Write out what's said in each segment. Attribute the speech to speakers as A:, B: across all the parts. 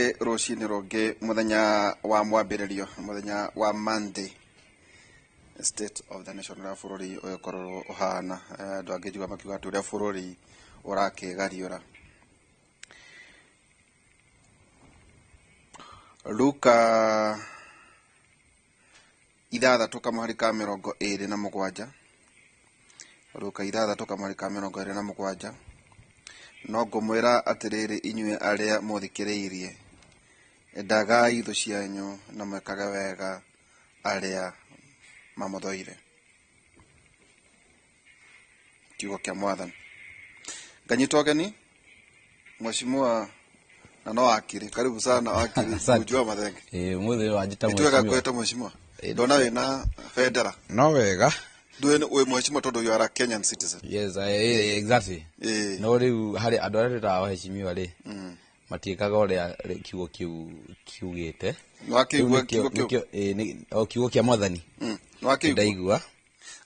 A: ringi rucini rungi muthenya wa mwambiririo muthenya wa Monday State of the Nation ya bururi ukorwo uhana andu angijuga makiuga ati uria bururi urakigariura Luka ithathatu kamwari ka 27 Luka ithathatu kamwari ka 27 no ngumwira atiriri inyue aria muthikiriirie endagai ithu cianyu na mwekaga wega aria mamuthoire kiugo kia mwathani nganyitwo geni mheshimiwa na no akiri karibu sana akiri kujua mathenge
B: muthe wajita
A: mheshimiwa twega kweta mheshimiwa ndona wina federa
C: no wega
A: duene we mheshimiwa todo you are a Kenyan citizen.
B: Yes, exactly. No riu hari andu aria tutawa heshimiwa ri matiikaga uria kiugo kiugite
A: no akigua
B: kiugo kia mwathani
A: no akigua
B: ndaigua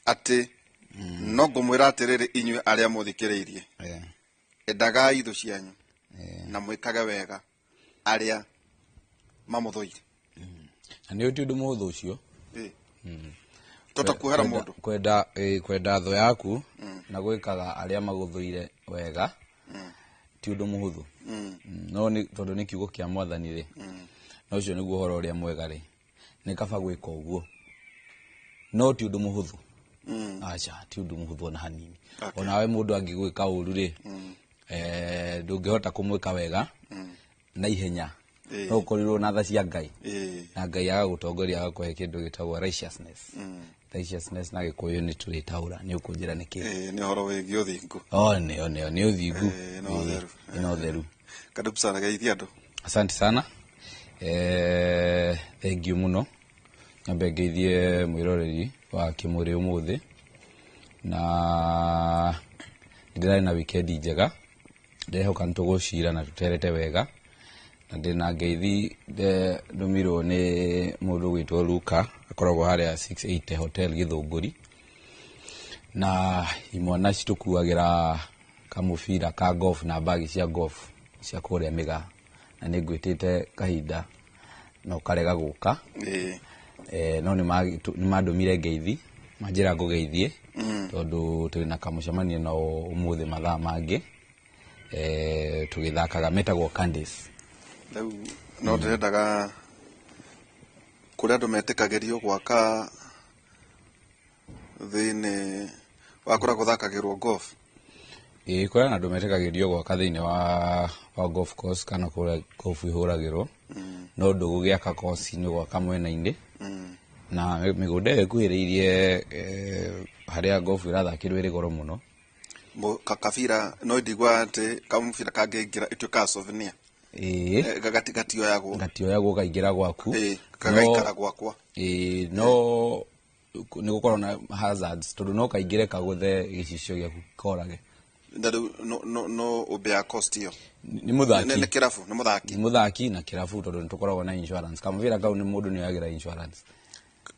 A: ati no ngumwira atiriri inyue aria muthikiriirie endagai ithu cianyu na mwikaga wega aria mamuthoire
B: na ni uti undu muthu ucio
A: tota kuhera mundu
B: kwenda tho yaku na gwikaga aria maguthuire wega ti undu muhuthu no ni tondu ni kiugo kia mwathani ri no ucio niguo horo uria mwega ri ni kaba gwika uguo no ti undu muhuthu acha ti undu muhuthu na hanini onawe mundu angigwika uru ri ndungihota kumwika wega na ihenya no korirwo na tha cia Ngai na Ngai agagutongoria agakuhe kindu gitagwo righteousness na gikuyu ni turitaura ni ukunjira niki
A: ni horo wigi uthingu
B: ni uthingu
A: no theru karibu sana geithia andu
B: asante sana thank you muno nyambe ngeithie mwiroreri wa kimuri umuthi na ndira na weekend njega ndehoka ntugucira na tuterete wega na ndina ngeithi ndumirwo ni mundu gwitwo Luka akoragwo haria 680 hotel Githunguri na imwana citukuagira kamufira ka golf na bagi cia golf cia kuria miga na ningwitite kahinda no karega guka no ni madumire ngeithi manjira ngugeithie tondu turi na kamucemania na umuthi mathaa mangi tugithakaga metagwo Candice
A: no ndendaga kuria andu metikagirio gwaka thini wakora guthakagirwo golf
B: kuria andu metikagirio gwaka thini wa golf course kana kuria golf ihuragirwo no ndugugiaka course ni gwaka mwena-ini na migunda ekuhiriirie haria golf irathakirwo iri goro muno
A: kakabira no ndigwa ati kamufira kangingira ituka souvenir
B: gatioyagwo kaingira gwaku
A: kagaikara gwakwa
B: no ni gukorwo na hazards tondu no kaingire kaguthe gicicio giaku korage
A: no ubea cost yo
B: ni muthaki
A: ni kirafu ni
B: muthaki na kirafu tondu nitukoragwo na insurance kamuvira kau ni mundu ni yagira insurance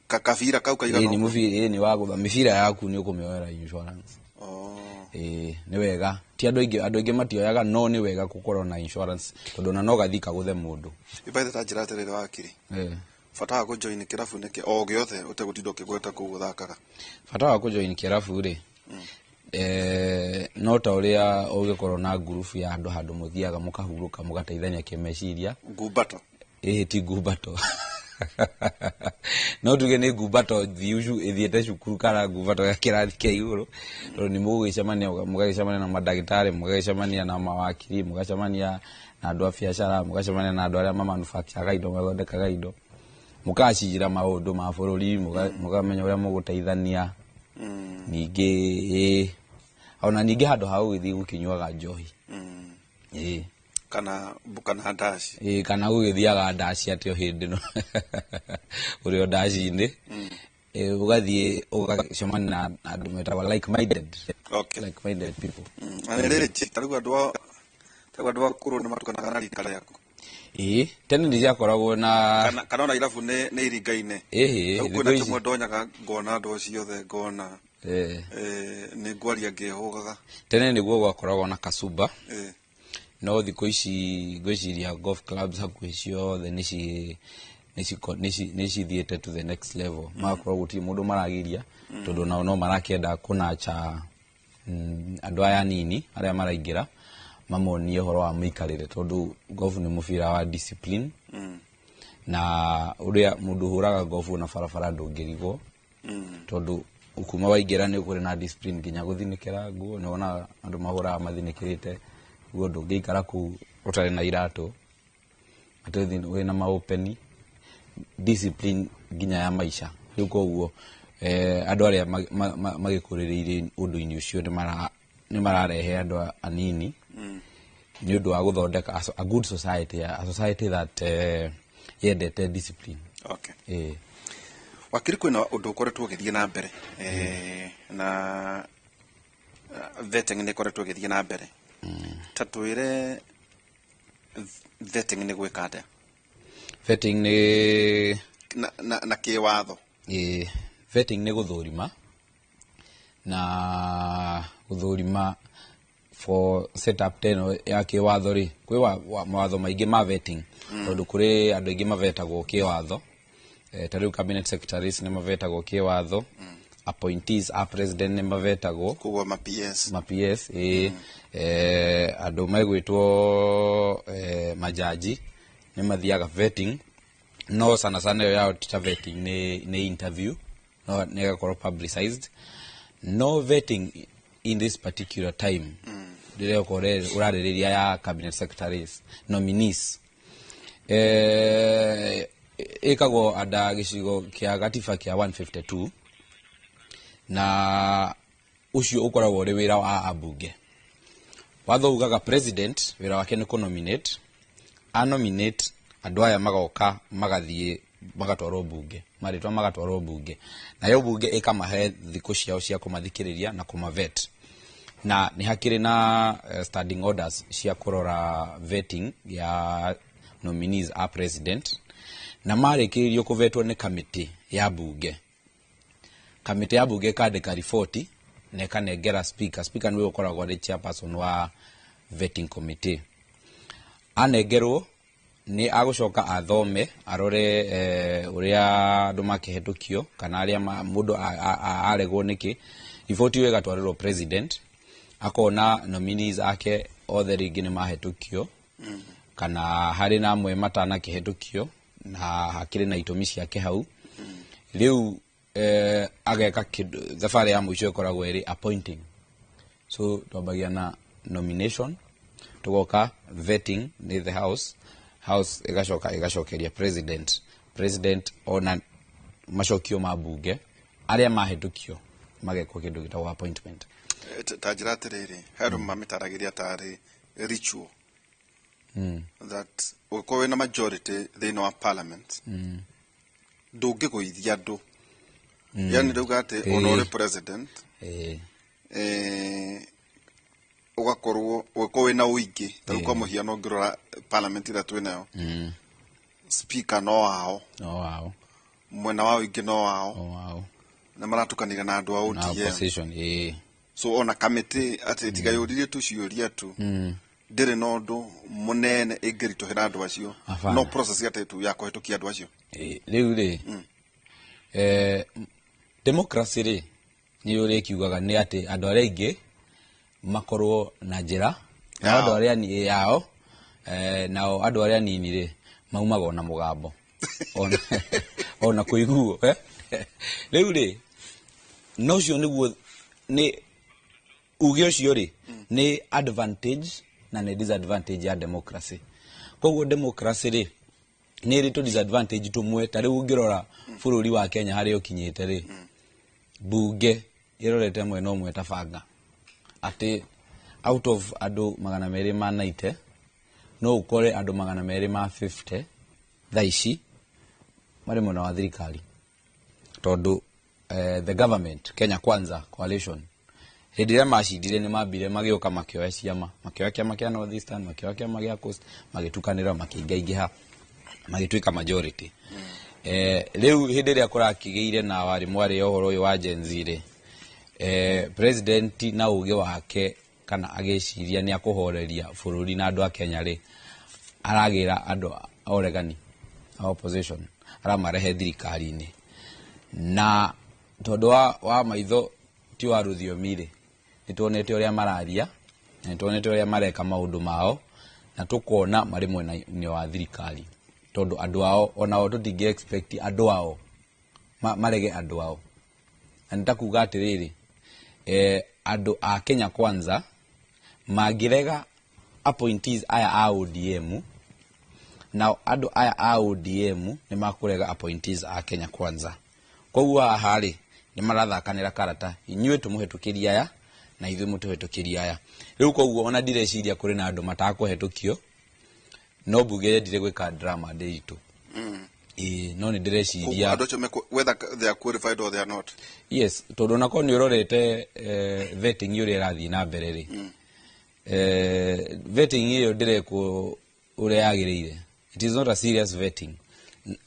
A: kakabira kau kaiga
B: ni muvira ni wagutha mivira yaku ni ukumioera insurance ni wega ti andu ingi matioyaga no ni wega gukorwo na insurance tondu na no gathika guthe mundu
A: ibaitha tajira terere wakiri fata wa kujoin kirafu niki o giothe utegutindo kigweta kuguthakaga
B: fata wa kujoin kirafu ri no ta uria ugikorwo na group ya andu handu muthiaga mukahuruka mugateithania kimeciria
A: gubato
B: ti gubato no tuge ni gubato thiuju ithiete cukuru kana gubato ya kirathi kia iguru tondu ni mugicemania na madagitari mugicemania na mawakiri mugicemania na andu a biacara mugicemania na andu aria manufacture indo mathondekaga indo mukacinjira maundu ma bururi mugamenya uria muguteithania ningi ona ningi handu ha ugithi gukinywaga njohi
A: kana ndaci
B: kana ugithiaga ndaci atio hindi no urio ndaci-ini ugathie ugacemania na andu metagwo like minded people
A: riri tarigwa andu akuru ni matukanaga na rika riaku
B: tene ndiakoragwo na
A: kana ona irabu ni iringaine kwina kimwe ndonyaga ngona andu ciothe ngona ni ngwaria ngihugaga
B: tene niguo gwakoragwo na kasuba no thikũ ici ngwĩciria golf clubs hakuhĩ ciothe nĩcithiĩte to the next level. Magakorwo gũtirĩ mũndũ maragiria tondũ nao no marakĩenda kũnacha andũ aya nini arĩa maraingĩra mamonie ũhoro wa mĩikarĩre, tondũ golf nĩ mũbira wa discipline na ũrĩa mũndũ hũraga golf na barabara ndũngĩrigwo tondũ kuma waingĩra nĩ kũrĩ na discipline nginya gũthinĩkĩra nguo. Nĩwona andũ mahũraga mathinĩkĩrĩte nguo, ndũngĩikara kũu ũtarĩ na iratũ atĩ wĩna maopeni, discipline nginya ya maica. Rĩu koguo andũ arĩa magĩkũrĩrĩire ũndũ-inĩ ũcio nĩ mararehe andũ anini nĩ ũndũ wa gũthondeka a good society, a society that yendete discipline.
A: Okay. Wakiri kwĩna ũndũ ũkoretwo ũgĩthiĩ na mbere na vetting nĩ ĩkoretwo ĩgĩthiĩ na mbere. Ta twĩre vetting nĩ gwĩka atĩa?
B: Vetting nĩ
A: na kĩwatho.
B: Vetting nĩ gũthũrima, na gũthũrima for setup teno ya kĩwatho rĩ, kwĩ mawatho maingĩ ma vetting tondũ kũrĩ andũ aingĩ mavetagwo kĩwatho. Ta rĩu cabinet secretaries nĩ mavetagwo kĩwatho, appointees a president nĩ mavetagwo
A: kuo ma PS
B: andũ maigwĩtwo majaji nĩ mathiaga vetting, no sana ĩyo yao ta vetting nĩ interview, no nĩ ĩgakorwo publicized. No vetting in this particular time rĩrĩa ũrarĩrĩria ya cabinet secretaries nominees ĩkagwo ada gĩcigo kĩa gatiba kĩa 152 na ũcio ũkoragwo ũrĩ wĩra wa ambunge. Watho ugaga president wĩra wake nĩ kũnominate, anominate andũ aya magoka magathiĩ magatwarwo bunge, marĩtwa magatwarwo bunge, nayo bunge ĩkamahe thikũ ciao cia kũmathikĩrĩria na kũmavet. Na nĩ hakĩrĩ na standing orders cia kũrora vetting ya nominees a president, na marĩkĩrĩrio kũvetwo nĩ kamĩtĩ ya bunge. Kamĩtĩ ya bunge ĩkandĩka riboti na ĩkanengera speaker. Speaker nĩwe ũkoragwo arĩ chairperson wa vetting committee. Anengerwo nĩ agũcoka athome arore ũrĩa andũ makĩhetũkio kana arĩa mũndũ aregwo nĩkĩ. Riboti ĩyo ĩgatwarĩrwo president, akona nominees ake othe rĩngĩ nĩ mahetũkio kana harĩ na amwe matanakĩhetũkio na hakĩrĩ na itũmi ciake hau. Rĩu ageka thabarĩ ya mũico ĩkoragwo ĩrĩ appointing. So twambagia na nomination, tugoka vetting ni the house ĩgacokeria president ona macokio ma bunge arĩa mahetũkio magekwo kĩndũ gĩtagwo appointment.
A: Ta njĩra atĩrĩrĩ, he andũ mamĩtaragĩria tarĩ ritual that ũkorwo na majority thĩinĩ wa parliament ndũngĩgũithia andũ. Yani ndauga atĩ ona ũrĩ president ugakorwo wĩna ũingĩ. Ta rĩu kwa mũhiano ũngĩrora parliament ĩrĩa twĩnayo, speaker no wao, mwena wa ũingĩ no wao, na maratukanĩra na andũ a ODM. So ona kamĩtĩ atĩ tiga yũririe tu ciũria tu ndĩrĩ na ũndũ mũnene ĩngĩritũhĩra andũ acio, no process atĩ tu ya kũhetũkia andũ acio.
B: Rĩu rĩ democracy rĩ nĩ ũrĩa kiugaga nĩ atĩ andũ arĩa aingĩ makorwo na njĩra na andũ arĩa ni yao nao andũ arĩa nini rĩ maumaga na mũgambo ona kũiguo. Rĩu rĩ no ũcio nĩguo nĩ uge ũcio rĩ nĩ advantage na nĩ disadvantage ya democracy. Koguo democracy rĩ nĩ ĩrĩ tu disadvantage tũmwe. Ta rĩu ũngĩrora bũrũri wa Kenya harĩa ũkinyĩte rĩ, bunge ĩrorete mwena ũmwe ta banga atĩ out of andũ 290 no ũkore andũ 250 thaa ici marĩ mwena wa thirikari, tondũ the government Kenya Kwanza coalition hĩndĩ ĩrĩa macindire nĩ mambire magĩũka makĩoya ciama, makĩoya kĩama kĩa North Eastern, makĩoya kĩama gĩa Coast, magĩtukanĩra makĩingaingĩha magĩtuĩka majority. Rĩu hĩndĩ ĩrĩa kũrakĩgĩire na warĩ mwarĩ ũhoro ũyũ wa Gen Z rĩ, president na uge wake kana ageciria ni akuhoreria bururi na andu a Kenya ri aragira andu oregani opposition aramarehe thirikari-ini na tondu wa maitho ti wa ruthiomi ri nituonete uria mararia na nituonete uria mareka maundu mao na tukona mari mwena-ini wa thirikari tondu andu ao onao tutingi expect andu ao marege andu ao na nitakuga atiriri andu a Kenya Kwanza magirega appointees aya a ODM na andu aya a ODM ni makurega appointees a Kenya Kwanza koguo ahari ni marathakanira karata inyuĩ tumuhetukiria aya na ithuĩ mutuhetukiria aya riu koguo ona direciria kuri na andu matakuhetukio no mbuge ndire gwika drama ndeitu no ni direciria
A: whether they are qualified or they are not.
B: Yes, tondu nako ni urorete vetting yuri irathi na mbere ri vetting iyo direko uria yagirire. It is not a serious vetting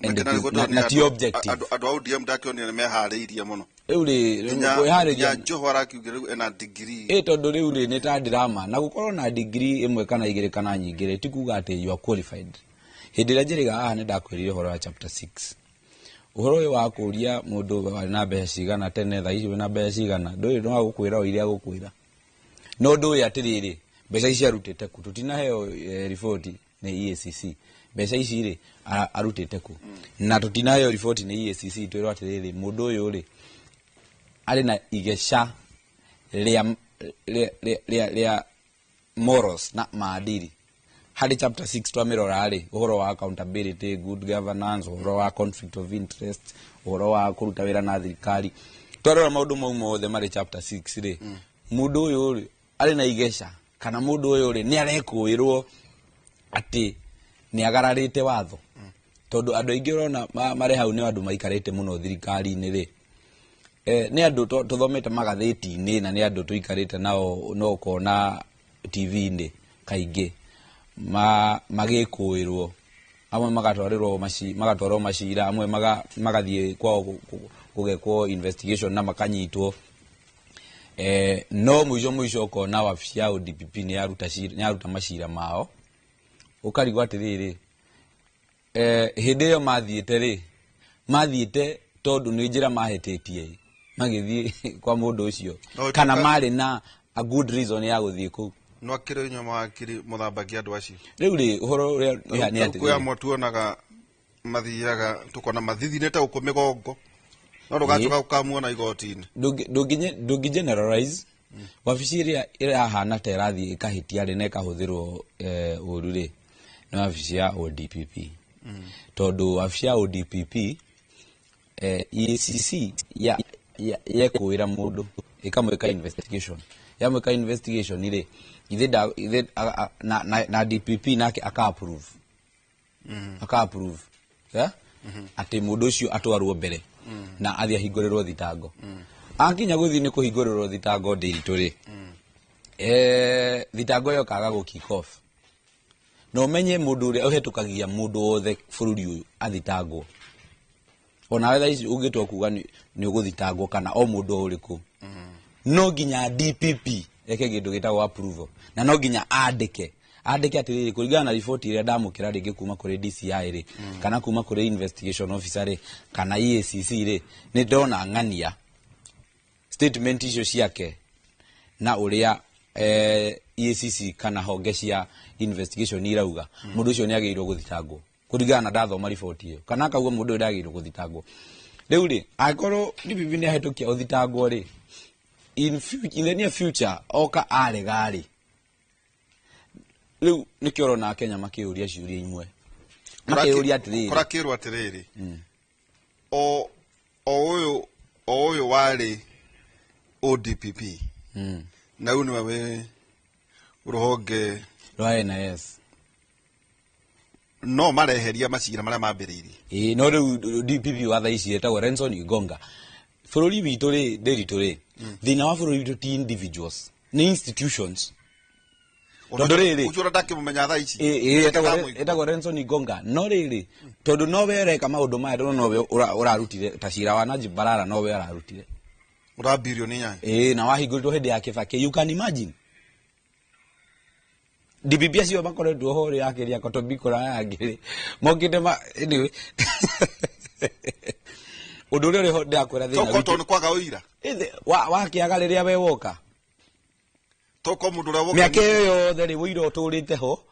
B: and not your objective.
A: Adu ODM dakionire ni mehariirie muno
B: uri kwihariria
A: Johora kiugire ena degree
B: tondu riu ri ni ta drama na gukorwo na degree imwe kana igire kana nyingire ti kuga ati you are qualified. Hindi ria njiriga ni ndakwirire uhoro wa chapter 6 uhoro uyu wa kuria mundu ari na mbeca cigana tene tha ici wina mbeca cigana ndui no agukwira o iria agukwira no ndui atiriri mbeca ici arutite ku tutina heo report ni EACC mbeca ici ri arutite ku na tutina heo report ni EACC twiro atiriri mundu uyu ri ari na igeca ria morals na maadili hadi chapter 6 twamirora ri uhoro wa accountability, good governance, uhoro wa conflict of interest, uhoro wa kuruta wira na thirikari twarora maundu mau mothe mari chapter 6 ri mundu uyu ri ari na igeca kana mundu uyu ri ni arekuirwo ati ni agararite watho tondu andu aingi urona mari hau ni andu maikarite muno thirikari-ini ri ni andu tuthomete magatheti-ini na ni andu tuikarite nao no kona TV-ini kaingi magikuirwo amwe magatwarirwo macira amwe magathie kwao kugekwo investigation na makanyitwo no mwico kona wabici ya DPP ni yaruta macira mao ukarigwa atiriri hindi iyo mathiite tondu ni njira mahetitie magithie kwa mundu ucio kana mari na a good reason ya guthie ku
A: no akire nyama akiri muthambagia andu acio
B: riu ri uhoro uria ni ati
A: kuya motuonaga mathiaga tukona mathithinete uko migongo no rugacoka ukamuona igoti-ini
B: ndungi generalize wabici iria irahana ta irathi ikahitia ri na ikahuthirwo uru ri no wabici ya ODPP tondu wabici ya ODPP EACC ya kuira mundu ikamweka investigation yamweka investigation ire ithe na DPP nake aka approve ati mundu ucio atwarwo mbere na athia hingurirwo thitango akinya guthi ni kuhingurirwo thitango ndiritu ri thitango yo kaga gu kick off no menye mundu uria uhetukagia mundu wothe bururi uyu athitangwo ona wetha ici ungitwa kuga ni uguthitangwo kana o mundu uriku no nginya DPP eke gindu gitagwo approval na no nginya andike atiriri kuringana na report iria ndamukira ringi kuma kuri DCI ri kana kuma kuri investigation officer ri kana EACC ri ni ndona ng'ania statement icio ciake na uria EACC kana honge cia investigation irauga mundu ucio ni agirirwo guthitangwo kuringana na ndathoma report iyo kana akauga mundu uyu ndagirirwo guthitangwo riu ri akorwo DPP ni ahetukia uthitangwo ri in the near future oka aregari riu nikioro na Kenya makiuria ciuria imwe makiuria atiriri
A: kurakirwa atiriri o uyu wari ODPP na uni wawe ruhonge
B: rwa NIS
A: no mareheria macira maria mambiririe
B: no riu DPP wa thaici etagwo Renson Igonga bururi witu ri ndiritu ri thina wa bururi witu ti individuals ni institutions tondu riri
A: ucura ndakimumenya tha ici
B: etagwo Renson Igonga no riri tondu no wereka maundu maya tondu no we urarutire ta cira wa Najib Balala no we urarutire
A: ura billion nya
B: na wahingũrirwo hindi ya Kibaki you can imagine DPP acio makoretwo ho ri akiria kotobikora yangiri mokite ma anyway undu uri ho ndakwira thina
A: Tokoto ni kwaga uira
B: wa kiaga riria we woka
A: toko mundu ura woka
B: miaka yothe ri wira uturite ho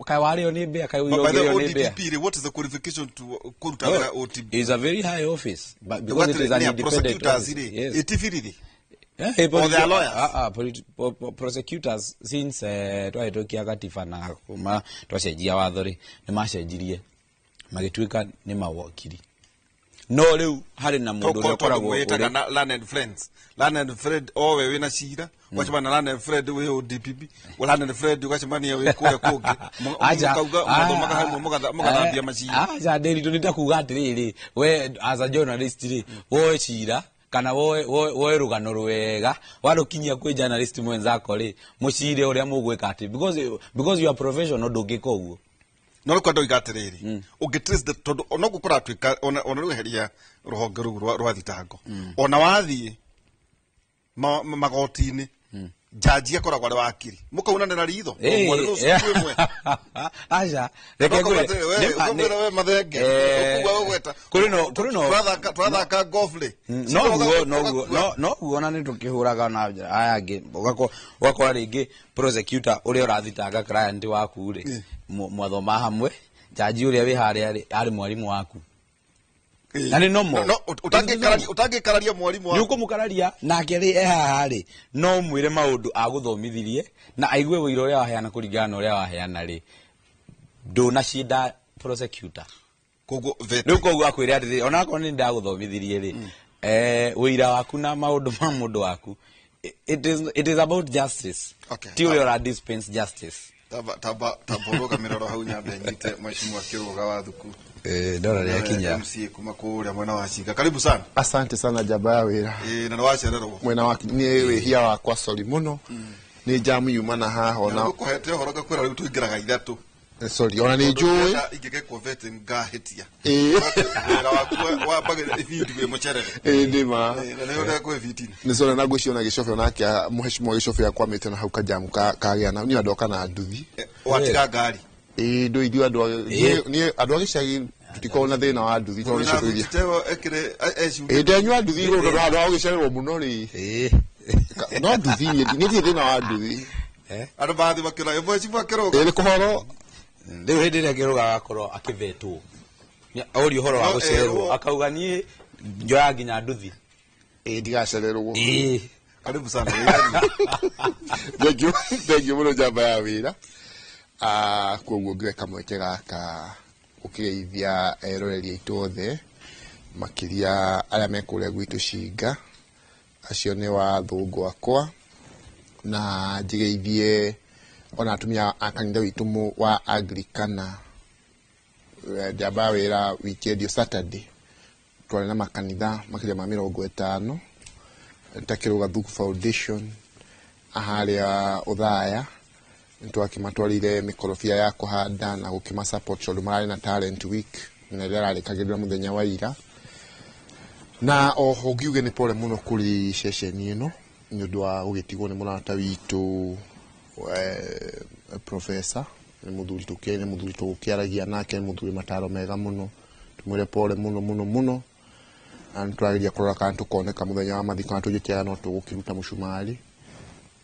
B: kai wario ni mbia kai wira ni mbia.
A: What is the qualification to kuruta OTP?
B: Is a very high office but because it is an independent office.
A: Yes. Itifiriri.
B: Yeah,
A: or their lawyers.
B: Prosecutors since twahitukia gatiba na kuma twacenjia watho ri ni macenjirie magituika ni mawakiri no riu hari na mundu uri koragwo
A: uri Learned Fred owe wina cira wachimana Learned Fred we ODPP Learned Fred wachimania we kure kugi mukauga mathomaga hamwe mugathambia macira
B: aja nderi tunita kuga atiriri we as a journalist ri woe cira kana woe rugano rwega warukinyia kwi journalist mwenzako ri mucire uria mugwika ati because you are professional ndungika uguo
A: no kwando igatiriri ugitrace the todo ono gukora twika ona ruheria ruhonge rwa thitango ona wathie magotini jaji akoragwa ari wakiri mukaunanira ritho
B: aja
A: reke we mathenge ukugwa ugweta
B: kurino
A: twathaka golfle
B: no guona ni tukihuraga na aya ngi ugakora ringi prosecutor uria urathitanga client waku ri mwathoma hamwe jaji uria wi haria ari mwarimu waku nani no
A: utangikararia mwarimu waku
B: nuko mukararia nake ri haha ri no mwire maundu aguthomithirie na aigue wira uria waheana kuringana uria waheana ri nduna cinda prosecutor
A: kogo vet
B: nuko akwire ati ona ko ni ndaguthomithirie ri wira waku na maundu ma mundu waku it is about justice ti uria dispense justice
A: taboroga miroro hau nyambe nyite mheshimiwa Kiruga wa thuku
B: ndora ria kinya
A: MC kuma kuria mwena wa Cika karibu sana.
C: Asante sana jaba ya wira
A: na wacererwo
C: mwena wa ni wihia wakwa sori muno ni jamu yumana haho na
A: gukuhete horoga kwira riu tuingiraga ithatu
C: sorry ona ni njui
A: ingike convert ngahitia
C: na
A: wakwa wapage video we mucherere
C: ndima
A: na leo ndio kwa video
C: ni sora na guciona gicofyo nake muheshimiwa gicofyo yakwa mete na hau kajamu kagea na ni adoka na nduthi
A: watiga ngari
C: ndo ithu andu ni andu agicagi tutikona thina wa nduthi to gicofyo
A: tewo ekire
C: ndenywa nduthi ro ndo andu agicererwo muno ri no nduthi ni thina wa nduthi
A: andu bathi bakira mheshimiwa Kiruga
C: ni kuhoro
B: ndiu hindi ria Kiruga akorwo akivetwo ori horo wa gucererwo akauga ni njoya nginya nduthi
C: ndigacererwo
A: karibu sana
C: thengio muno jamba ya wira koguo ngireka mweke gaka ukigeithia eroreri aitu othe makiria aria mekuria gwitu Cinga acio ni wa thungu akwa na njigeithie ona atumia akanitha witu wa Anglikana jamba wira weekend Saturday twari na makanitha makiria ma 50 Kiruga Thuku Foundation aharia uthaya ntwakimatwarire mikorofia ya kuhanda na gukima support tondu marari na talent week na rarikagirira muthenya wa ira na oho ngiuge ni pole muno kuri session ino ni undu wa gugitigwo ni murata witu professor ni muthuri tukiaragia nake muthuri mataro mega muno tumwire pole muno antwagiria kurora kana tukoneka muthenya wa mathiko na tujitiaga no tugukiruta mucumari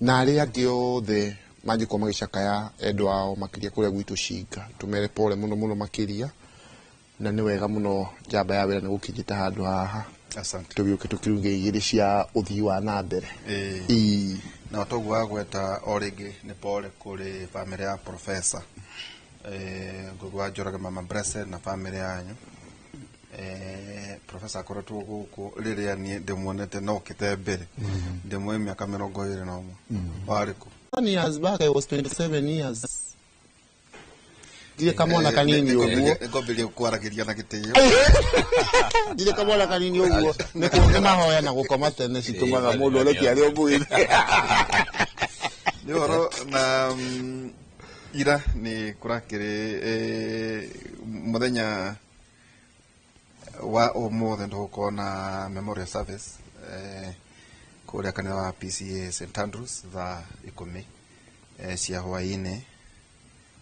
C: na ari angi othe majiko magicakaya endu ao makiria kuria gwitu Cinga tumere pole muno makiria na ni wega muno jamba ya wira ni gukijita handu haha
A: asante
C: tugiuke tukirunge igiri cia uthii wa na mbere
A: na togwa gweta origi ni pole kuri family ya professor ngugwa Njoroge mama Blessed na family yanyu professor akoretwo guku riria ni ndimuonete no kitembere ndimwe miaka 21 na umwe wariku
C: 1 years back I was 27 years Dire kamona kanini oguo
A: ngomberie kwaragiria na gitio
C: Dire kamona kanini oguo ne mahoya na gukoma tene citumaga mundu oreki ari obuire
A: ni horo na ira ni kurakire muthenya wa umuthe ndukona memorial service kuria kanitha wa PCA St Andrews tha 10 cia hwaini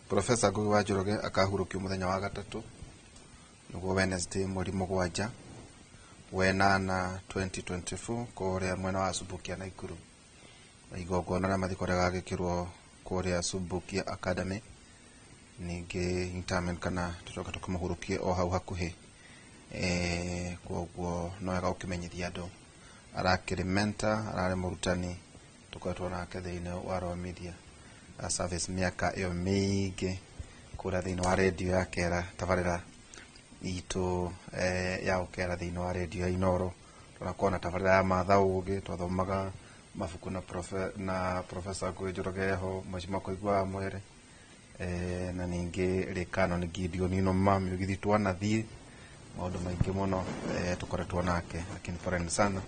A: Professor Ngugi wa Njoroge akahurũkio mũthenya wa gatatu nĩguo Wednesday mweri mũgwanja wenana 2024 kũrĩa mwena wa Subukia Naikuru igongona rĩa mathiko rĩgagĩkĩrwo kũrĩa Subukia Academy ningĩ interment kana tũcoka tũkamũhurũkie o hau hakuhĩ koguo no wega ũkĩmenyithia andũ arakĩrĩ mentor ararĩ mũrutani tũkoretwo nake thĩinĩ wa Royal Media service mĩaka ĩyo mĩingĩ kũrĩa thĩinĩ wa radio ya Kera tabarĩra itũ ya Kera thĩinĩ wa radio ya Inoro tũrakorwo na tabarĩra ya matha ũgĩ twathomaga mabuku na Professor Ngugi Njoroge ho mweci makoigwa mwere na ningĩ rĩkano nĩ Gideon ino mami ũgithi twanathiĩ maũndũ maingĩ mũno tũkoretwo nake lakini pole sana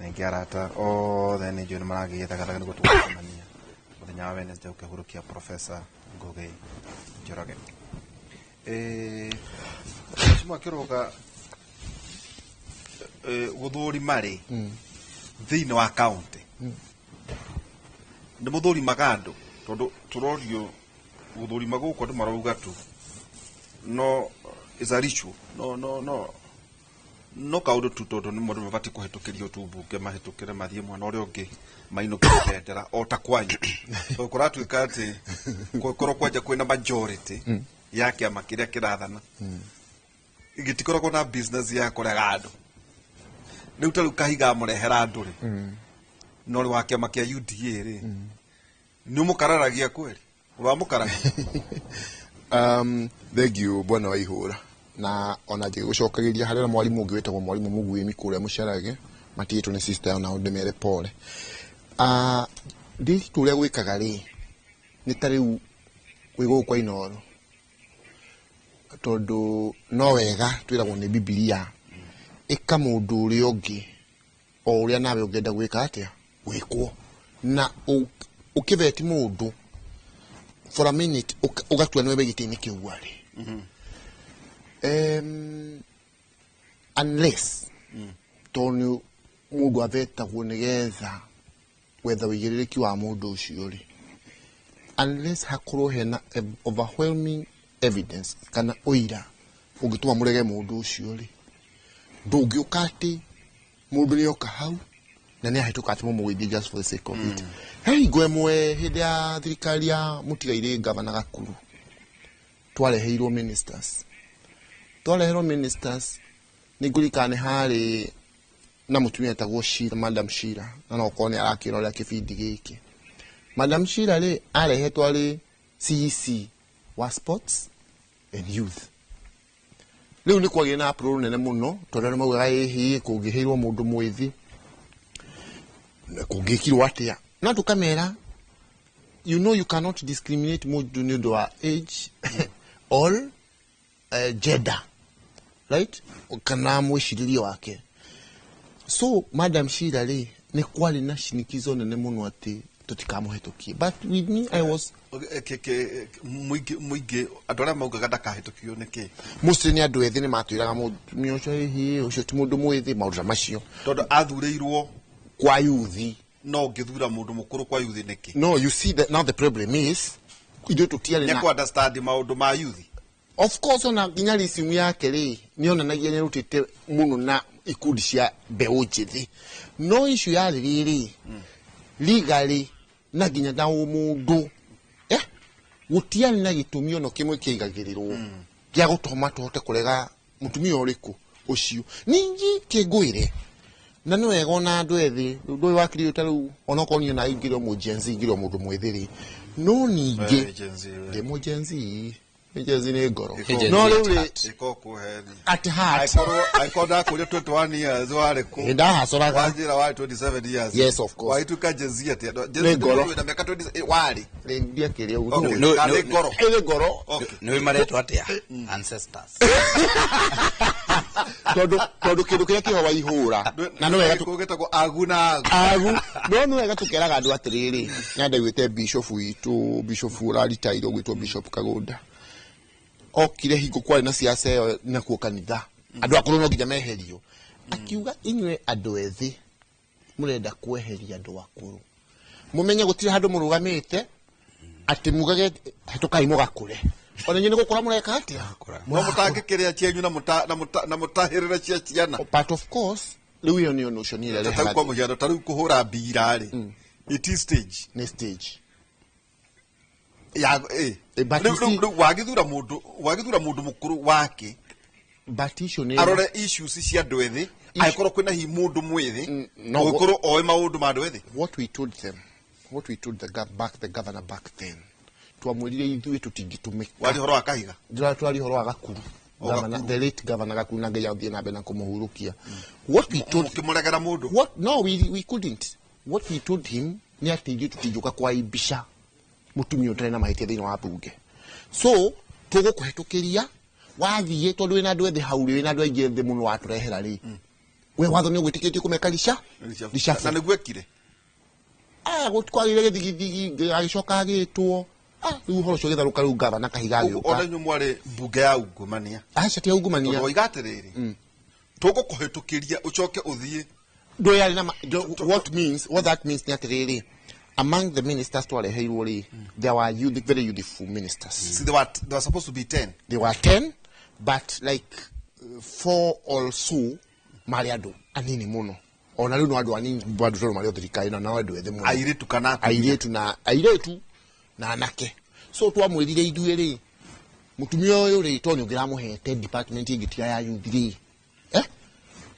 A: ningĩ arata othe nĩ njũĩ nĩ maragĩethaga nĩguo tũgũcemania mũthenya wa Wednesday ũkĩhurũkia Professor Ngugi Njoroge Mheshimiwa Kiroga gũthũrima rĩ thĩinĩ wa county nĩ mũthũrimaga andũ tondũ tũrorio gũthũrima gũkũ andũ marauga tu no is a ritual no kaũndũ tu tondũ nĩ mũndũ mabatiĩ kũhetũkĩrio tu mbunge mahĩtũkĩre mathiĩ mwena ũrĩa ũngĩ mainũkĩre bendera o ta kwanyu kũratuĩka atĩ gũkorwo kwanja kwĩna majority ya kĩama kĩrĩa kĩrathana gĩtikoragwo na business ya kũrega andũ rĩu ta rĩu Kahiga mũrehera andũ rĩ no rĩ wa kĩama kĩa UDA rĩ nĩ mũkararagia kweli ũramũkaragia
C: thank you bwana Waihũra na ona ngĩgũcokagĩria harĩ na mwarimũ ũngĩ wĩtagwo mwarimũ Mũguĩmi kũrĩa Mũcarage matĩtwo nĩ sister na ndemere pole ndĩ tũrĩa gwĩkaga rĩ nĩ ta rĩu wĩgũ kwa Inoro tondũ no wega twĩragwo nĩ Biblia ĩka mũndũ ũrĩa ũngĩ o ũrĩa nawe ũngĩenda gwĩka atĩa gwĩkwo na ũkĩveti mũndũ for a minute ugatua niwe begitini kiuari unless tonu mundu avetagwo nigetha whether wigiriki wa mundu ucio ri unless hakorwo hena overwhelming evidence kana oira ungituma murege mundu ucio ri ndungiuka ati mundu ni oka hau na nĩ ahĩtũka ati mũmũgĩthie just for the sake of it hey gwemwe hĩndĩ ya thirikari ya mũtigaire gavana Gakuru twareheirwo ministers nĩ ngũrikane harĩ na mũtumia etagwo Shira Madam Shira na no kone arakĩrora kĩbindi gĩkĩ Madam Shira rĩ arehetwo arĩ CEC wa sports and youth rĩu nĩ kwagĩa na approval nene mũno tondũ nĩ maugaga ĩhĩ kũngĩheirwo mũndũ mwĩthi kungikirwo atia na tukamera you know you cannot discriminate mũndũ nĩ ũndũ wa age or gender right kana mwĩcirĩrie wake so Madam Shira rĩ nĩ kwari na shinikizo nene mũno atĩ tutikamũhetũkie but with me I was muige andũ arĩa maugaga ndakahĩtũkio nĩkĩ mũciĩ nĩ andũ ethĩ nĩ matwĩraga mũndũ ũcio ti mũndũ mwĩthĩ maũndũ macio
A: tondũ athurĩirwo
C: kwa yuthi
A: no ngĩthura mũndũ mũkũrũ kwa yuthi nĩkĩ
C: no you see that now the problem is ithuĩ tũtiarĩ na
A: understand maũndũ ma yuthi
C: of course ona nginya risimu yake rĩ nĩ onanagia nĩ rutĩte mũno na ikundi cia mbeũ njĩthĩ no issue yarĩ rĩrĩ legally na nginya na mũndũ gũtiarĩ na gĩtũmi ono kĩmwe kĩigagĩrĩrwo gĩa gũtũma tũhote kũrega mũtumia ũrĩkũ ũcio ningĩ kĩngwĩre na nĩ wega ona andũ ethĩ ndũĩ wakiri ta rĩu ona okorwo na ingĩrwo mũjenzi ingĩrwo mũndũ mwĩthĩrĩ no ningĩ ndĩ mũjenzi Jenzi nĩ ngoro no rĩu at heart
A: aikonda kũrĩa 21 years warĩkũ
C: ndahacoraga
A: wanjĩra wa 27 years
C: yes of course
A: waituka jenzi ati jenzi ngoro na miaka 20 warĩ
C: ndia kĩrĩa
A: nĩ ngoro
B: nĩ maretwo atia ancestors
C: tondũ kĩndũ kĩrĩa kĩho Waihũra na nĩ wega
A: tũgĩtagwo agu no
C: nĩ wega tũkeraga andũ atĩrĩrĩ nyandaiguĩte bishop witũ bishop ũraritairwo gwĩtwo Bishop Kagũnda okire hingo kwari na siasa ĩyo na kuo kanitha andũ akũrũ no nginya meherio akiuga inywe andũ ethĩ mũrenda kweheria andũ akũrũ mumenye gũtirĩ handũ mũrũgamĩte ati mugage hetoka imoga kure ona nyine gukora mureka ati
A: mwa mutange kiria cyenyu na mutahirira cia ciana
C: but of course riu yo notion ile
A: tata kwa mujano tari kuhura mbira ri it is stage
C: ne stage
A: ya wagithura mundu mukuru wake
C: but issue ne
A: arore issues cia ndwethi aikoro kwina hi mundu mwithi gukuru oe maundu ma ndwethi
C: what we told the governor back then twamwirire ithuĩ tũtingĩtũmĩka
A: wari horo akahiga
C: twari horo agakuru governor the late governor gakuru na ngeya ũthiĩ na mbere na kũmũhurũkia what we told
A: kimuregera mundu
C: no we couldn't what we told him ni atĩ ithuĩ tũtingĩũka kwaibisha mũtumia ũtarĩ na mahĩtia thĩinĩ wa bunge so tũgũkũhetũkĩria wathiĩ tondũ wĩna andũ ethĩ hau wĩna andũ aingĩ thĩ mũno watũrehera rĩ we watho nĩ ũgwĩtĩkĩtie kũmeka
A: na nĩguo ekire
C: gũtwarire gĩthigithigi agĩcoka agĩtwo rĩu ũhoro ũcio ũgĩtharũka rĩu gavana kahiga agĩũka
A: ona inyuĩ mwarĩ mbunge ya ungumania
C: aca ti ungumania
A: tondũ oiga atĩrĩrĩ tũgũkũhetũkĩria ũcoke ũthiĩ
C: what that means nĩ atĩrĩrĩ among the ministers twareheirwo rĩ there were very youthful ministers.
A: See, they were supposed to be 10.
C: They were 10 but like 4 also marĩ andũ anini mũno ona rĩu no andũ anini bado toro marĩ thirikari na andũ ethĩ mũno
A: airĩtu kana
C: airĩtu na anake so twamwĩrire ithuĩ rĩ mũtumia ũyũ rĩ to nĩ ũngĩramũhete department ingĩtiga ya youth rĩ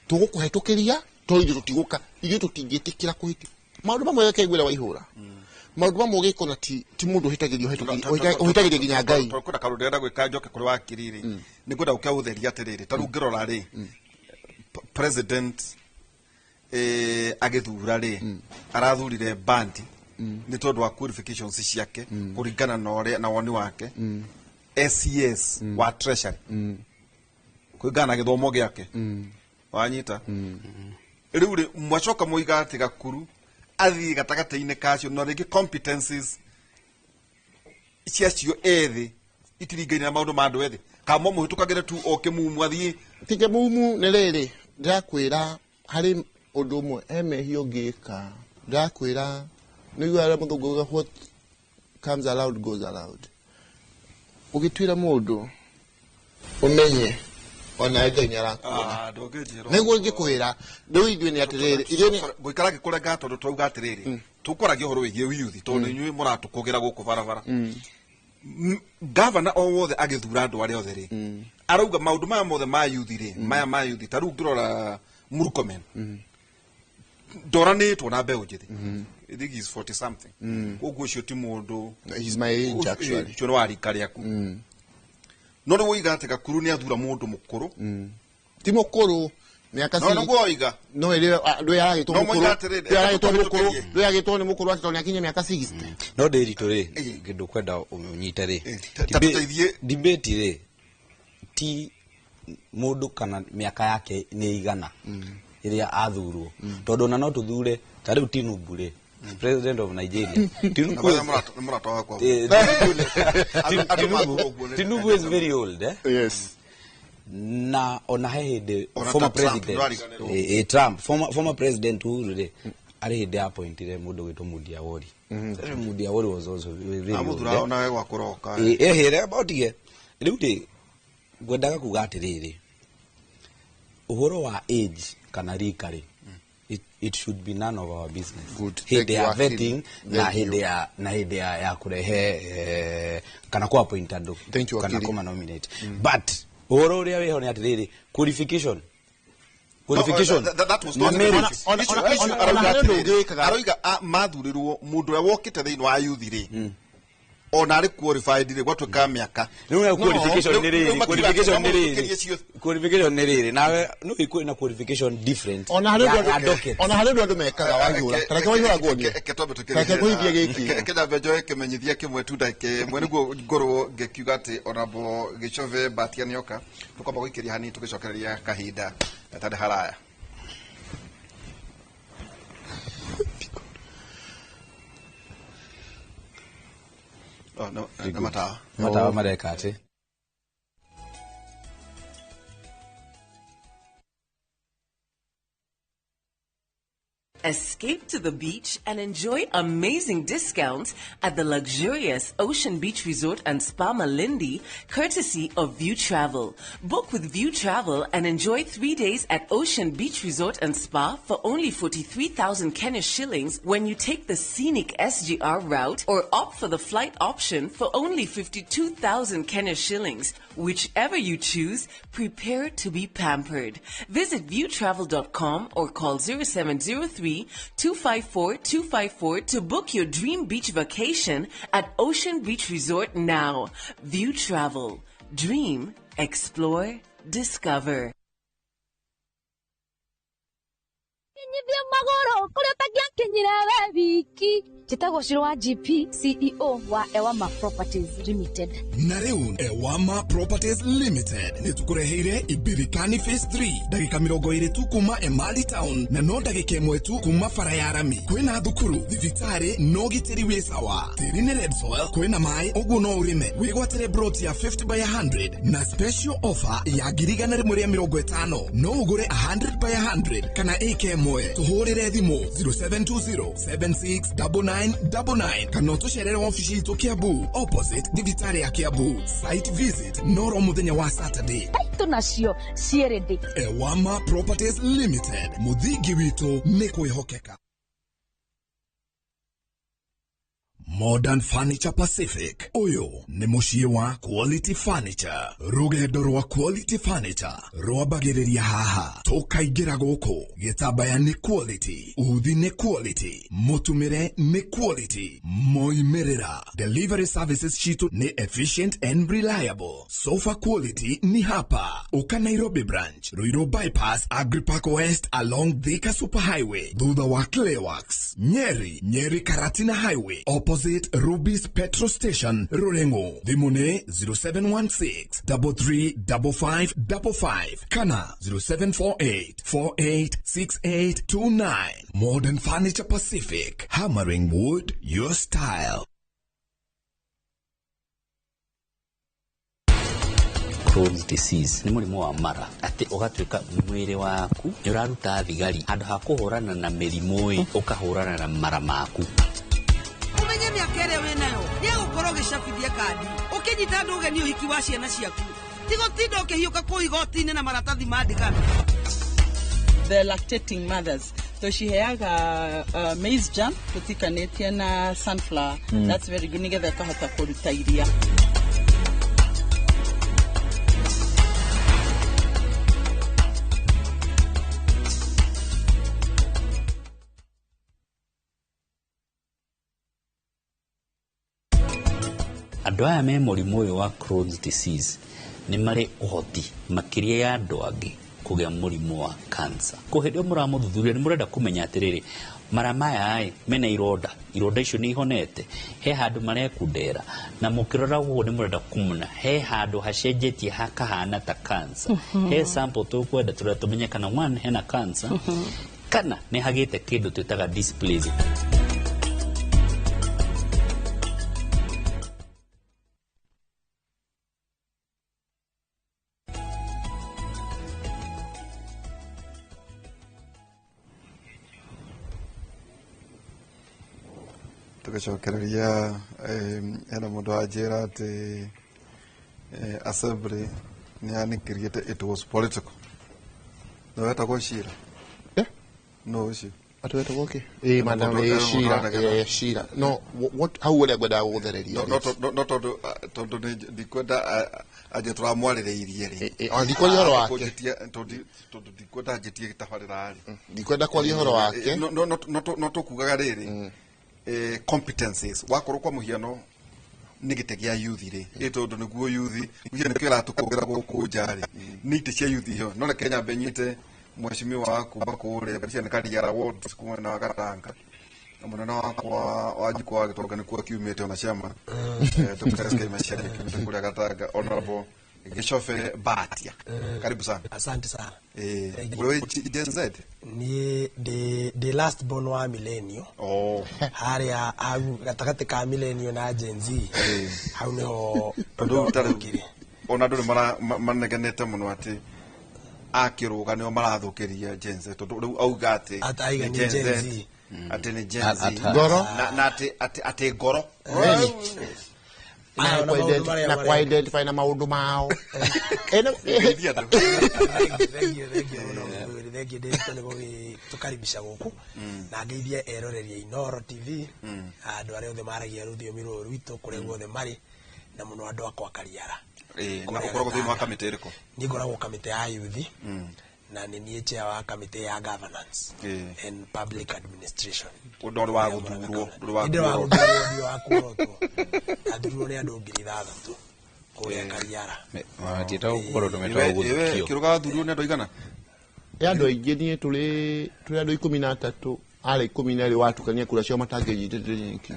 C: tũgũkũhetũkĩria to ithuĩ tũtingĩtĩkĩra kũhĩtia maũndũ mamwe wekaiguĩra waihũra maũndũ mamwe ũgĩkona ti mũndũ ũhĩtagĩria nginya Ngai
A: kwenda kaũndũ ndĩrenda gwĩka njoke kũrĩ wakiri rĩ nĩ kwenda ũkĩa ũtheria atĩrĩrĩ ta rĩu ngĩrora rĩ president agĩthura rĩ arathurire bandi nĩ tondũ wa qualifications ciake kũringana na woni wake SCS wa treasury kũringana na gĩthomo gĩake wanyita rĩu rĩ mwacoka mũiga atĩ Gakuru athiĩ gatagatĩ-inĩ kacio no rĩngĩ competencies ciacio ethĩ itiringaine na maũndũ ma andũ ethĩ kama mũhĩtũkagĩre tu oke mumu athiĩ
C: tike mumu nĩ rĩrĩ ndĩrakwĩra harĩ ũndũ ũmwe emehia ũngĩka ndĩrakwĩra nĩguo arĩa mũthũngũ what comes aloud goes aloud ũgĩtuĩra mũndũ ũmenye ona Ngai nĩ arakuona nĩguo ngĩkwĩra rĩu ithuĩ nĩ atĩrĩrĩ ithuĩ nĩ
A: ngũikara ngĩkũrenga tondũ twauga atĩrĩrĩ tũkoragia ũhoro wĩgiĩ youth tondũ inyuĩ mũratũkũgĩra gũkũ barabara governor o wothe agĩthura andũ arĩa othe rĩ arauga maũndũ maya mothe ma youth rĩ maya ma youth ta rĩu ngĩrora Murkomen ndoranĩtwo na mbeũ njĩthĩ I think he's 40 something ũguo ũcio ti mũndũ
C: he's my age actually
A: ũcio nĩ wa rika rĩaku no rĩu oiga atĩ Gakuru nĩ athura mũndũ mũkũrũ
C: ti mũkũrũ mĩaka
A: no nĩguo oiga
C: no ndũĩ aragĩtwo nĩ mũkũrũ atĩ tondũ nĩakinyia mĩaka 60
B: no ndĩritũ rĩ kĩndũ kwenda ũnyite rĩ debate rĩ ti mũndũ kana mĩaka yake nĩ igana ĩrĩa athurwo tondũ na no tũthure ta rĩu Tinubu rĩ president of Nigeria Tinubu is very old
C: yes
B: na ona hĩndĩ former president Trump former president Uhuru rĩ arĩ hĩndĩ appointire mũndũ gwĩtwo Mudi Awori Mudi Awori was also very old
A: ona we gwakũroka
B: ehere about ye rĩu rĩ ngwendaga kuga atĩrĩrĩ ũhoro wa age kana rika rĩ it should be none of our business.
C: Good.
B: Hĩndĩ ya vetting na hĩndĩ ya kurehe kana ku appoint andũ kana kuma nominate but ũhoro ũrĩa wĩho nĩ atĩrĩrĩ qualification
A: that was not arauga mathurirwo mũndũ ũrĩa wokĩte thĩinĩ wa youth rĩ ona arĩ qualified rĩ gwatuĩka mĩaka
B: rĩu qualification nĩ rĩrĩ nawe no ikuwe na qualification different
C: ona harĩ andũ mekaga waihũra tareke waihũra guonie tareke kũhithia gĩkĩ
A: kĩnyambe njoe kĩmenyithia kĩmwe tu ndagĩka ĩmwe nĩguo ngorwo ngĩkiuga atĩ onabo Gĩchove Mbatia nĩoka tũkwamba gũikĩria hanini tũgĩcokereria kahinda gatarĩ haraya
B: matawa mareka atĩ
D: Escape to the beach and enjoy amazing discounts at the luxurious Ocean Beach Resort and Spa Malindi, courtesy of View Travel. Book with View Travel and enjoy 3 days at Ocean Beach Resort and Spa for only 43,000 Kenya shillings when you take the scenic SGR route, or opt for the flight option for only 52,000 Kenya shillings. Whichever you choose, prepare to be pampered. Visit viewtravel.com or call 0703-254-254 to book your dream beach vacation at Ocean Beach Resort now. View Travel. Dream, explore, discover.
E: Chitago Shirwa GP, CEO wa Ewama Properties Limited.
F: Na riu Ewama Properties Limited nitukureheire Ibirikani Phase 3 dakika 20 tu kuma Emali Town na no dakika 1 tu kuma Farayarami. Kwina thukuru thibitari no gitiri wi sawa. Tiri ni red soil kwina mai ugu no urime. Wigwatire broti ya 50 by 100 na special offer ya girigana rimwe ria 50 no ugure 100 by 100 kana AK1 tuhurire thimu 0720 7699 kana tusherere office to Kiabu opposite Divitari ya Kiabu. Site visit noro muthenya wa Saturday.
E: Tunasio sierede.
F: Ewama Properties Limited, muthigi witu ni kwihokeka. Modern Furniture Pacific. Uyu ni mushie wa Quality Furniture. Rugendo rwa Quality Furniture rwambagiriria haha. Tukaigira guku gitabaya ni quality, uthi ni quality, mutumire ni quality, moimerera. Delivery services shitu ni efficient and reliable. Sofa quality ni hapa. Uka Nairobi branch, Ruiru bypass, Agripark West along Thika Super Highway, thutha wa Clayworks. Nyeri Karatina Highway, opposite Ruby's Petrol Station, Rurengo. Dhimune 0716-335555. Kana 0748-486829. Modern Furniture Pacific. Hammering wood, your style.
G: Crohn's disease ni murimu wa mara ati ugatwika mwiri waku uraruta thigari handu ha kuhurana na mirimu ukahurana na mara maku.
H: Umenye miakere we nayo ni gukoro gicabithia kandi ukinyita nduge ni uhiki wa ciana ciaku tigo tindo ukihiuka ku igoti-ini na maratathi mandikana.
I: The lactating mothers, so she has maize germ kutikanĩtie na sunflower. That's very good nigetha kahota kuruta iria.
G: Andũ aya me mũrimũ ũyũ wa Crohn's disease nĩ marĩ ũhoti makĩria ya andũ angĩ kũgĩa mũrimũ wa cancer. Kũhĩndĩ mũramuthuthuria nĩ mũrenda kũmenya atĩrĩrĩ mara maya mena ironda icio nĩ ihonete he handũ marekundera na mũkĩrora ũguo nĩ mũrenda kũmuna he handũ hacenjetie hakahana ta cancer. He sample tũkwenda tũrĩa tũmenye kana one hena cancer kana nĩ hagĩte kĩndũ twĩtaga dysplasia.
A: tugacokereria ena mundu ajira ati assembly ni anikiriete it was political no wetagwo Shira no shi
C: atwetagwo okay madam Shira no what how would I go down guthereria
A: no tondu ndikwenda aje turamwarireirie ri
C: ndikwaria horo wake
A: tondu ndikwenda ajetie gitabarira ri
C: ndikwenda kwaria horo wake
A: no tukugaga riri competencies wakorwo kwa muhiano nigite gya youth ri itondu niguo youth muhiano kira tukugera guku jari nite cia youth hiyo no Kenya benyite mweshimiwa wako bakure basi nikali ya award kuma na gatanga munene wakwa wajikwa agitoka nikuwa kiumete ona chama Dr. Mashariki mtakule gatanga honorable Gishofe Batia. Karibu sana.
J: Asante sana.
A: Wewe Gen Z?
J: Ni the last born wa millennium. Haria au gatakate ka millennium na Gen Z. Hau niho
A: ndo ona ndo mara maneganete muno ati akiruga nio marathukiria Gen Z tondu riu auga ati
J: Ataiga ni Gen Z.
A: ati ni Gen Z
C: Ngoro.
A: na ati ngoro
C: na kwa identify na maundu mao
J: Thengi ndä nä gå tukaribisha gå na ngeithie eroreria Inoro TV andå arä othe maragia rå thiomi rå rwitå kå rä guothe marä na må no andå akwa Kariara
A: na ukoragwo thiini wa kamite iriko
J: ni ngoragwo kamite ya youth na nä niä chair wa kamite ya governance and public administration
A: ndori wa guthurwo
J: ndä wa guthurwo ndio akurotwo athurirwo nä andå 6,000 kå rä a Kariara
B: matita gukorwo tumetwa guthukio
A: kiruga thurwo nä andå igana
C: andå aingä niä tå rä andå 13 arä 10 watukania kura cio matangänyitä nyingä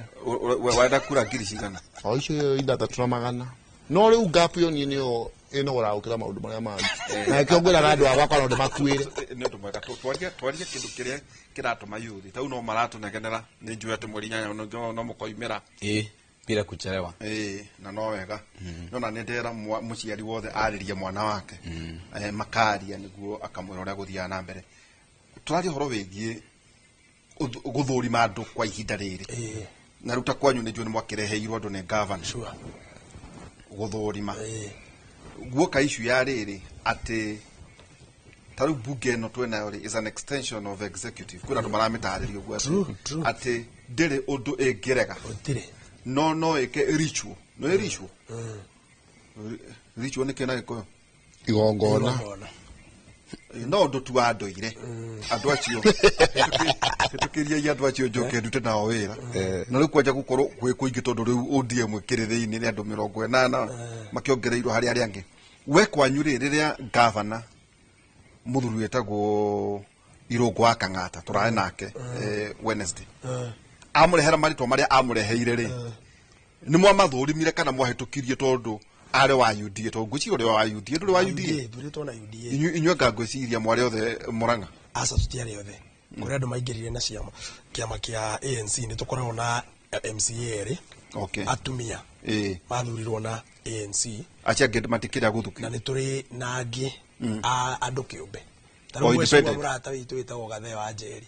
A: wenda kura ngiri cigana
C: o icio 3 na magana no rä u ngapu yo niä nä yo ä no gå kä ra maå ndå marä a mangä na kä ngwä raga andå agwakwa no ndä makuä re
A: nä å ndå mwega twarie kä ndå kä rä a kä ratå ma yuthi tau no maratå negenera nä njå atä mweri 8 no må koimä ra
B: bila kuchelewa
A: na no wega no na nä ndera må ciari wothe arä rie mwana wake makaria nä guo akamwä ra å rä a gå thiaga na mbere tå raria å horo wä giä gå thå rima andå kwa ihinda rä rä na rä u ta kwanyu nä njå nä mwakä reheirwo andå nä ngavana gå thå rima guoka issue ya rä rä atä ta rä u mbunge ä no twenayo rä is an extension of executive kwä na andå maramä tarä ria å guo atä ndä rä å ndå ä ngä rega no ä ke ritual no ä ritual ritual nä kä na gä koyo
C: igongona
A: no ndå tu wa ndå ire andå acio hä tå kä riai andå acio njå ke ndute nao wä ra na rä u kwanja gå korwo gwä kå ingä tondå rä u ODM kä rä thä inä nä andå 80 makä ongereirwo harä arä angä we kwanyu rä rä rä a ngavana må thuri wä tagwo Irungu wa Kang'ata tå rarä nake Wednesday amå rehera marĩtwa marĩa amå reheire rĩ nĩ mwamathå rimire kana mwahätå kirie tondå arä wa UDA tondå ngwĩciria ũrĩ wa UDA ndũrĩ wa UDA inyuĩ anga ngwĩciria mwarĩ othe Mũrang'a
J: aca tũtiarĩ othe kũrĩ andũ maingĩrire na kĩama kĩa ANC nĩ tũkoragwo na MCA erĩ atumia mathurirwo na ANC
A: acio angĩ matikĩrĩa gũthukio
J: na nĩ tũrĩ na angĩ andũ kĩũmbe tarĩu mwĩcua mũrata witũ wĩtagwo Gathe wa Njeri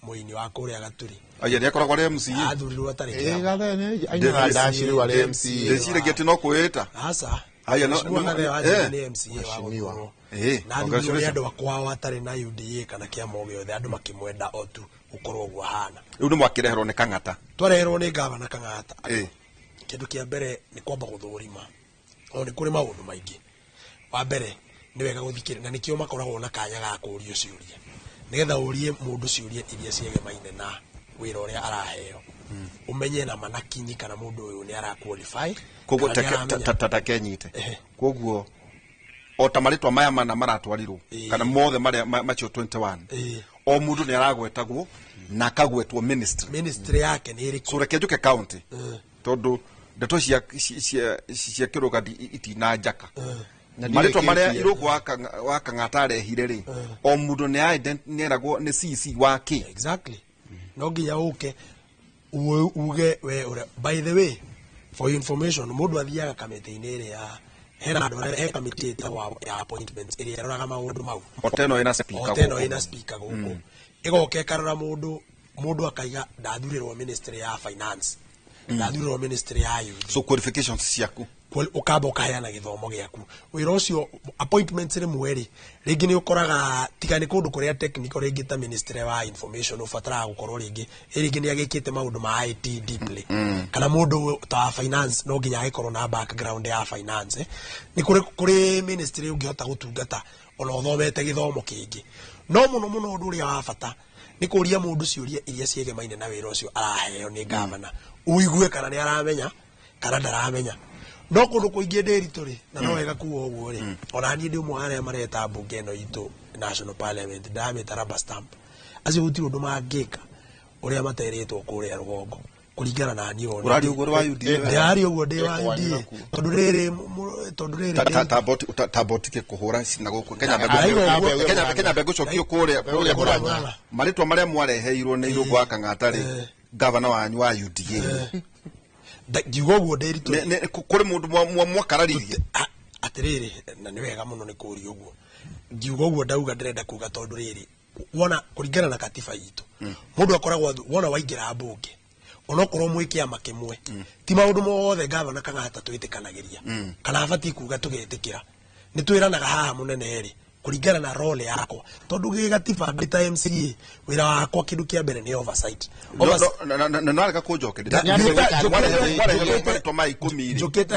J: mũini wa kũrĩa Gaturi
A: aya nĩ akoragwo arĩ MCA
J: athurirwo atarĩ kĩama
C: Gathe nĩ ainaga ndacirwo arĩ MCA
A: ndĩciragia atĩ no kwĩĩta
J: aca
A: aya no
J: Gathe wa Njeri nĩ MCA wa gũthurwo na athurirwo nĩ andũ akwao atarĩ na UDA kana kĩama o gĩothe andũ makĩmwenda o tu gũkorwo ũguo hana
A: rĩu nĩ mwakĩreherwo nĩ Kang'ata
J: twareherwo nĩ ngavana Kang'ata kĩndũ kĩa mbere nĩ kwamba gũthũrima o nĩ kũrĩ maũndũ maingĩ wa mbere nĩ wega gũthikĩrĩria na nĩkĩo makoragwo na kanya ga kũũrio ciũria nĩgetha ũrie mũndũ ciũria iria ciegemaine na wĩra ũrĩa araheo umenye na manakinyi kana mũndũ ũyũ nĩ ara qualify
A: koguo takenyite koguo o ta marĩtwa maya mana maratwarirwo kana mothe marĩa macio 21 o mũndũ nĩ aragwetagwo na akagwetwo ministry
J: yake nĩ ĩrĩkũ
A: so reke njuke county tondũ ndeto cia kĩrũga itina njaka marĩtwa marĩa Irungu wa Kang'ata arehire rĩ o mũndũ nĩ eragwo nĩ CC wake
J: exactly no nginya ũke uge we by the way for information mũndũ athiaga kamĩtĩ-inĩ ĩrĩa ya hena andũ arĩa he kamĩtĩ ĩtagwo ya appointments ĩrĩa ĩroraga maũndũ mau
A: oteno
J: ĩna speaker gũkũ ĩgoka ĩkarora mũndũ akaiga ndathurĩrwo ministry ya finance ndathurĩrwo ministry ya youth
A: so qualifications ciaku
J: ukamba ukaheana githomo giaku wira ucio appointments rimwe ri ringi ni ukoraga tiga ni kundu kuria technical ringi ta ministry wa information ufatara gukorwo ringi ni agikite maundu ma IT deeply kana mundu ta finance no nginya agikorwo na background ya finance ni kuri ministry ungihota gutungata ona uthomete githomo kingi no muno undu uria wa bata ni kuria mundu ciuria iria ciegemaine na wira ucio araheo ni governor uigue kana ni aramenya kana ndaramenya no kundu kuingie ndĩritũ rĩ na no wega kuwa ũguo rĩ ona niĩ ndĩ ũmwe arĩa mareta mbunge ĩno itũ national parliament ndamĩta rubber stamp acio gũtirĩ ũndũ mangĩka ũrĩa materĩtwo kũrĩa rũgongo kũringana na niĩ ona
A: ũrarĩ ũguo wa UDA
J: ndĩrarĩ ũguo ndĩ wa UDA tondũ rĩrĩ
A: tabotike kũhũra cina gũkũ Kenya mbegũ cokio kũrĩa marĩtwa marĩa mwareheirwo nĩ Irungu wa Kang'ata rĩ gavana wanyu wa UDA
J: ngiuga ũguo ndĩritũ
A: kũrĩ mũndũ mwakararirie
J: atĩrĩrĩ na nĩ wega mũno nĩ kũũria ũguo ngiuga uguo ndauga ndirenda kuga tondu riri wona kuringana na katiba yitu mundu akoragwo wona waingira mbunge onokorwo mwikiama kimwe ti maundu mothe gavana kana hata twitikanagiria kana abati kuga tugetikira ni twiranaga haha munene ri kuringana na role yakwa tondu gigatiba ndita MCA wira wakwa kindu kia mbere ni oversight
A: no areka kunjokeria
J: njokete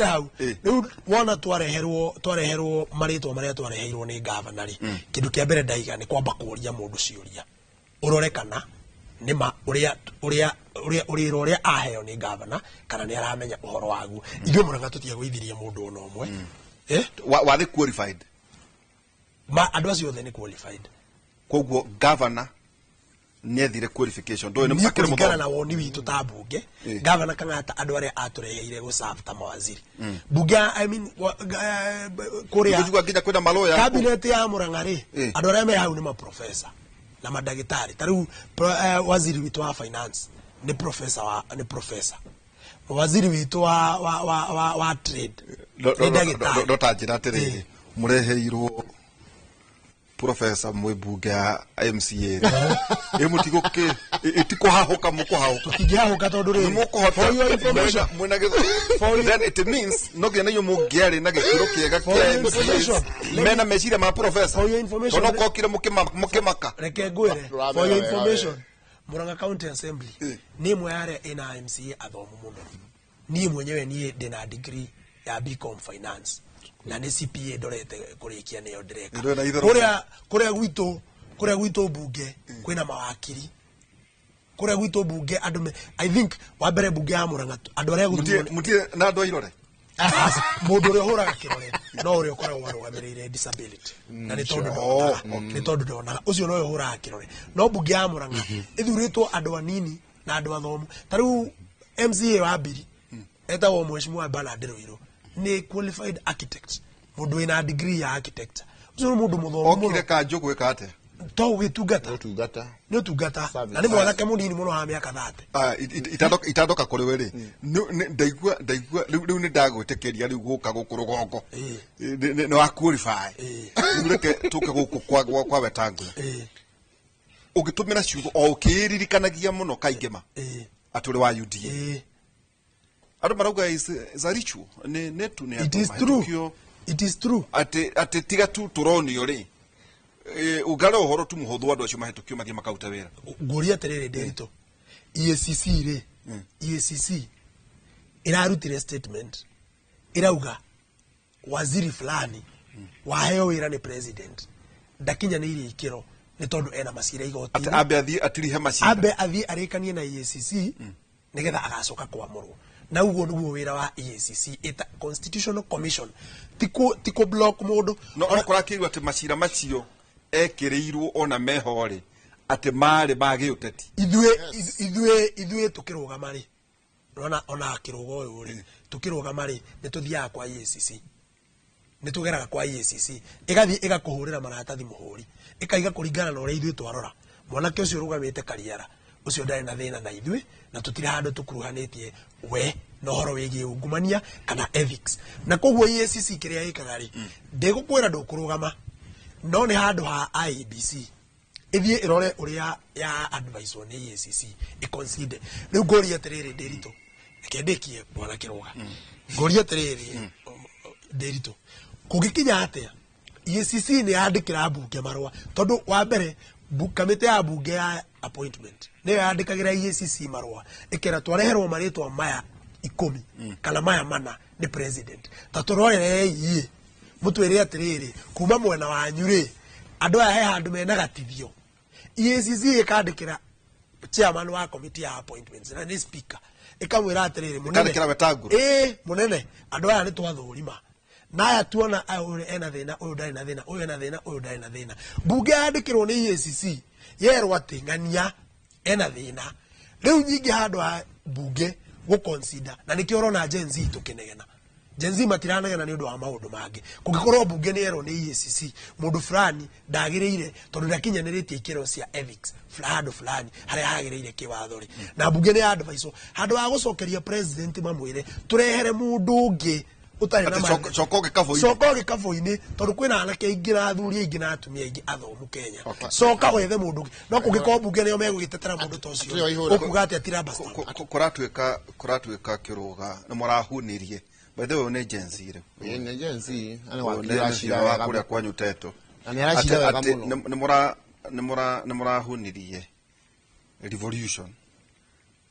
J: hau riu wona twareherwo maritwa maria twareheirwo ni gavana ri kindu kia mbere ndaiga ni kwamba kuria mundu ciuria urore kana nima uria aheo ni gavana kana ni aramenya uhoro waguo ithuĩ Mũrang'a tutia gũithirie mundu ona ũmwe
A: wa the qualified
J: andu acio othe ni qualified
A: koguo governor nethire qualification ndo
J: ni akĩringana na woni witũ ta mbunge governor kana hata andu aria atureheire go serve ta mawaziri mbunge I mean kuria
A: kujua nginya kwenda maloya
J: cabinet ya Mũrang'a ri andu aria me hau ni ma professor na madagitari tariu waziri witu wa finance ni professor waziri witu wa trade ni dagitari
A: ndo tajira atiriri mureheirwo professor mwibunge ya MCA emutiguke itiko hahoka mukohahoka
J: tukihahoka tondu ri
A: for your information mwena getho then it means no gena yo mugiari na gikiro kiega kia MCA mena meciria ma professor
J: for your information
A: tono kokire mukimaka
J: reke ngwire for your information Mũrang'a County Assembly ni mwe yare ina MCA athomu muno ni mwenyewe ni ndina degree ya BCom finance na ni CPA ndorete kurikia niyo ndireka kuria gwitu bunge kwina mawakiri kuria gwitu bunge andu I think wa mbere bunge ya Mũrang'a andu aria
A: mutie na andu airore
J: mundu uria huraga kirore no uria ukoragwo warũgamĩrĩire disability na ni tondu ndonaga ucio no huraga kirore no bunge ya Mũrang'a ithuritwo andu anini na andu athomu tariu MCA wa mbiri etagwo Mheshimiwa Bernard Nderoiro ni qualified architect mundu ina degree ya architect ucio mundu muthomu
A: okire ka njugu ikate
J: to gitungata ni utungata na ni mwanake munini muno ha miaka 30
A: itadoka kuri we ri ndaigua riu ni ndagwitekeria riu guka gukurugongo ni wa qualify ureke tuke guku kwa wetangu ugitumira ciugo o ukiririkanagia muno kaingema aturi wa UDA ado marauga is a ritual ne tu ne
J: it is true
A: ate tiga tu turoni ori ugara uhoro tu muhuthu andu acio mahetukio mathie makauta wira
J: nguria terere nderito EACC ri EACC irarutire statement irauga waziri fulani waheo wira ni president ndakinya ni iri ikiro ni tondu ena masira igoti
A: abe atirihe masira
J: abe athi arikanie na EACC nigetha agacoka kwamurwo na uguo niguo wira wa EACC ita constitutional commission tiko block mundu
A: no okorakirwa ati masira macio ekirirwo ona mehore ati mari bagi uteti
J: ithue tukirugama ri ona kirugo uyu ri tukirugama ri ni tuthiaga kwa EACC ni tugeraga kwa EACC igathi igakuhurira maratathi muhuri ikaiga kuringana na uria ithue twarora mwanake ucio rugamite kariara ucio ndari na thina na ithue na tutire handu tukuruhanitie we no horo wigie ungumania kana ethics na koguo EACC kiria ikaga ri ndigukwira ndukurugama no ni handu ha IEBC ithie irore uria ya advice on EACC iconsider riu ngoria terere nderito kendekie bwana kiruga ngoria terere nderito kugikinya atia EACC ni yandikira bunge marwa tondu wa mbere kamite ya bunge ya appointment ne yandikagira EACC marwa ikera twareherwo maritwa maya 10 kana maya mana ni president taturorere yie mutwire atiriri kuma mwena wa nyure andu aya he handu mena gatithio EACC ikandikira chairman wa committee ya appointments na ni speaker ikamwira atiriri munene andu aya ni twathurima na aya tuona uyu ena thina uyu ndari na thina uyu ena thina uyu ndari na thina bunge yandikirwo ni EACC yerwo ati ng'ania ena thina riu nyingi handu ha bunge go consider na nikio rona Gen Z tukinegena Gen Z matiranegena ni undu wa maundu mangi kungikorwo bunge ni yerwo ni EACC mundu fulani ndagiriire tondu ndakinyaniretie ikiro cia ethics fulani haria hagiriire kiwathori na bunge ni advice handu wa gucokeria president mamwire turehere mundu ungi utari na
A: ma cokoge
J: kavoini tondu kwina anake ingira athuri ingira atumia ingi athomu Kenya coka wethe mundu no kungiko bunge nio megugitetera mundu to cio ukuga ati atira basta
A: kuratwika kiruga ni murahunirie by the way ne agency ire
C: ne agency ana
A: wakira shira wa kuria kwanyu teto
C: ani arashira wega muno
A: ni murahunirie revolution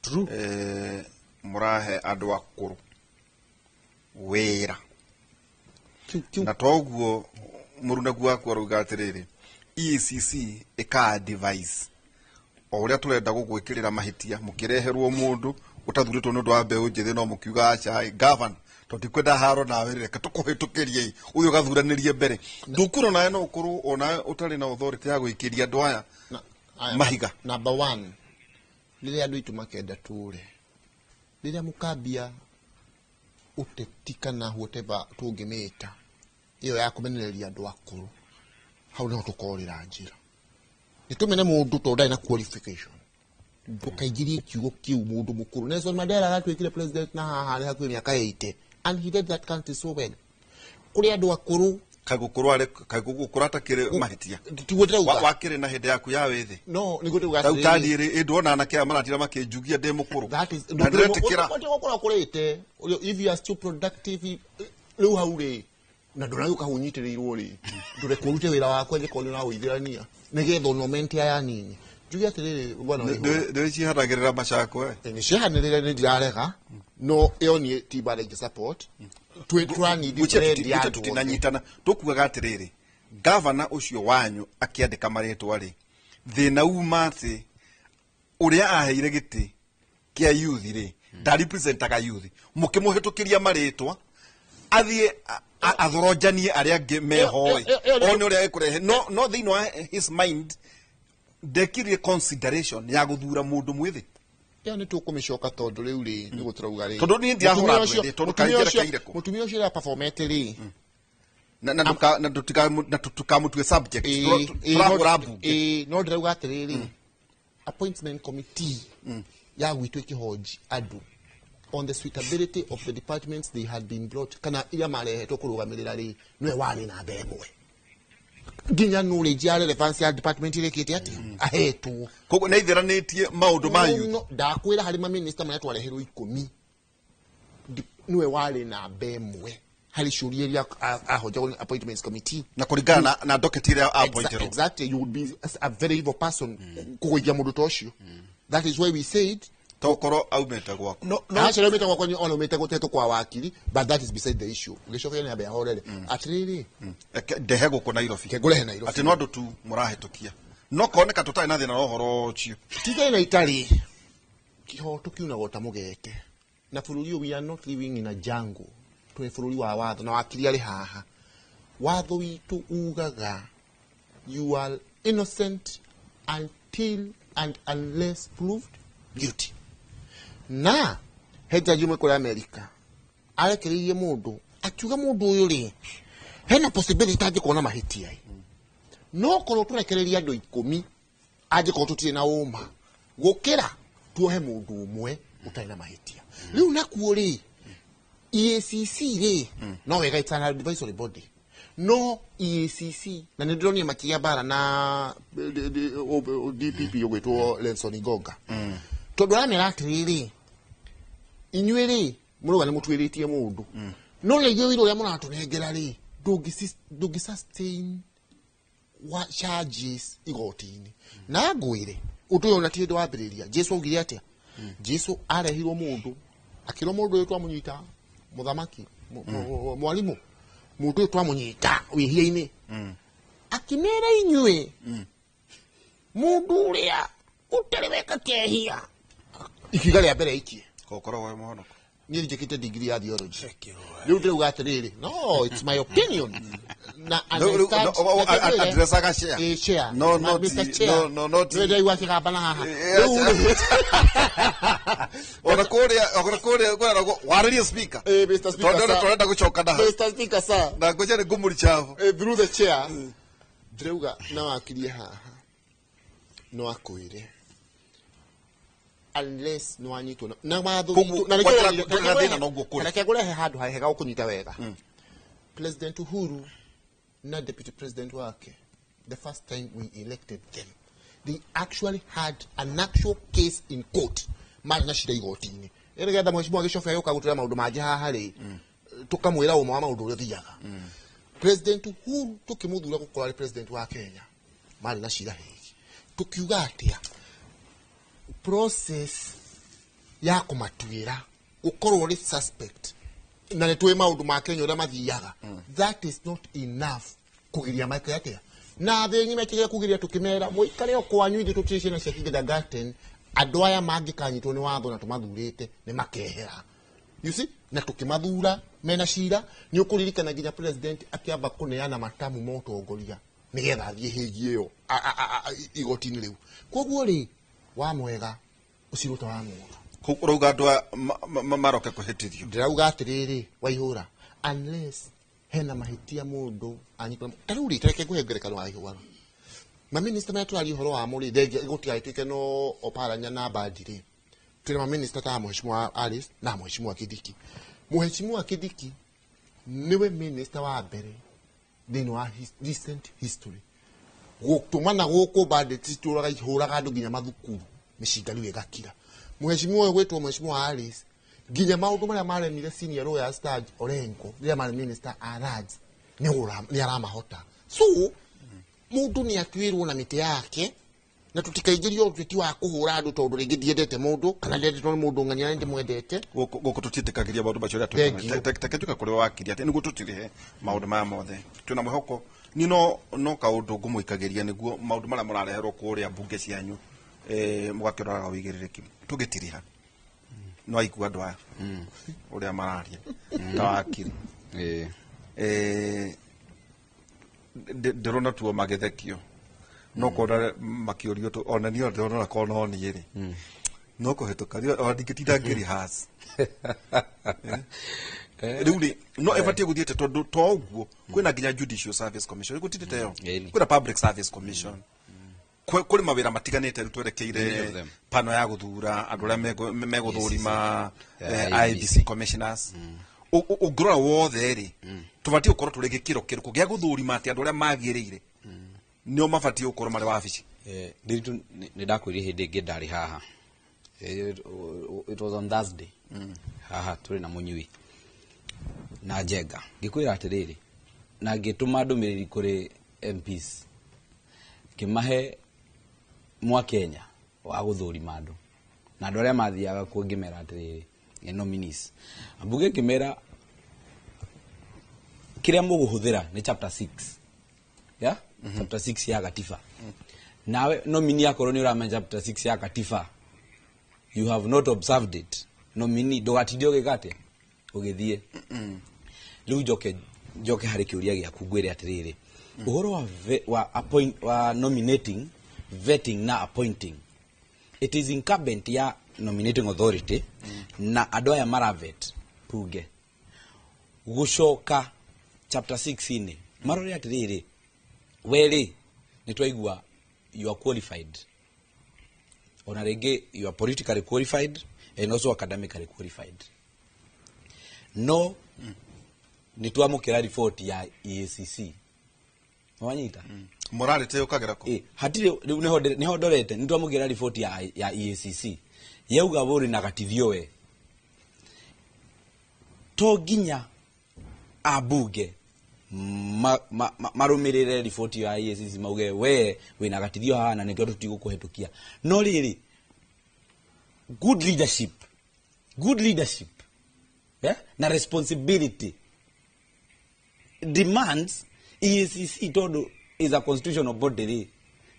J: true
A: murahe andu akuru wera na toguo murunagu wakwa ruga atiriri ECC ika device oria turenda gugwikirira mahitia mukireherwo mundu utathuritwo nundu wa mbeu njithi no mukiuga acha govern totikwenda haro nawe reke tukuhitukirie uyu gathuranirie mbere ndukuro nae no ukuru ona utari na authority ya gwikiria andu aya mahiga.
C: Number 1 rire andu itu makenda ture rire mukambia utetika na whatever tungimita iyo ya kumenereria andu akuru hau no tukorira njira nitumene mundu to ndai na qualification tukaigirie kiugo kiu mundu mukuru Nelson Mandela agatwikire president na haha hakuhi miaka 80 and he did that country so well kuri andu akuru
A: kagukura takire mahitia wakire na hinde yaku ya withi
C: no nigutuga
A: tautandire indona na kia maratira makijugia de mukuru
C: that is ndiretikira gukura kurite if you are still productive riu haure na ndurayuka hunyitirirwo ri ndure kurute wira wakwa nje koni na uithirania nigetho nomente aya nini njugia atiriri bwana
A: ndio ciharagirira macako
C: ni cihanirire ni ndirarega no iyo ni tibare ngi support twani
A: different tutinanyitana tukugaga atiriri governor ucio wanyu akiandika maretwa ri thina uma ati uria aheire giti kia youth ri da representaga youth mukimuhitukiria maretwa athie athorojanie aria angi mehoi one uria ekurehe no thino his mind dekirie consideration ya guthura mundu mwithi
C: yani tukumishoka tondu riu ri ni guturauga ri
A: tondu ni ndiahura tondu kaigera kaireko
C: mutumia ucio ya performete ri
A: na tukamutwe subject turahura bunge
C: no ndirauga atiriri appointment committee ya gwitwe kihoji adu on the suitability of the departments they had been brought kana ila marehetwo kurugamirira ri nwe wani na mbemwe ginya knowledge ya relevance ya department ile kiti ati ahetu
A: kogo na ithiranitie maundu mayu
C: no ndakwira hari ma minister mara twareherwo 10 niwe wari na mbemwe hari shuri iria ahoja appointments committee
A: na kuringana na docket ile appointed
C: exactly you would be a very evil person kugogia mundu tocio that is why we said
A: tokoro aumeta gwako
C: no acha aumeta gwako ni ona umeta goteto kwa wakili but that is beside the issue ugeshoka ni abe horere atiriri
A: ndehe guko Nairobi
C: kegule Nairobi
A: ati no andu tu murahitukia no koneka tutai na thina no horo cio
C: tiga na itali kihoto kiuna gota mugeke na bururi we are not living in a jungle twe bururi wa watho na wakili ari haha watho witu ugaga you are innocent until and unless proved guilty na heja jume kuri America arekereirie mundu akiuga mundu uyu ri hena possibility aje kuona mahitia no kono turekereria andu 10 aje ko tutire na uma gukira tuohe mundu umwe utari na mahitia riu nakuo ri EACC ri no wega it's an advisory body no EACC na ndironie makia bara na DPP yogwetwo Lenson Igonga tondu amera atiriri inyuiri muruga ni mutwiritie mundu no legio iro ya munatu negera ri dogi sustain wa charges igotini na ngwire utuyo na tiendo wambiriria Jesu augire atia Jesu arehirwo mundu akiro mundu uyu twamunyita muthamaki mwalimu mundu uyu twamunyita wihia-ini akimera inyue mundu uria utereweka kehia ikiga ria mbere ikie
A: kokoro wa muhonoko
C: ni njikite degree ya theology riu ndiruga atiriri no it's my opinion na
A: address aga share no not
C: ndio iwa kigamba na haha
A: ora kore waririe speaker
C: Mr Speaker
A: torenda gucoka na
C: Mr Speaker sir
A: na ngoja ni gumuri chafu
C: through the chair ndiruga na wakirie haha no akwire unless no anyitwo na matho
A: na
C: kegole handu hega ukunyita wega President Uhuru na deputy president wake the first time we elected them they actually had an actual case in court mali na shida igotini erega mheshimiwa gishofa yoka gutira maundu maje haha ri tukamwira umwe wa maundu uri thiaga President Uhuru tukimuthura gukora president wa Kenya mali na shida hiki tukiuga atia process ya kumatuira ukorwo uri suspect na netwe maundu ma Kenya ura mathiaga that is not enough kugiria maika yake na thenyi mekiria kugiria tukimera muikare okwanyu ithu tutishe na cia garden andu aya mangikanyitwo ni watho na tumathurite ni makehera you see na tukimathura mena shira ni ukuririkana nginya president akiamba kuneana matamu motongoria nigetha athie higi iyo igotini riu koguo ri wa mwega uciruta wa mundu
A: urauga andu maroke kuhitithio
C: ndirauga atiriri waihura unless hena mahitia mundu anyikwa taruri treke guhengerekano wa ihura ma minister metu ali horo wa muri thenge gutigaitike no oparanya na bandire tuna ma minister ta mheshimiwa Alice na mheshimiwa Kidiki mheshimiwa Kidiki niwe minister wa mbere thini wa recent history gutumana guku bandite turaga ihura gandu ginya mathukuru mishingani wegakira mheshimiwa wetu mheshimiwa Alice ginya maundu maria maremire senior lawyer Staj Orengo ria mari minister Araj ni aramahota so mundu ni atwirwo na mite yake na tutikaigirio twiti wa kuhura andu tondu ringi ndiendete mundu kana ndiendete mundu ngania ndi mwendete
A: guku tutitikagiria maundu macio ria tuka kuri wakiri ati niguo tutirihe maundu maya mothe tuna mwihoko ni no kaundu ngumuikagiria niguo maundu maria murareherwo kuria bunge cianyu mugakiraga wigiririki tugitiriha no aikua andu aya uria mararia ta wakiri ndirona tuo magethekio no kona makiorio to ona ni ndona kona oni ri no kuhituka o ndingitida ngiri has riuri no evatie guthiete tondu to uguo kwina nginya judicial service commission gutitete yo kwina public service commission kuri mawira matiganite rutwerekeire pano ya guthura andu aria meguthurima IBC commissioners ugrora wothe ri tubati ukorwo turi gikiro kiruku gia guthurima ati andu aria magirire nio mabati ukorwo mari wabici
B: ndiritu ni ndakwiri hindi ingi ndari haha it was on Thursday haha turi na munyui na Njenga ngikwira atiriri na ngituma ndumiriri kuri MPs kimahe mwa Kenya wa guthurima andu na andu aria mathiaga ku ngimera atiriri nominees ambuge kimera kiria muguhuthira ni chapter 6 ya chapter 6 ya katiba nawe nominee akorwo ni uramenya chapter 6 ya katiba you have not observed it nominee dogatithio gikate ugithie riu joke hari kiuria giaku ngwire atiriri uhoro wa nominating vetting na appointing it is incumbent ya nominating authority na andu aya maravet puge gucoka chapter 6 ine marore atiriri weri nitwaigua you are qualified ona rege you are politically qualified and also academically qualified no nitwamukira report ya EACC wanyita
A: morale te ukagera ko
B: hatire niho ndorete nitwamukira report ya EACC yauga buri na gatithio we to ginya abuge marumirire report ya EACC mauge we wina gatithio hana nitwa tutigukuhetukia no riri good leadership yeah na responsibility demands EACC todo is a constitutional body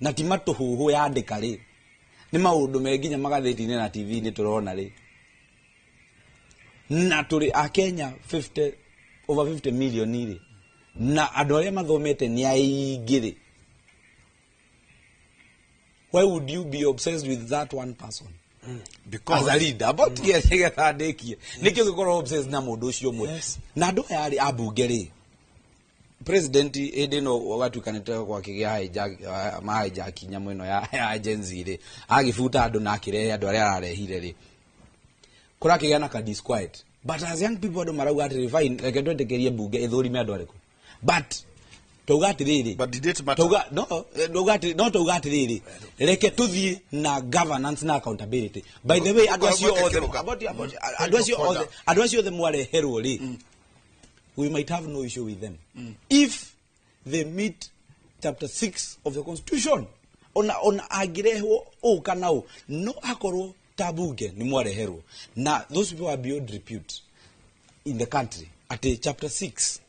B: na timato huhu ya andikari ni maundu meginya magatheti-ini na TV ni turona ri na turi a Kenya over 50 million iri na andu aria mathomete ni aingiri. Why would you be obsessed with that one person? Because as a leader about get that dekie nikyo gikoro obsessed na mundu ucio mwe na andu aya ari abunge ri president ede no wagatukanite kwa kigia hijack nyamo ino ya agency ri agifuta andu na akirehe andu aria ararehire ri kura kigana ka disquiet but as young people do marauga ati fine reke twetekerie bunge ithurime andu ariku but tugati riri
A: but did it matter
B: tugati riri reke tuthie na governance na accountability by the way adwasio the mware hero ri we might have no issue with them if they meet chapter 6 of the constitution on agireho o kanao no akoro tabuge ni mwareherwo na those people are beyond repute in the country at chapter 6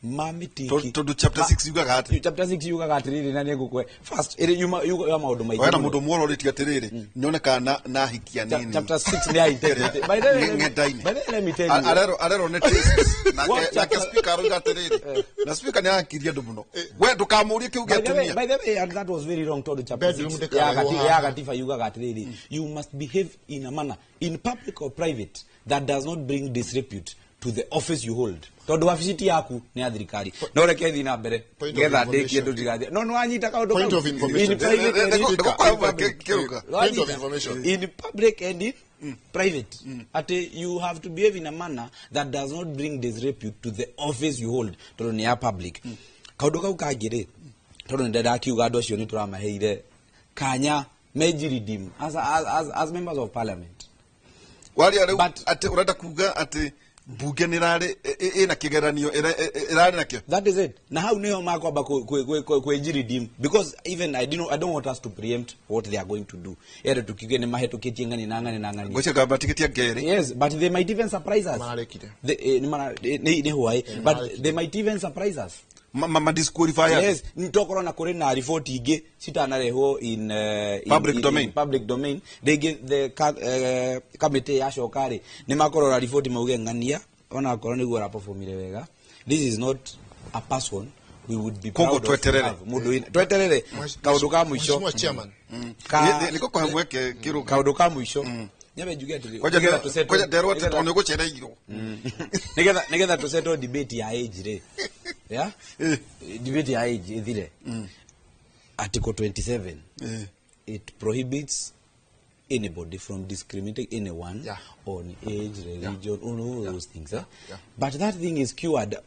B: mamitiki
A: to chapter 6 yugaga ati
B: chapter 6 yugaga ati riri nani ngukwe first iri yuga maundu maitho
A: wana mundu mworo riti atiriri nyoneka na hikia nini
B: chapter 6 ni integrity by the way let me tell you
A: arero ne thesis na ke speaker yuga atiriri na speaker ni akiria ndu muno we ndukamurie kiuge atumia
B: by the way and that was very wrong to the chapter 6 ya gatifa yugaga atiriri you must behave in a manner in public or private that does not bring disrepute to the office you hold. Tondu afisiti yaku ni ya thirikari. No reke thi na mbere. Getha ndiki ndu tigathia. No anyita kaundu.
C: Point of information.
B: In public and in private. Ati you have to behave in a manner that does not bring disrepute to the office you hold. Tondu ni ya public. Kaundu kau kangire. Tondu ndenda kiuga andu acio ni turamaheire kanya meji redeem as members of parliament.
A: Wali ati urenda kuga ati bunge nirare ina kigeranio irare nakyo.
B: That is it. Na how neho makwamba redeem because even I don't want us to preempt what they are going to do. Ere tukige ni mahetukitie ngani na ngani.
A: Gocha gaba tikitia gere.
B: Yes, but they might even surprise us. Ni why but they might even surprise us.
A: Ma disqualify.
B: Yes, nitokoro na kore na report ige sitanareho in public domain. They give the committee ya shokari ni makorora report mauge ngania ona korora ni gora performire wega. This is not a person we would be proud of. Tweterere kaundu ka mwisho.
C: Mheshimiwa chairman.
A: Niko kwa mweke kiruka.
B: Kaundu ka mwisho. Nyabe jugia tuli.
A: Koja derwa tutaone guchere igiro.
B: Nigetha to settle debate ya age re. Yeah? Debate ya age ithire. Article 27. It prohibits anybody from discriminating anyone on age, religion, all those things. But that thing is cured. That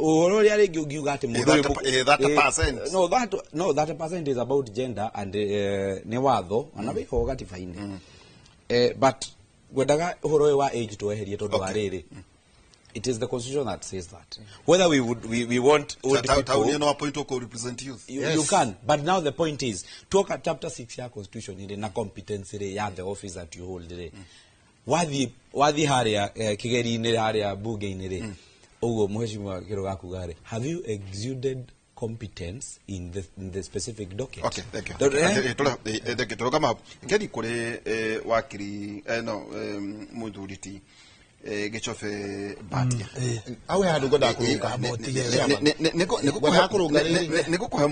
B: percent is about gender and newatho anabiho gatifaine. But wedaga horo wa age to eherie to dwarere. It is the constitution that says that. Whether we want old people,
A: represent youth.
B: You can. But now the point is, talk at chapter 6 ya constitution ile na competence ile ya the office that you hold ile. Wathi haria kigeri ile haria bunge ile. Ogo mheshimiwa Kiroga Kugare. Have you exuded competence in the specific docket?
A: Okay, thank you. Kama ngedi kore wakiri muduriti gechofe batia
C: awe hadu goda kuruka
A: niko kwa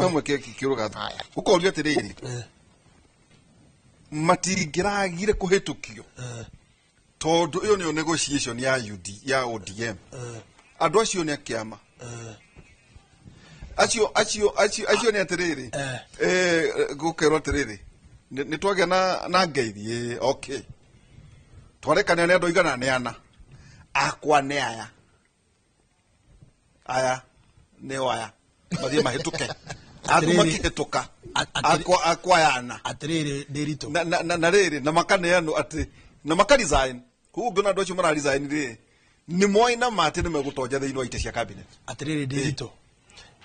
A: mweke kiruga uko ulia tiriri matigiragire kuhetukio tondu iyo ni negotiation ya ODM andu acio ni akiama acio ni atiriri gukero tiriri ni twagya na ngeithi okay twarekana ne andu igana ne ana akwa ne aya ne waya bathie mahituke andu makihituka akwa yana
J: atiriri ndirito
A: na riri na makaneano ati na makarisign kuuguna andu acio mara resign ri ni moina mate ni megutonja thiini wa ite cia cabinet
J: atiriri ndirito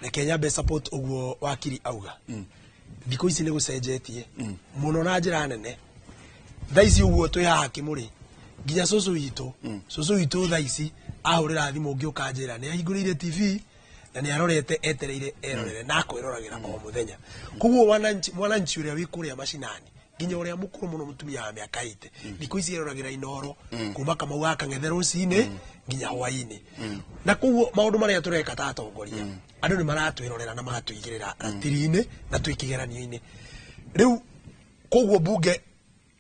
J: na Kenya be support uguo wakiri auga thiko ici ni gucenjetie muno na njira nene thaici uguo twi haha kimuri nginya cucu witu thaici ahurira thimu ngiuka njira ni ahingurire TV na ni arorete etereire erorere na kwirораgira o muthenya kuguo mwananchi uria wi kuria mashinani nginya uria mukuru muno mutumia wa miaka 8 thiko ici erораgira inoro kuma kama waka ngetherwo cine nginya hwaini na kuguo maundu maria tureka ta atongoria andu ni maratwirorera na magatwigirira ratiri-ini na twikigeranio-ini riu kuguo bunge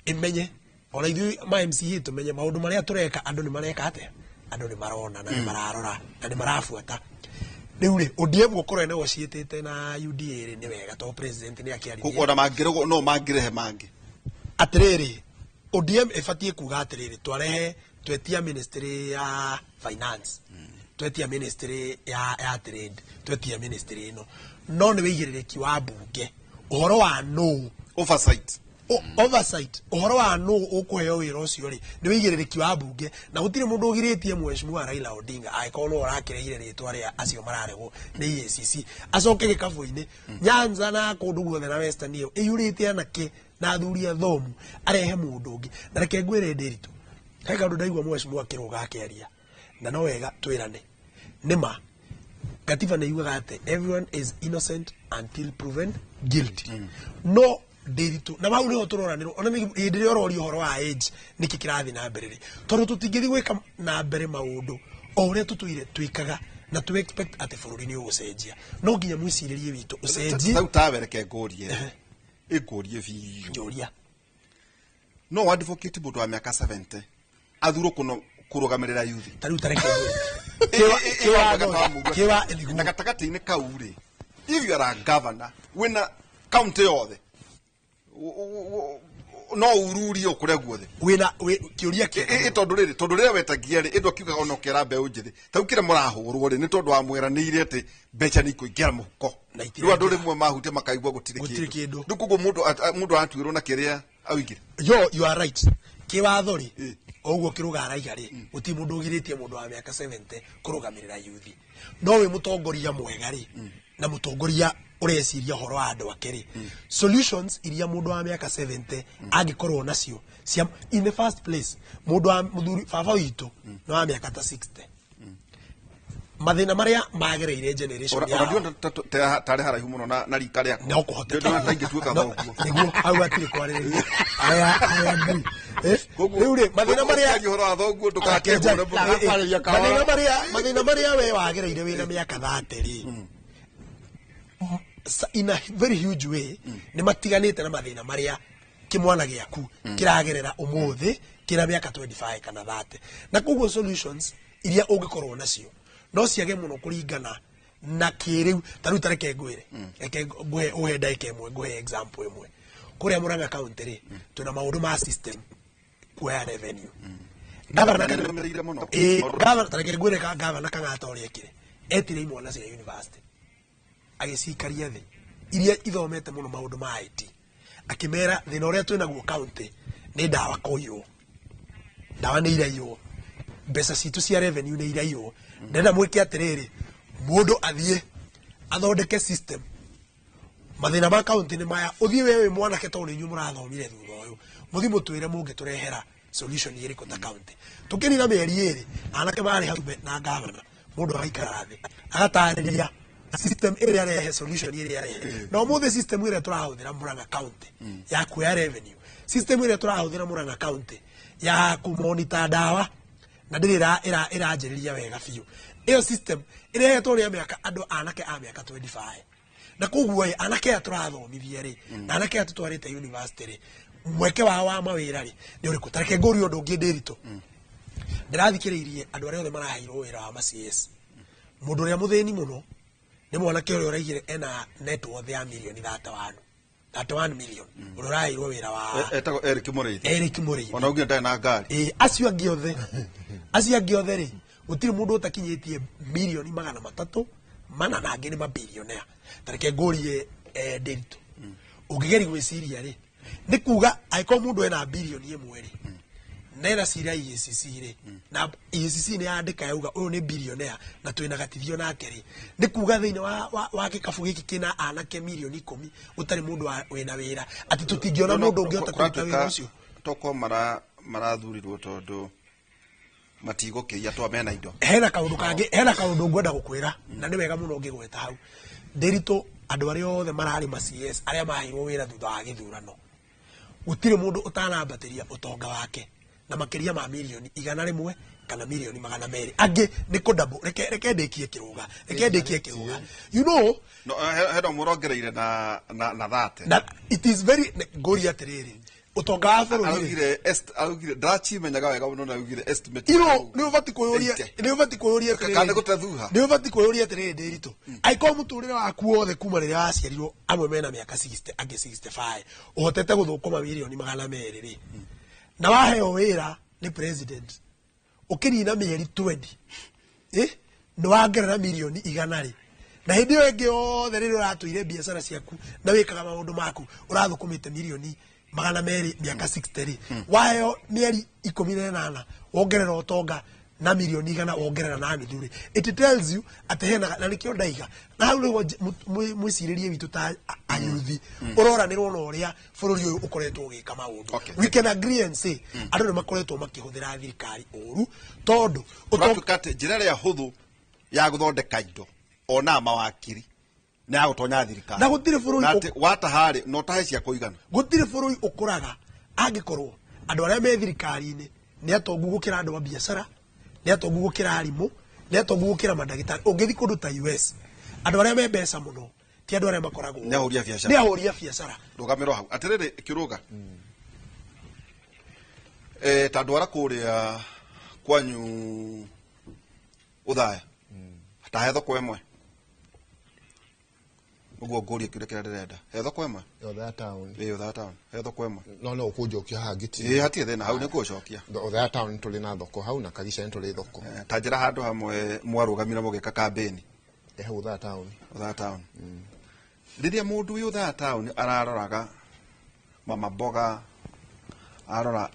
J: imenye ona ithui ma MCA tumenye maundu maria tureka andu ni mareka atia andu ni marona na ni mararora na ni marafuata riu ri ODM gukora ne wocietete na UDA ri ni wega to president ni akiarithia
A: kuko na mangire no mangire he mangi
J: atiriri ODM efatie kuga atiriri twarehe twetia ministry ya finance twetia ministry ya trade twetia ministry ino no ni wigirereki wa bunge uhoro wa no oversight uhoro wa no ukuheo wira ucio ri ni wigirereki wa bunge na gutire mundu ugiritie mheshimiwa Raila Odinga aikono urakireire ritwa ria acio mararego ni EACC acoke gikabu-ini Nyanza na kundu guothe na Western iyo iyurite anake na thuria thomu arehe mundu ungi na reke ngwire Ndiritu he kaundu ndaigua mheshimiwa Kiruga akiaria na no wega twirane nima katiba na yuga ate everyone is innocent until proven guilty no Ndiritu na mau niho turoranirwo ona hindire orori horo wa age niki kirathi na mbere ri tondu tutingithi gwika na mbere maundu o uria tutuire twikaga na tu expect ate bururi ni ugucenjia no nginya mwiciririe witu ucenjie
A: tau tabereke ngurie igurie biu
J: njuria
A: no advocate mundu wa miaka 70 athuro kuno kurugamirira youth
J: tariu tareke
A: kiwa na gatagati-ini kau ri if you are a governor wina county yothe no ururi okure guothe
J: wina kiuria
A: tondu riri wetagia ri indo kiuga ono kera mbeũ njithi tau kire murahurwo ri ni tondu wa mwiranire ati mbeca ni kuingira muhuko riu andu rimwe mahute makaigua gutire kindu ndukugo mundu atuirwo na kiria awigire
J: you are right kiwatho ri oguo kiruga araiga ri uti mundu ugiritie mundu wa miaka 70 kurugamirira youth no we mutongoria mwega ri na mutongoria ureciria horo wa andu akeri solutions iria mundu wa miaka 70 angikorwo nacio in the first place mundu wa muthuri baba witu no wa miaka 60 mathina maria magereire generation ya
A: radio tare haraihu muno na rika riako
J: no kuhoteka
A: ndio taingi tuika thoguo
J: niguo au atire kwaririria aya ndi riu ri mathina maria
A: horo wa thoguo ndukake
J: mathina maria we wagereire wina miaka 30 ri in a very huge way ni matiganite na mathina maria kimwana giaku kiragerera umuthi kira miaka 25 kana 30 na kuguo solutions iria ungikorwo nacio no ciage muno kuringana na kiriu tariu tareke ngwire eke ngwe uhenda ikemwe ngwe example imwe kuria Murang'a county ri tuna maundu ma system kuya revenue governor tareke ngwire ka governor kangata uri ekire etire imwana cia university agicikaria thi iria ithomete muno maundu ma IT akimera thina uria twina guo county ni dawa koyo dawa ni irayo mbeca citu cia revenue ni irayo ndenda mwike atiriri mundu athie athondeke system mathina ma county ni maya uthie wewe mwana ke tondu inyu murathomire thutha uyu muthi mutwire mungi turehera solution iri ko ta county tukinira meri iri anake bari haube na governor mundu aikara thi agatariria system area rehe solution area rehe no muthe system ire turahuthira Murang'a county ya kuya revenue system ire turahuthira Murang'a county ya ku monitor dawa na ndira iranjiriria wega fiu iyo system irehetwo ria miaka andu anake a miaka 25 na kuguo anake aturathomithia ri na anake atutwarite university ri mweke wa mawira ri ni uriku tareke ngori undu ungi Ndiritu ndirathikiriirie andu aria othe maraheirwo wira wa CS mundu ria muthini muno ni mwanake uria uraigire ena net worth ya milioni 31 million uria uraheirwo wira wa
A: etagwo Eric Muriithi ona ugia ndai na ngari
J: acio angi othe ri gutire mundu utakinyitie milioni 300 mana na angĩ nĩ mabilionea tareke ngũrie Ndiritu ũngĩgeria gwĩciria rĩ nĩ kuga aiko mundu ena bilioni ĩmwe rĩ nena ciira EACC rĩ na EACC nĩ yandĩka yauga ũyũ nĩ bilionea na twĩna gatithio nake rĩ nĩ kuga thĩinĩ wa gĩkabu gĩkĩ kĩna anake milioni 10 ũtarĩ mundu wĩna wĩra atĩ tũtingĩona mundu ũngĩhota kũruta wĩra ũcio
A: toko marathurirwo tondu matigo kiria twa mena indo
J: hena kaundu ngwenda gukwira na ni wega muno ngigweta hau Ndiritu andu aria othe marari ma CS aria mahirwo wira thutha wa githurano gutire mundu utanambatiria utonga wake na makiria ma milioni 100 kana milioni 200 angi ni kudabo reke ndikie kiruga you know
A: no hedo murongereire na that
J: it is very ngori atiriri utonga wa bururi
A: arugire ndachimenyaga wega muno na arugire estimate
J: iro ni ubati kuyuria
A: kakane gutathuha
J: ni ubati kuyuria tere ndirito aiko muturire waku wothe kuma riria waciarirwo amwe mena miaka 60 ange 65 uhotete guthukuma milioni 200 ri na waheo wira ni president ukinina mieri 20 no wangerera milioni 100 ri na hindi yo ingi yothe riri uratuire biacara ciaku na wikaga maundu maku urathukumite milioni 200 miaka 60 ri waheo mieri 18 wongerera utonga na milioni 100 wongerera na nuthu ri it tells you ati hena na nikio ndaiga na hau rigo mwiciririe witu ta ayuthi uroranirwo na uria bururi uyu ukoretwo ugika maundu we can agree and say andu ni makoretwo makihuthira thirikari uru tondu
A: utukate njira ya huthu ya guthondeka indo ona mawakiri na gutonya thirikari
J: na gutire bururi
A: ati wata hari no tahe cia kuigana
J: gutire bururi ukuraga angikorwo andu aria me thirikari-ini ni atongu gukira andu wa biacara ni atongu gukira arimu ni atongu gukira madagitari ungithi kundu ta US andu aria me mbeca muno ti andu aria makoragwo
A: ni ahuria biacara
J: rugamiro
A: hau atiriri kiruga tandu ara kuria kwanyu uthaya ta thoko imwe uguo nguria kiure kira ndirenda thoko imwe
C: Othaya town
A: Othaya town thoko imwe
C: no ukujokia hagiti
A: hatie thina hau ni kucokia
C: Othaya town tuli na thoko hau na Kagisha tuli thoko
A: ta njira handu hamwe mwarugamira mugika campaign
C: Othaya town
A: riria mundu wi Othaya town araroraga mama boga arora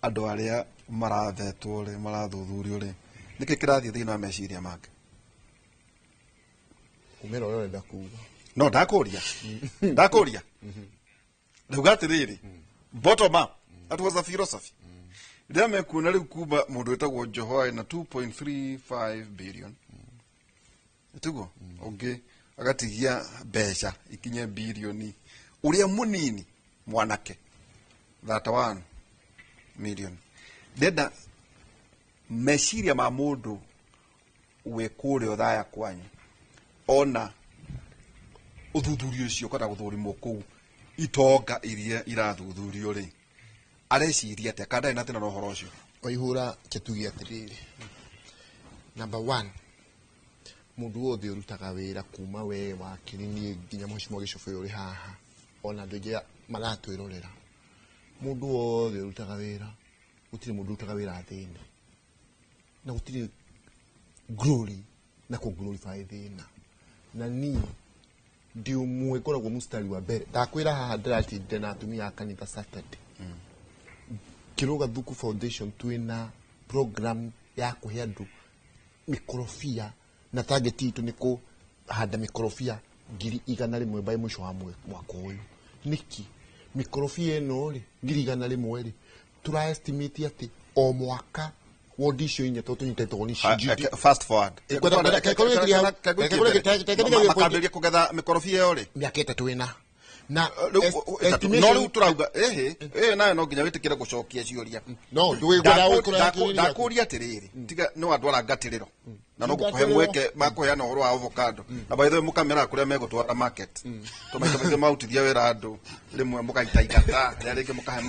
A: andu aria marathetwo ri marathuthurio ri niki kirathie thina meciria make
C: umero ore ndakuga
A: no ndakuria ndauga atiriri bottom up that was a philosophy riria mekuona riu kuma mundu wetagwo Johoe na 2.35 billion tugo ungi agatigia mbeca ikinye bilioni uria munini mwanake 31 million ndenda meciria ma mundu we kure Othaya kwanyu ona uthuthurio ucio kana guthurimwo kuu itonga iria irathuthurio ri areciria ati kada ina tena rohoro ucio
C: waihura kitugi atiriri number 1 mundu wothe urutaga wira kuma we wakiri ni nginya mheshimiwa Gicobe uri haha ona ndugia maratwirorera mundu wothe urutaga wira gutiri mundu urutaga wira thini na gutiri glory na kuglorify thina na ni ndio mwe koragwo mustari wa mbere ndakwira haha ndiratinde na atumia a kanitha Saturday Kiruga Thuku Foundation twina program ya kuhe andu mikorofia na target itu ni kuhanda mikorofia 100,000 by mwisho wa mwaka uyu niki mikorofia eno ri 100,000 ri tura estimate ati o mwaka wodicio inya to tunyitete ni shiji
A: fast forward makaberia kugetha mikorofia yo ri
C: miaka 3 ina na
A: no riu turauga nayo no nginya witikire gucokia ciuria
C: no ndwigura
A: ndakuria atiriri tiga no andu arangatiriro na no gukuhe mweke makuheana uhoro wa avocado na by the way mukamera kuria megutwara market tumaithe mautithia wira andu rimwe mukaita igata ria ringi mukahe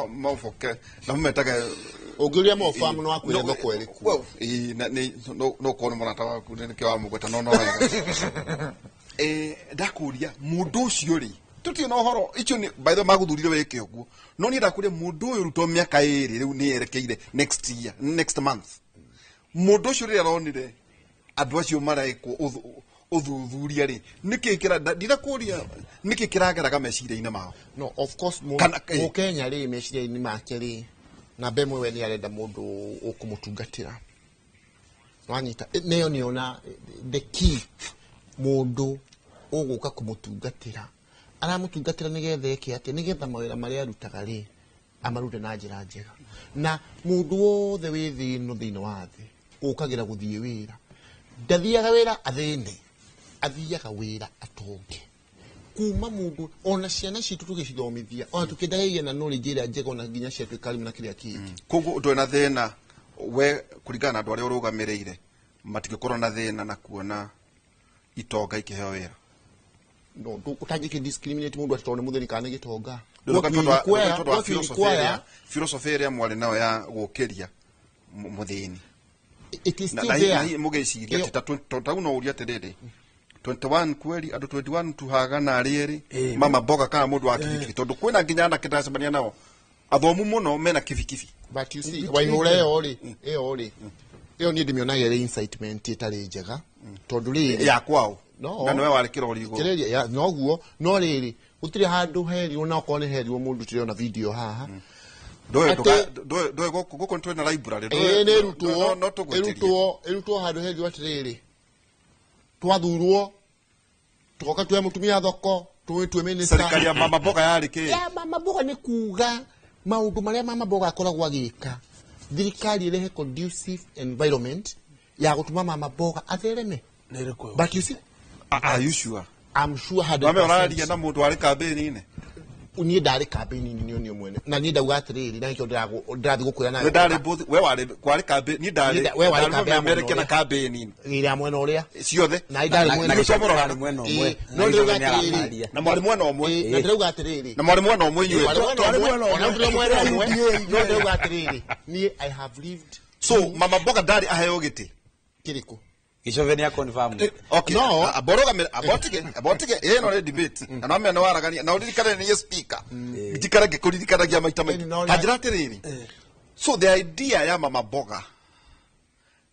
A: maufoke na mumetaga
C: ugiria mo farm no akwire thoko eriku
A: no kono murata waku ni ke wa mugweta no wega ndakuria mundu ucio ri tuti no horo icio ni by the maguthurire weke uguo no ni ndakuria mundu uyu ruto miaka iri riu ni erekeire next month mundu ucio ri aronire andu acio maraiko uthuthuria ri nikikira ndirakuria nikikirageraga meciria-ini mao
C: no of course mu Kenya ri meciria-ini make ri na bemwe we ni arenda mundu ukumutungatira wanyita neyo niona the key mundu uguka kumutungatira aramutungatira nigethe eke ati nigetha mawira maria arutaga ri amarute na njira njega na mundu wothe wi thino thino wa thi ukagira guthie wira ndathiaga wira athini athiaga wira atonge kuma mundu ona ciana citu tugicithomithia ona tukiendagia na knowledge ira njega ona nginya cia twikarimu na kiria kingi
A: koguo ndwena thina we kuringana na andu aria urugamirire matigikorwo na thina na kuona itonga ikiheo wira
C: no utajike discriminate mundu atone mutheri kana gitonga
A: philosophy ria mwale nao ya gukiria muthini
C: it is still there
A: mugeciria tatu no uria terere 21 kweli andu 21 tuhaga na rieri mama boga kana mundu akithikiri tondu kwina nginya na kitacemania nao athomu muno mena kivikivi
C: but you see waihura eo ni ndimionaga ile incitement itari njega tondu ri
A: ya kwao
C: no
A: na no wale kiro rigo
C: kireria no guo no riri gutire handu herio na ko ni herio mundu tire na video haha doe go control na library ne rutuo handu herio atiriri twathurwo tukoka tuwe mutumia thoko tuwe minister
A: serikali ya mama boga yariki
C: ya mama boga ni kuga maundu maria mama boga akoragwo agika thirikari irehe conducive environment ya gutuma mama boga athereme but you see
A: are you sure
C: I'm sure 100%.
A: Mama oraria na mundu ari campaign ne
C: unie ndari campaign ni mwene na ni ndauga atiriri na ikyo ndathi gukwira na
A: ndari both we wari kwari campaign ni ndari
C: we wari campaign
A: America na campaign
C: ira mwene uria
A: ciothe
C: na ndari mwene
B: na gicomorora mwene omwe
C: no ndauga atiriri
A: na mwari mwene omwe
C: na ndauga atiriri
A: na mwari mwene omwe nywe
C: no ndauga atiriri ni I have lived
A: so mama boga ndari aheo giti
C: kiriko
B: Gicoveni ya confirm
A: okay no abotige no debate na ame no waragania na uririkane ni speaker ndikara gikuririkanagia maita maita tajiratiriri so the idea ya mama boga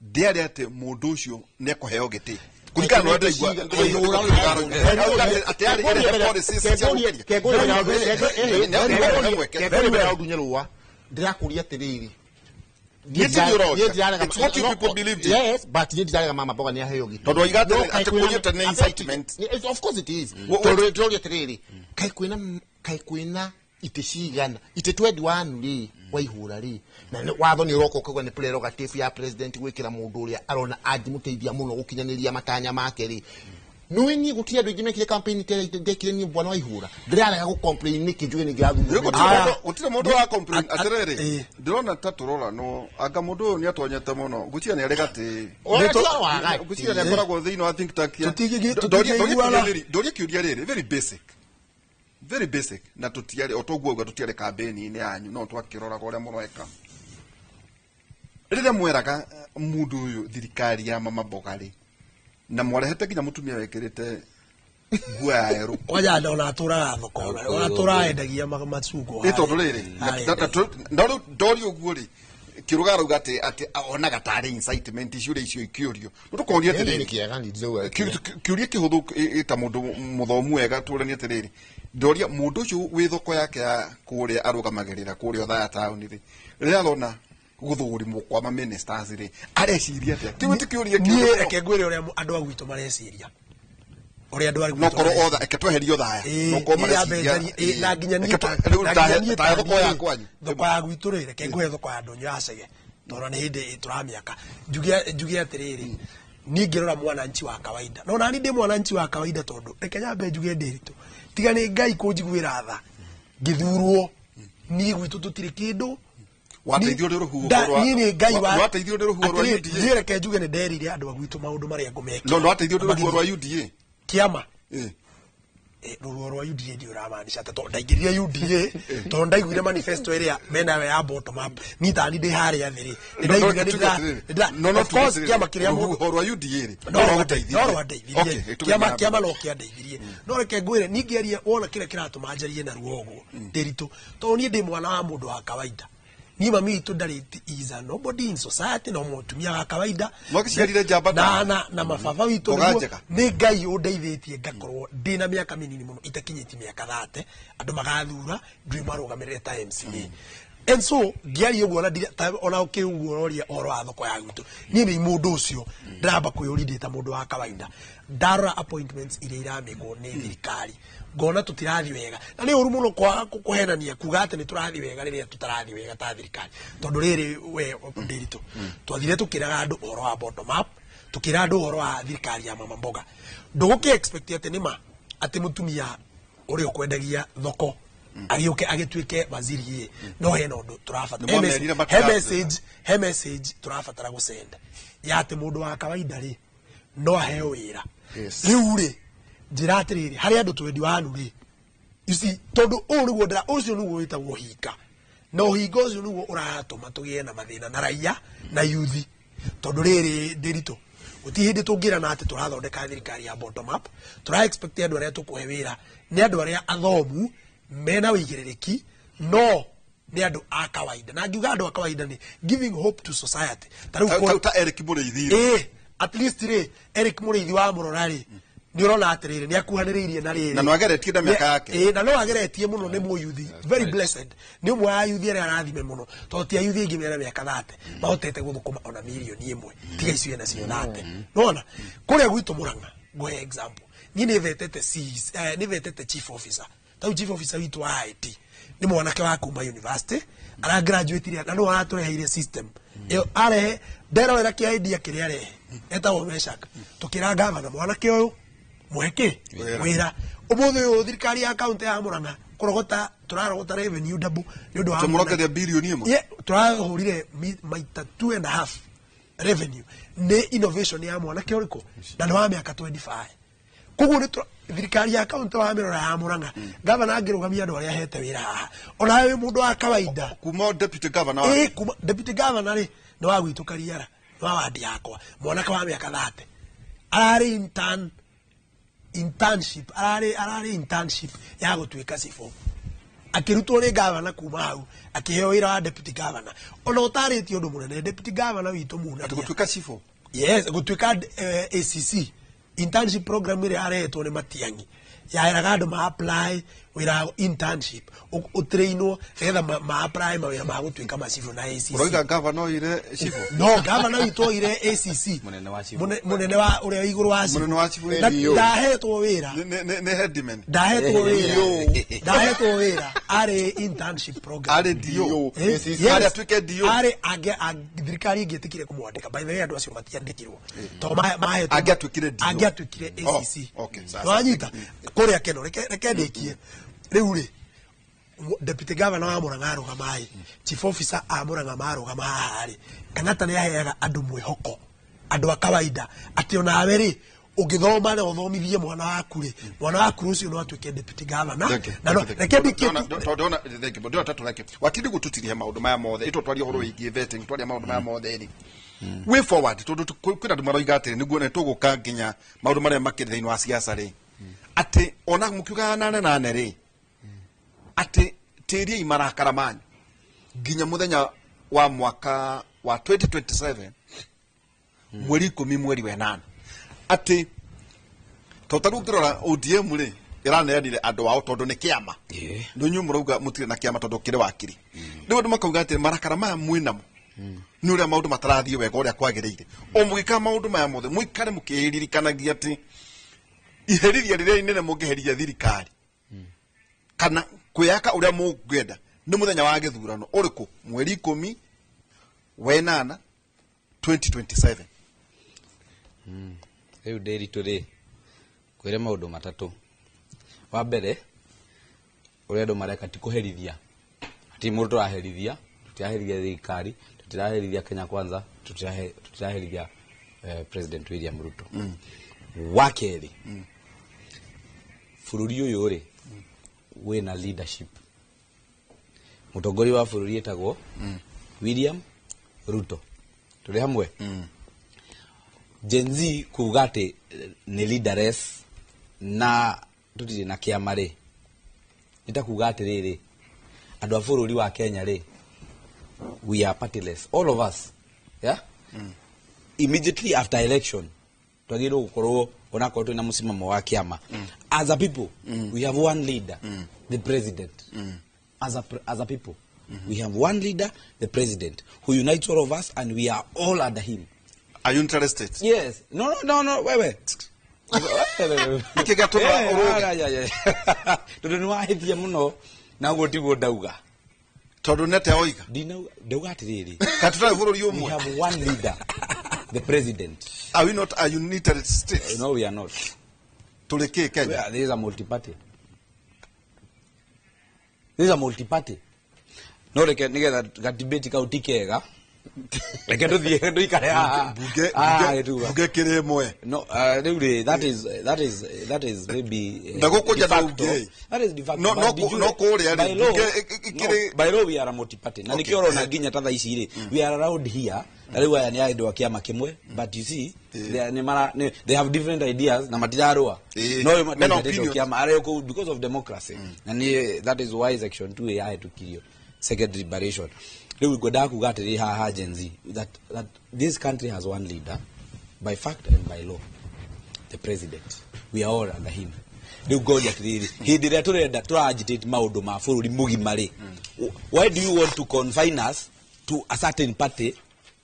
A: ndiari ate mundu ucio ne kuheo giti kurikana no ndaigua atari ile policies
C: ya udunyerwa ndirakuria atiriri
A: it's what you people believed in.
C: Yes, but you desire mama boga ni aheo gitu.
A: Todo igate atakunyeta na incitement.
C: Of course it is. Todo tereri. Kai kwina iteshigana. Itetwedi wanu ri waihura ri. Na watho ni roko kogwa ni prerogative ya president gwikira mundu uria arona agimuteithia muno gukinyaniria matanya make ri. Nuini gutia ndu igimekire campaign ndekire ni bwana waihura ndiraraga gu complain niki njuge ni gathu
A: gutire mundu wa complain aterere ndirona taturora no anga mundu ni atonyete muno gutia ni arega ti gutia ni akoragwo thiini wa think tank ya doria kiuria riri very basic na tutiari otoguo tutiari campaign ni anyu no twakirora uria mureka rire mweraga mundu uyu thirikari ya mama bogari na mwarehete kinya mutumia wekirite gua yero
J: kwaja ndona atura thoko ona atura endagia macugo
A: ito ndorere ndori oguri kirugara ugate ati ona gatari incitement icio ikiurio nutukoria atiriri kiuria kihuthu ita mundu muthomu wega turani atiriri ndoria mundu ucio wi thoko yake ya kuria arugamagirira kuria otha town ri rira rona guthurimwo kwa ma ministers ri areciria atia tiwiti kiuria
J: ni reke ngwire uria andu agwitu mareciria uria andu agwitu
A: no koro otha eketweherio thaya no ko mareciria
J: na nginya ni
A: ta thoko ya kwanyu
J: thoko ya gwitu ri reke ngwe thoko ya ndonyo acege tora ni hindi turamiaka njugia atiriri ni ngirora mwananchi wa kawaida no nani ndi mwananchi wa kawaida tondu reke nyambe njugie ndiritu tiga ni ngai kunjiguira tha ngithurwo ni gwitu tutiri kindu
A: wateithio ndi ruhuho rwa
J: ni ngai wa
A: wateithio ndi ruhuho rwa UDA
J: njire ke njuge ni nderire andu agwitu maundu maria ngumeka
A: no wateithio ndi ruhuho rwa UDA
J: kiama ruhuho rwa UDA ndio ramaanisha to ndaingirire UDA to ndaiguire manifesto area mena ya bottom up ni tani ndi haria thiri ndaiguire no of course kiama kiria
A: ruhuho rwa UDA
J: no wateithie kiama lo kiandeithirie no reke ngwire ni ngiaria wona kire kiratuma njarie na ruogo ndiritu to ni ndi mwana wa mundu wa kawaida ni mami tu dariti is a nobody in society no mutumia wa kawaida
A: mwakiciarire jamba
J: na mafava witu ni ngai undeithitie ngakorwo ndina miaka minini muno itakinyiti miaka 30 andu magathura ndui marugamirire ta MCA and so ngiari uguo ona ukiuguo oria oro a thoko ya gwitu ni ni mundu ucio ndiramba kuyurindita mundu wa kawaida ndara appointments iria iramegwo ni thirikari ngona tutirathi wega na ni uru muno kwa kuhenania kuga ati ni turathi wega riria tutarathi wega ta thirikari tondu riri we ndiritu twathire tukiraga andu oro wa bottom up tukira andu oro wa thirikari ya mama mboga nduguki expect ati nima ati mutumia uri ukwendagia thoko agioke agituike waziri no he no turafatara he message turafatara gusenda ya ati mundu wa kawaida ri no aheo wira riu ri njira atiriri hari andu twendi wanu ri you see tondu niguo ndira ucio niguo witagwo hinga no hinga ucio niguo uratuma tugie na mathina na raia na yuthi tondu riri ndirito uti hindi tungira na ati turathondeka thirikari ya bottom up tura expect andu aria tukuhe wira ni andu aria athomu mena wigirereki no ni andu a kawaida na ngiuga andu a kawaida ni giving hope to society
A: ta Eric Mureithi
J: at least ri Eric Mureithi wa Murorari ni urona atirire ni akuhaniriirie na riri
A: na no ageretie na miaka yake
J: na no ageretie muno ni muyuthi very blessed ni umwe wa yuthi aria arathime muno to ti ayuthi ingi mera miaka 30 mahotete guthukuma ona milioni imwe tiga icio na cio 30 nona kuria gwitu Murang'a go example ni vetete cis ni vetete chief officer tau chief officer witu wa IT ni mwanake wa kuma university ara graduate ria na no aratureheire system iyo arehe ndero ira kia idea kiria arehe etagwo Meshak tukira gavana mwanake uyu mweke wira umuthi uyu thirikari ya county ya Murang'a kurogota turarogota revenue double ni undu wa
A: tumurokeria bilioni imwe
J: turahurire maita 2.5 revenue ni innovation ya mwanake uriko na wa miaka 25 kugu ni thirikari ya county wa Mirora ya Murang'a gavana angirugamia andu aria hete wira haha ona we mundu wa kawaida
A: kuma deputy governor
J: kuma deputy governor ri no wa gwitu kariara no wa ndi yakwa mwanake wa miaka 30 arari internship arari internship ya gutuika sifo akirutwo ri governor kuma hau akiheo wira wa deputy governor ona utarĩtio undu munene deputy governor witu muna
A: gutuika sifo
J: yes gutuika ACC internship program ire aretwo ni Matiang'i ya iraga andu ma apply wira internship utrainwo fedha ma apply ma wira ma gutuika masifu na ACC
A: uroiga governor ire sifo
J: no governor witu ire ACC munene wa uria iguru wa
A: munene wa sifo
J: ndahetwo wira
A: ne headman
J: ndahetwo wira are internship program
A: are dio
J: are tuike dio are thirikari ingitikire kumwandika by the way andu acio matiandikirwo to mahetwo
A: agiatukire dio
J: agiatukire ACC wanyita kuria keno reke ndikie riu ri deputy governor wa Murang'a arugamai chief officer a Murang'a marugama hari kanata ni aheaga andu mwihoko andu a kawaida ati ona we ri ugithoma na uthomithie mwana waku ucio no atuike deputy governor na no reke ndikie
A: tondona ndona tatu like watindi gututirie maundu maya mothe ito twari horo ingi vetting twari maundu maya mothe ri way forward tondu kwina andu maroiga atiri niguo ne tuguka nginya maundu maria makiri thiini wa siasa ri ati ona mukiuga nane ri ati tiri imarakara manyu nginya muthenya wa mwaka wa 2027 mweri 10 mweri wa 8 ati totaru kirora ODM ri iraneanire andu wao tondu ni kiama ndunyu murauga mutire na kiama tondu kire wakiri ndio andu makauga ati marakara maya mwinamo ni uria maundu matarathie wega uria kwagiriire o mugika maundu maya mothe muikare mukiririkanagia ati iherithia riria inene mungiherithia thirikari kana kuyaka uria mungwenda ni muthenya wa githurano uriku mweri 10 wa 8 2027
B: riu ndiri turi kwire maundu matatu wa mbere uria andu mareka ti kuherithia ati mundu turaherithia tutiraherithia thirikari tutiraherithia Kenya Kwanza tutiraherithia President William Ruto wa keri bururi uyu ri wina leadership mutongori wa bururi etagwo William Ruto turi hamwe Gen Z kugate ni leaderess na tutire na kiama ri itakugate riri andu a bururi wa Kenya ri we are partyless all of us yeah immediately after election twagiro gukorwo ona ko twina musimamo wa kiama as a people we have one leader the president as a people we have one leader the president who unites all of us and we are all under him.
A: Are you interested?
B: Yes. No wewe
A: ikigatuma
B: uruga tondu ni wahithia muno na gutiguo ndauga
A: tondu nete oiga
B: ndauga atiriri
A: katutari bururi umwe
B: we have one leader the president.
A: Are we not a united state?
B: No, we are not.
A: Tuleke Kenya.
B: There is a multi-party. There is a multi-party. No, nigetha debate ka utikega Reke tuthie nduikare haha
A: buge kiremwe
B: no really that is maybe
A: ndagukuja na uge
B: that is the fact
A: no kuria
B: by law we are a multi-party na nikioro na nginya tatha ici ri we are around here riu aya ni aindo akiama kimwe but you see they have different ideas na matirarua no matendo kiama areko because of democracy and that is why section 2 ya etukilio second liberation we go down kuga atiri haha Gen Z that this country has one leader by fact and by law, the president. We are all under him. Riu goja atiri hindi ria turenda agitate maundu ma bururi mugimari. Why do you want to confine us to a certain party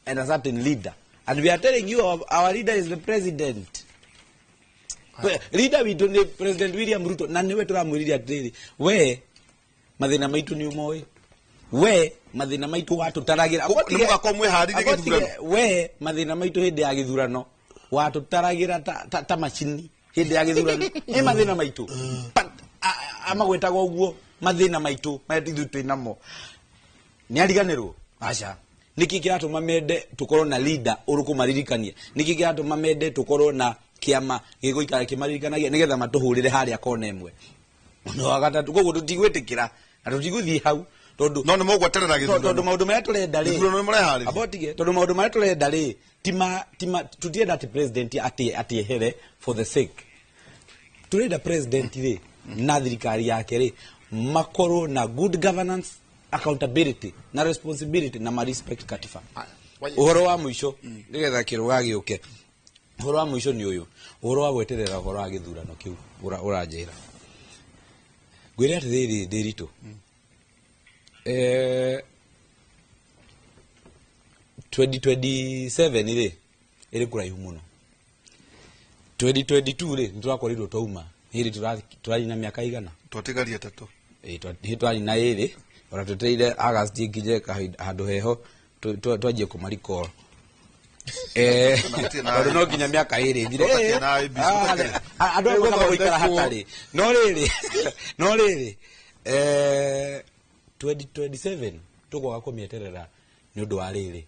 B: and a certain leader? And we are telling you our leader is the president. Leader we don't need President William Ruto. Na niwe turamwiriria atiri we mathina maitu ni umoi. We mathina maitu watu taragira
A: mugakomwe harire githurano
B: we mathina maitu hindi ya githurano watu taragira ta machini hindi ya githurano e mathina maitu amagwetaga uguo mathina maitu maitithu twinamo ni ariganirwo acha niki kiratuma mende tukorwo na leader uruku maririkania niki kiratuma mende tukorwo na kiama giguikara kimaririkanagia nigetha matuhurire haria kona imwe no agatatu koguo tutigwetikira na tutiguthii hau tondu
A: no mo gweterera githurano
B: tondu maundu maya turenda ri
A: githurano mure hari
B: abotige tondu maundu maya turenda ri tima tutienda ati president ati here for the sake turenda president ri na thirikari yake ri makoro na good governance, accountability na responsibility na ma respect katiba. Uhoro wa muisho nigetha kiruga giuke uhoro wa muisho ni uyu uhoro wa gweterera uhoro wa githurano kiu uranjira gwire ati thiri ndirito 2027 iri kuraihu muno 2022 ri niturakorirwo twauma hiri turari na miaka igana
A: twatigaria tatu
B: twari na iri ora tuteire August ngije handu heho twajie kumarikoro no ginya miaka iri ngire andu abo kaboikara hatari no riri 2027 tugoga kumieterera ni undu wa riri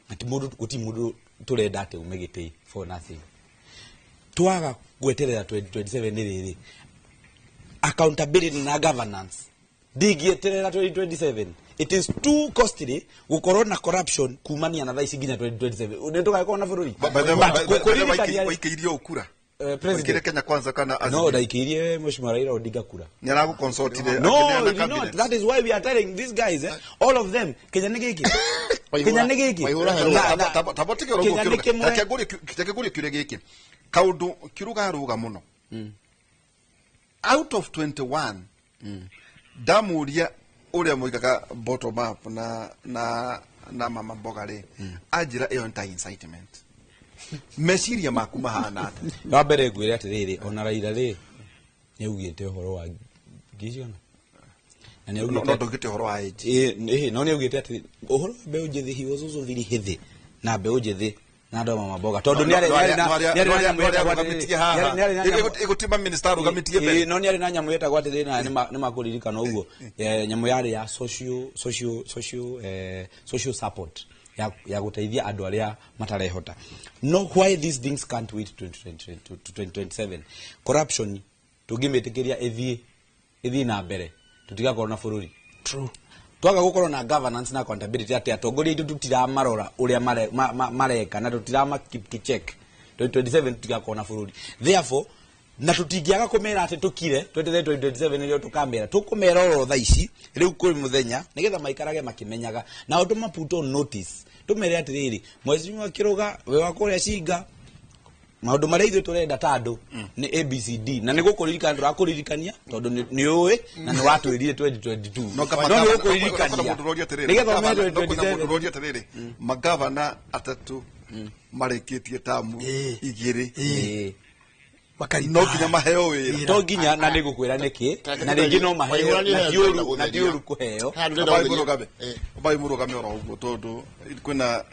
B: ati mundu turenda ati umegitei for nothing twaga gweterera 2027 riri accountability na governance digieterera 2027 it is too costly gukorwo na corruption kumania na thaisi ginya 2027 ndio tugakorwo na bururi
A: waikirio ukura
B: president
A: Kenya Kwanza kana
B: azimio no daikirie mheshimiwa Raila Odinga kura
A: ni aragu consult ile
B: no that is why we are telling these guys all of them Kenya nigiki
A: tabotike rogo kiguri kire giki kaundu kiruga ruga muno out of 21 damuria uria muigaga bottom up na mama mbogare ajira iyo nta incitement meciria maku mahana ati
B: wa mbere ngwire ati riri ona Raila ri ni ugite uhoro wa ngiciona na ni ugite
A: no ndugite uhoro wa age
B: no ni ugite ati uhoro mbeu njithi he was also very heavy na mbeu njithi na ndo mama mboga tondu ni ari na mweta
A: gwamitie haha igutima minister rugamitie mbere
B: no ni ari na nyamu yeta gwatire na ni makuririkana uguo nyamu yari ya social support ya guteithia andu aria matarehota no why these things can't wait to 2027 corruption tugimetikiria ethi na mbere tutigakorwo na bururi
J: true
B: twaga gukorwo na governance na accountability ati atongoria itu tutiramarora uria mareka na tutirama keep check 2027 tutigakorwo na bururi therefore na tutingiaga kumera ati tukire 2027 nilio tukamera tukumera oro tha ici riu kuri muthenya nigetha maikarage makimenyaga na undu maputo notice tumere ati riri mheshimiwa Kiruga we wakoria cinga maundu maria ithu turenda tandu ni ABCD na ni gukuririkana turakuririkania tondu ni uwi na ni watwirire 2022 no ni gukuririkania nigetha mere
A: 2027 magavana atatu mareketie tamu igiri no ginya maheo wira
B: to ginya na nigukwira niki na ringi no maheo na diuru kuheo
A: bai murugame oro ugo tondu kwina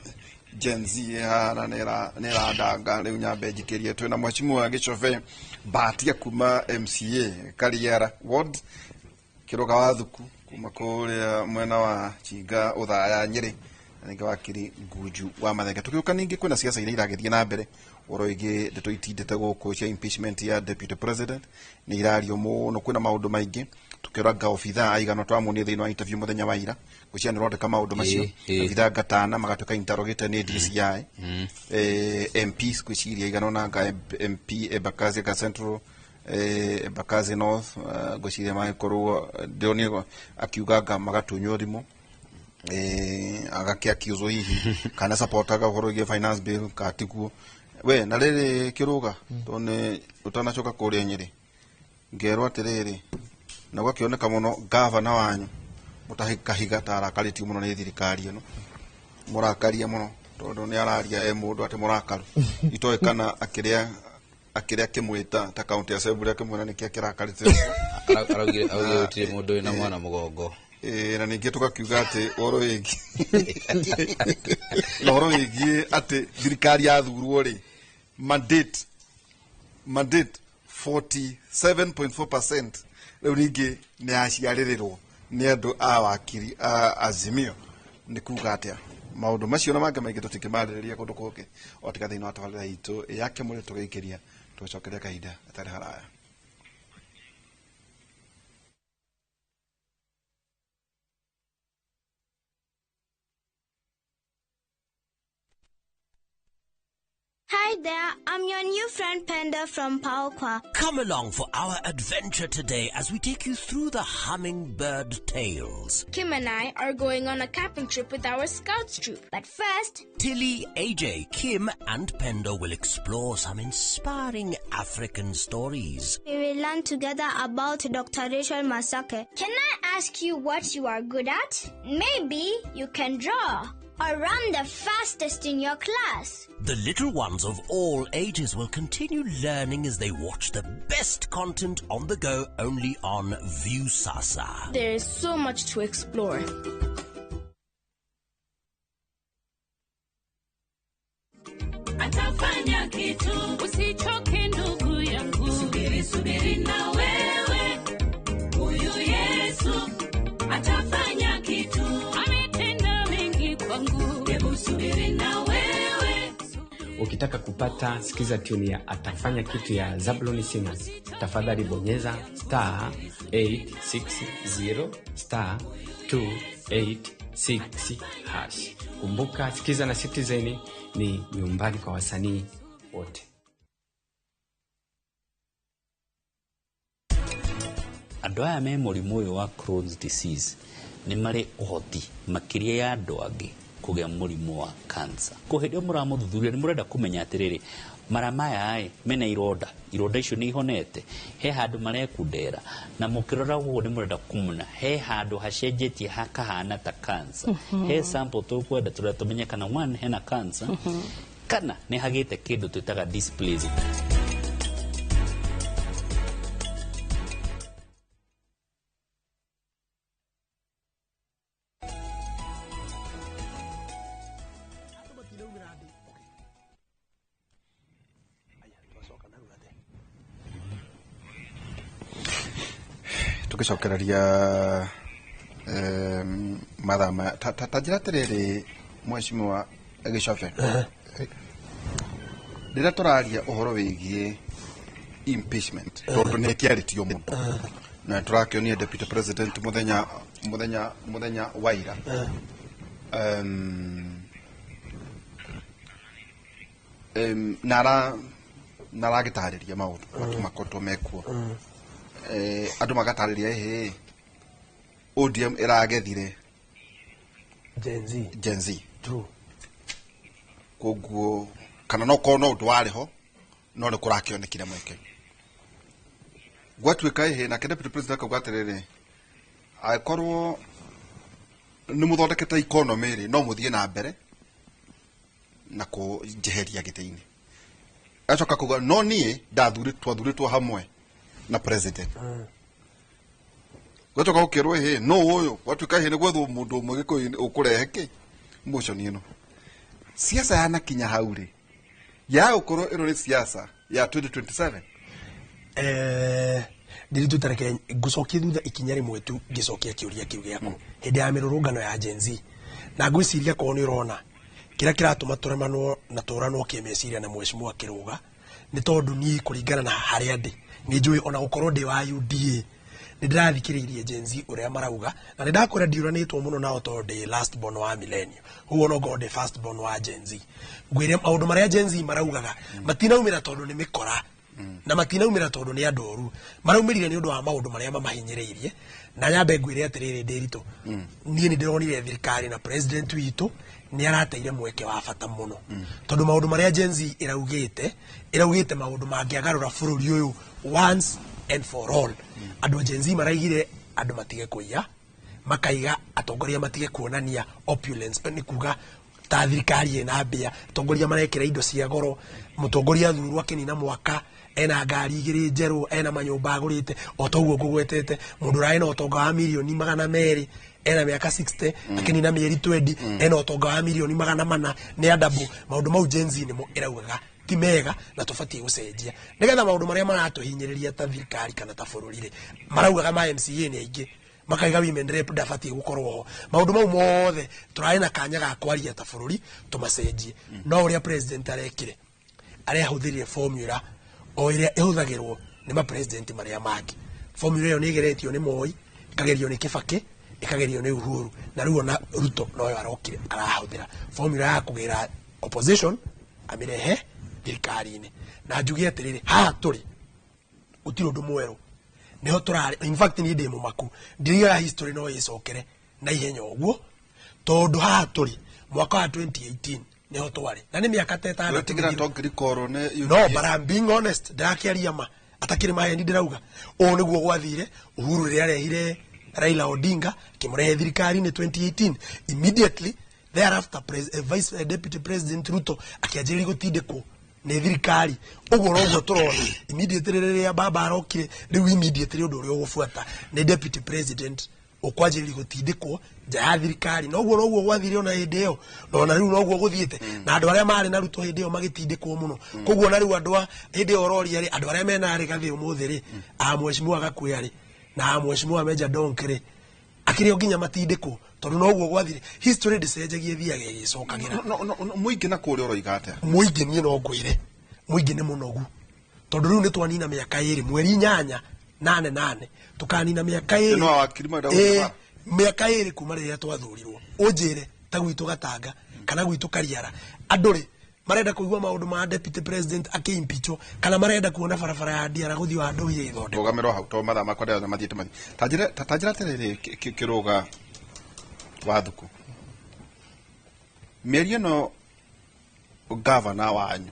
A: Gen Z hana nera ndanga riu nyambe njikirie twina mheshimiwa Gichove Batia kuma MCA Kariera ward Kiruga wa Thuku kuma kuria mwena wa Chinga Uthaya Nyeri ninge wakiri Nguju wa Mathenge. Tukiuka ningi kwina siasa ile iragethie na mbere oro igi ndeto itindete guku cia impeachment ya deputy president ni irario muno kwina maundu maingi tukiraga ofitha aigano twamunie thiini wa interview muthenya wa ira guciani rondeka maundu macio ofitha gatana magatuka interrogated ni DCI MPs kuciria igano na MP Embakasi ka Central Embakasi North guciria makorwo ndionio akiugaga magatunywo thimu agakia kiuzo hihi kana supportaga horoge finance bill katikuo we na riri kiruga tone utanacoka kuria Nyeri ngerwa atiriri na gwakioneka muno governor wanyu mutahikahiga tarakariti muno ni thirikari ino murakaria muno tondu ni araria mundu ati murakaru itoe kana akiria kimwita ta county assembly akimwira ni kia kirakarite
B: araugire utire mundu na mwana mugongo
A: na ningi tukakiuga ati oro igi oro igi ati thirikari ya thurwo ri mandate 47.4% riu ningi ni aciaririrwo ni andu a wakiri Azimio ni kuga atia maundu macio na manga maingi tutikimariria kundu kuke otika thiini wa tabarira itu yake muri tugikiria tucokeria kahinda atari haraya.
K: Hi there, I'm your new friend Panda from Paokwa.
L: Come along for our adventure today as we take you through the Hummingbird Tales.
K: Kim and I are going on a camping trip with our Scouts troop. But first,
L: Tilly, AJ, Kim and Panda will explore some inspiring African stories.
K: we will learn together about Dr. Rachel Masake. Can I ask you what you are good at? Maybe you can draw or run the fastest in your class.
L: The little ones of all ages will continue learning as they watch the best content on the go only on Viusasa.
K: There is so much to explore.
M: Atafanya kitu usichoke ndugu yangu, subiri na wewe, huyu Yesu atafanya kitu, ametenda mengi kwangu, hebu subiri na wewe.
N: Ukitaka kupata sikiza tune ya atafanya kitu ya Zabloni Singers, tafadhali bonyeza *860 *286#. Kumbuka sikiza na Citizen ni nyumbani kwa wasanii wote.
G: Andũ aya me mũrimũ ũyũ wa Crohn's disease nĩ marĩ ũhoti makĩria ya andũ angĩ kũgĩa mũrimũ wa cancer. Kũhĩndĩ mũramũthuthuria nĩ mũrenda kũmenya atĩrĩrĩ, mara maya mena ironda icio nĩ ihonete, he handũ marekundera, na mũkĩrora ũguo nĩ mũrenda kũmuna he handũ hacenjetie hakahana ta cancer. He sample tũkwenda tũrĩa tũmenye kana one hena cancer kana nĩ hagĩte kĩndũ twĩtaga dysplasia.
A: tukicokereria mathama tajira tiriri mheshimiwa Gicobe rĩrĩa tũraria ũhoro wĩgiĩ impeachment tondũ nĩ kĩarĩtio mũno na tũrakĩonia deputy president muthenya wa ira naragĩtarĩria maũndũ makoretwo mekuo andũ magatarĩria ehe ODM ĩragethire Gen Z koguo kana no korwo no ũndũ warĩ ho no nĩ kũrakĩonekire mweke gwatuĩka ehe nake deputy president akauga atĩrĩrĩ angĩkorwo nĩ mũthondekete economy rĩ no mũthiĩ na mbere na kũnjeheria gĩtĩ-inĩ acoka kuga no niĩ twathurĩtwo hamwe na president gwatuĩka gũkĩrwo ehe no ũyũ gwatuĩka ehe nĩ gwethwo mũndũ ũmwe gĩkũyũ ũkũrehe kĩ motion ĩno siasa yanakinya hau rĩ ya gũkorwo ĩno nĩ siasa ya 2027
J: ndiritu tareke ngucokie thutha ikinya rimwe tu ngicokia kiuria kiu giaku hindi ya mirurungano ya Gen Z na ngwiciria ko ni rona kira kiratuma turemanwo na turanwo kimeciria na mweshimwa Kiruga ni tondu ni kuringana na haria ndi ni njui ona gukorwo ndi wa UDA ni ndirathikiririe Gen Z uria marauga na ni ndakwira ndiuranitwo muno nao tondu ndi last born wa millennium huo no god first born wa Gen Z ngwire maundu maria Gen Z maraugaga matinaumira tondu ni mikora na matinaumira tondu ni andoru maraumirire ni undu wa maundu maria mamahinyiriirie na nyambe ngwire atiriri ndirito nie ni ndironire thirikari na president witu ni arateire mweke wa bata muno tondu maundu maria Gen Z iraugite maundu mangiagarura bururi uyu once and for all andu Gen Z maraigire andu matige kuiya makaiga atongoria matige kuonania opulence ni kuga ta thirikari ina mbia atongoria marekira indo cia goro mutongoria thurwa kinina mwaka ena ngari igiri njeru ena manyumba agurite otoguo ngugwetete mundu rai no tonga wa milioni 200 ena miaka 60 lakini na mieri 20 ena otonga wa milioni 400 ni adabu maundu mau Gen Z ni mo iraugaga ti mega na tufatie gucenjia nigetha maundu maria maratuhinyiriria ta thirikari kana ta bururi maraugaga ma MCA ni aingi makaiga women rep ndafatie gukorwo ho maundu mau mothe turai na kanya ga kwaria ta bururi tumacenjie no uria president arekire aria huthirire formula o iria ihuthagirwo ni ma president maria mangi formula iyo ni igeretio ni Moi ikagerio ni Kibaki ikagerio ni Uhuru na riu na Ruto no arokire arahuthira formula ya kugira opposition amirehe thirikari-ini na njugie atiriri ha turi utiro ndu mweru niho turari in fact ni ndi mumaku ndiriga history no icokere na ihenya uguo tondu ha turi mwaka wa 2018 niho twari na ni miaka teta
A: na tigira tongiri koro ne
J: no but I'm being honest ndakiaria ma atakiri mahendi ndirauga o niguo gwathire Uhuru ria rehire Raila Odinga kimurehe thirikari-ini 2018 immediately thereafter vice deputy president Ruto akianjiri gutindikwo ni thirikari uguo noguo turona immediately riria baba arokire riu immediately undu uria ugufuata ni deputy president ukwanjiri gutindikwo nja ya thirikari noguo gwathire ona hindi iyo na riu noguo guthiite na andu aria mari na Ruto hindi iyo magitindikwo muno koguo na riu andu hindi iyo roria ri andu aria mena ri gathi umuthi ri mweshimwa Gakuya ri na mweshimwa Meja Donkere akiri oginya matindikwo tondu noguo gwathire history ndicenjagie thiage gicokagira
A: muingi na kuri oroiga atia
J: muingi nie no ngwire muingi ni munogu tondu riu ni twanina miaka 2 mweri 8 tukanina miaka 2
A: no akirima dawo
J: miaka 2 kuma riria twathurirwo unjire ta gwitu Gatanga kana gwitu Kariara anduri marenda kuigwa maundu ma deputy president akiimpicho kana marenda kuona barabara ya ndiara guthi wa andu ire ithonde
A: rugamiro hau to matha makwa ndio mathiete tajira terere Kiruga wathuku mieri no governor wanyu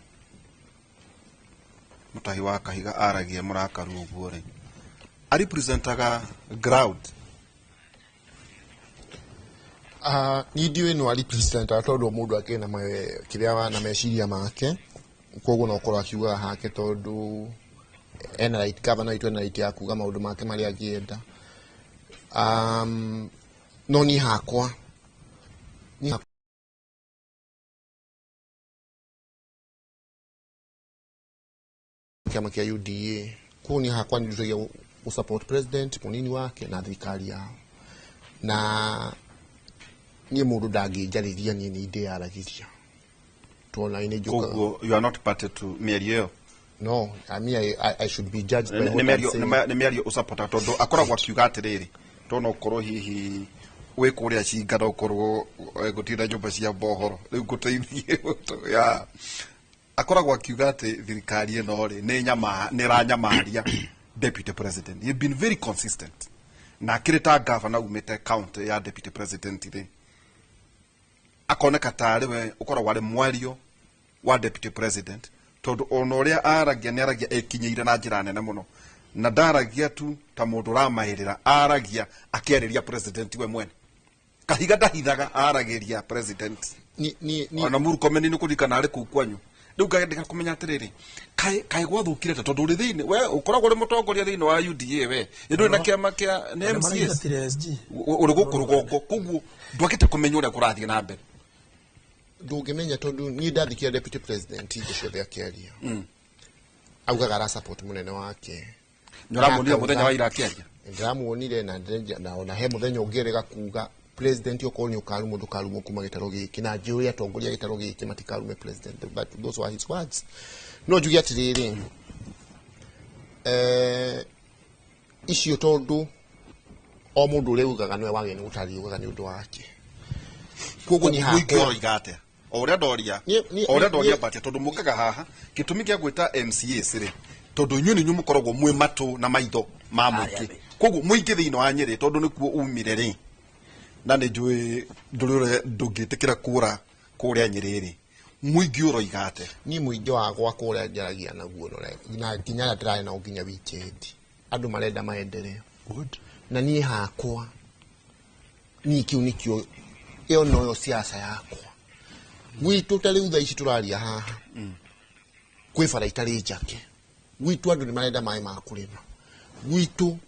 A: Mutahi wa Kahiga aragia murakaru uguo ri representaga ground
C: ni ndiwe no representaga tondu mundu akena kiria na meciria make koguo no korwo akiuga hake tondu ena right governor itu ena right ya kuga maundu make maria angienda no ni hakwa ni kama kia UDA kuni hakwa ni ndio support president munini wake na thirikari yao na ni mundu ndangijariria ni ide aragiria tuona ine joka
A: you are not party to Merio
C: no I mean I should be judged by what
A: ne Merio usapota todo akoragwa akiuga atiriri tono korwo hihi we kuria cingara ukorwo gutira nyumba cia bohoro riu guteithie ya akoragwa akiuga ati thirikari ino ri ni ranyamaria deputy president. You've been very consistent na kirita governor umete county ya deputy president ri akoneka tari we ukoragwa ari mwario wa deputy president tondu onoria aragia ni aragia ekinyeire na njira nene muno na ndaragia tu ta mundu ramahirira aragia akiariria president we mwene Kahiga ndahithaga aragiria president
C: ni
A: ona Murkomen ni kurikana ari kukwanyu riu ngagenda kumenya atiriri kai gwathukire ta tondu ri thiini we ukoragwo ri mutongoria thiini wa UDA we ndu na kiama kia MCS uri gukurugongo kuguo ndwakite kumenya uria kurathie na mbere
C: ndungimenya tondu ni ndathikia deputy president icio thia kiaria augaga ara support munene wake
A: nyora muthenya wa ira kiaria
C: ndamuonire na ona he muthenya ungirega kuga president yokoni ukarumo dukarumo kuma gitaro giki na njuri atongoria gitaro giki matikarume president, but those were his words. No jugia tiriri icio tondu o mundu reugaga nwe wage ni utariugaga ni undu wake koguo ni
A: hakwa igate oria doria bati tondu mukaga haha gitumi kia gwita MCA sire tondu nyuni nyumu korogwo mwe matu na maitho ma muingi koguo muingi thiino wa Nyeri tondu nikuo umire ri na ni njui ndurure ndungitikira kura kuria Nyeri ri muingi uroigate
C: ni muingi wa gwa kuria njaragia naguo na kinya ndirae na uginya weekend andu marenda maendeleo good na ni hakwa ni kiu nikio iyo noyo siasa yakwa gwitu tari utha ici turaria haha kwi bara itari njake gwitu andu ni marenda mai ma kurima gwitu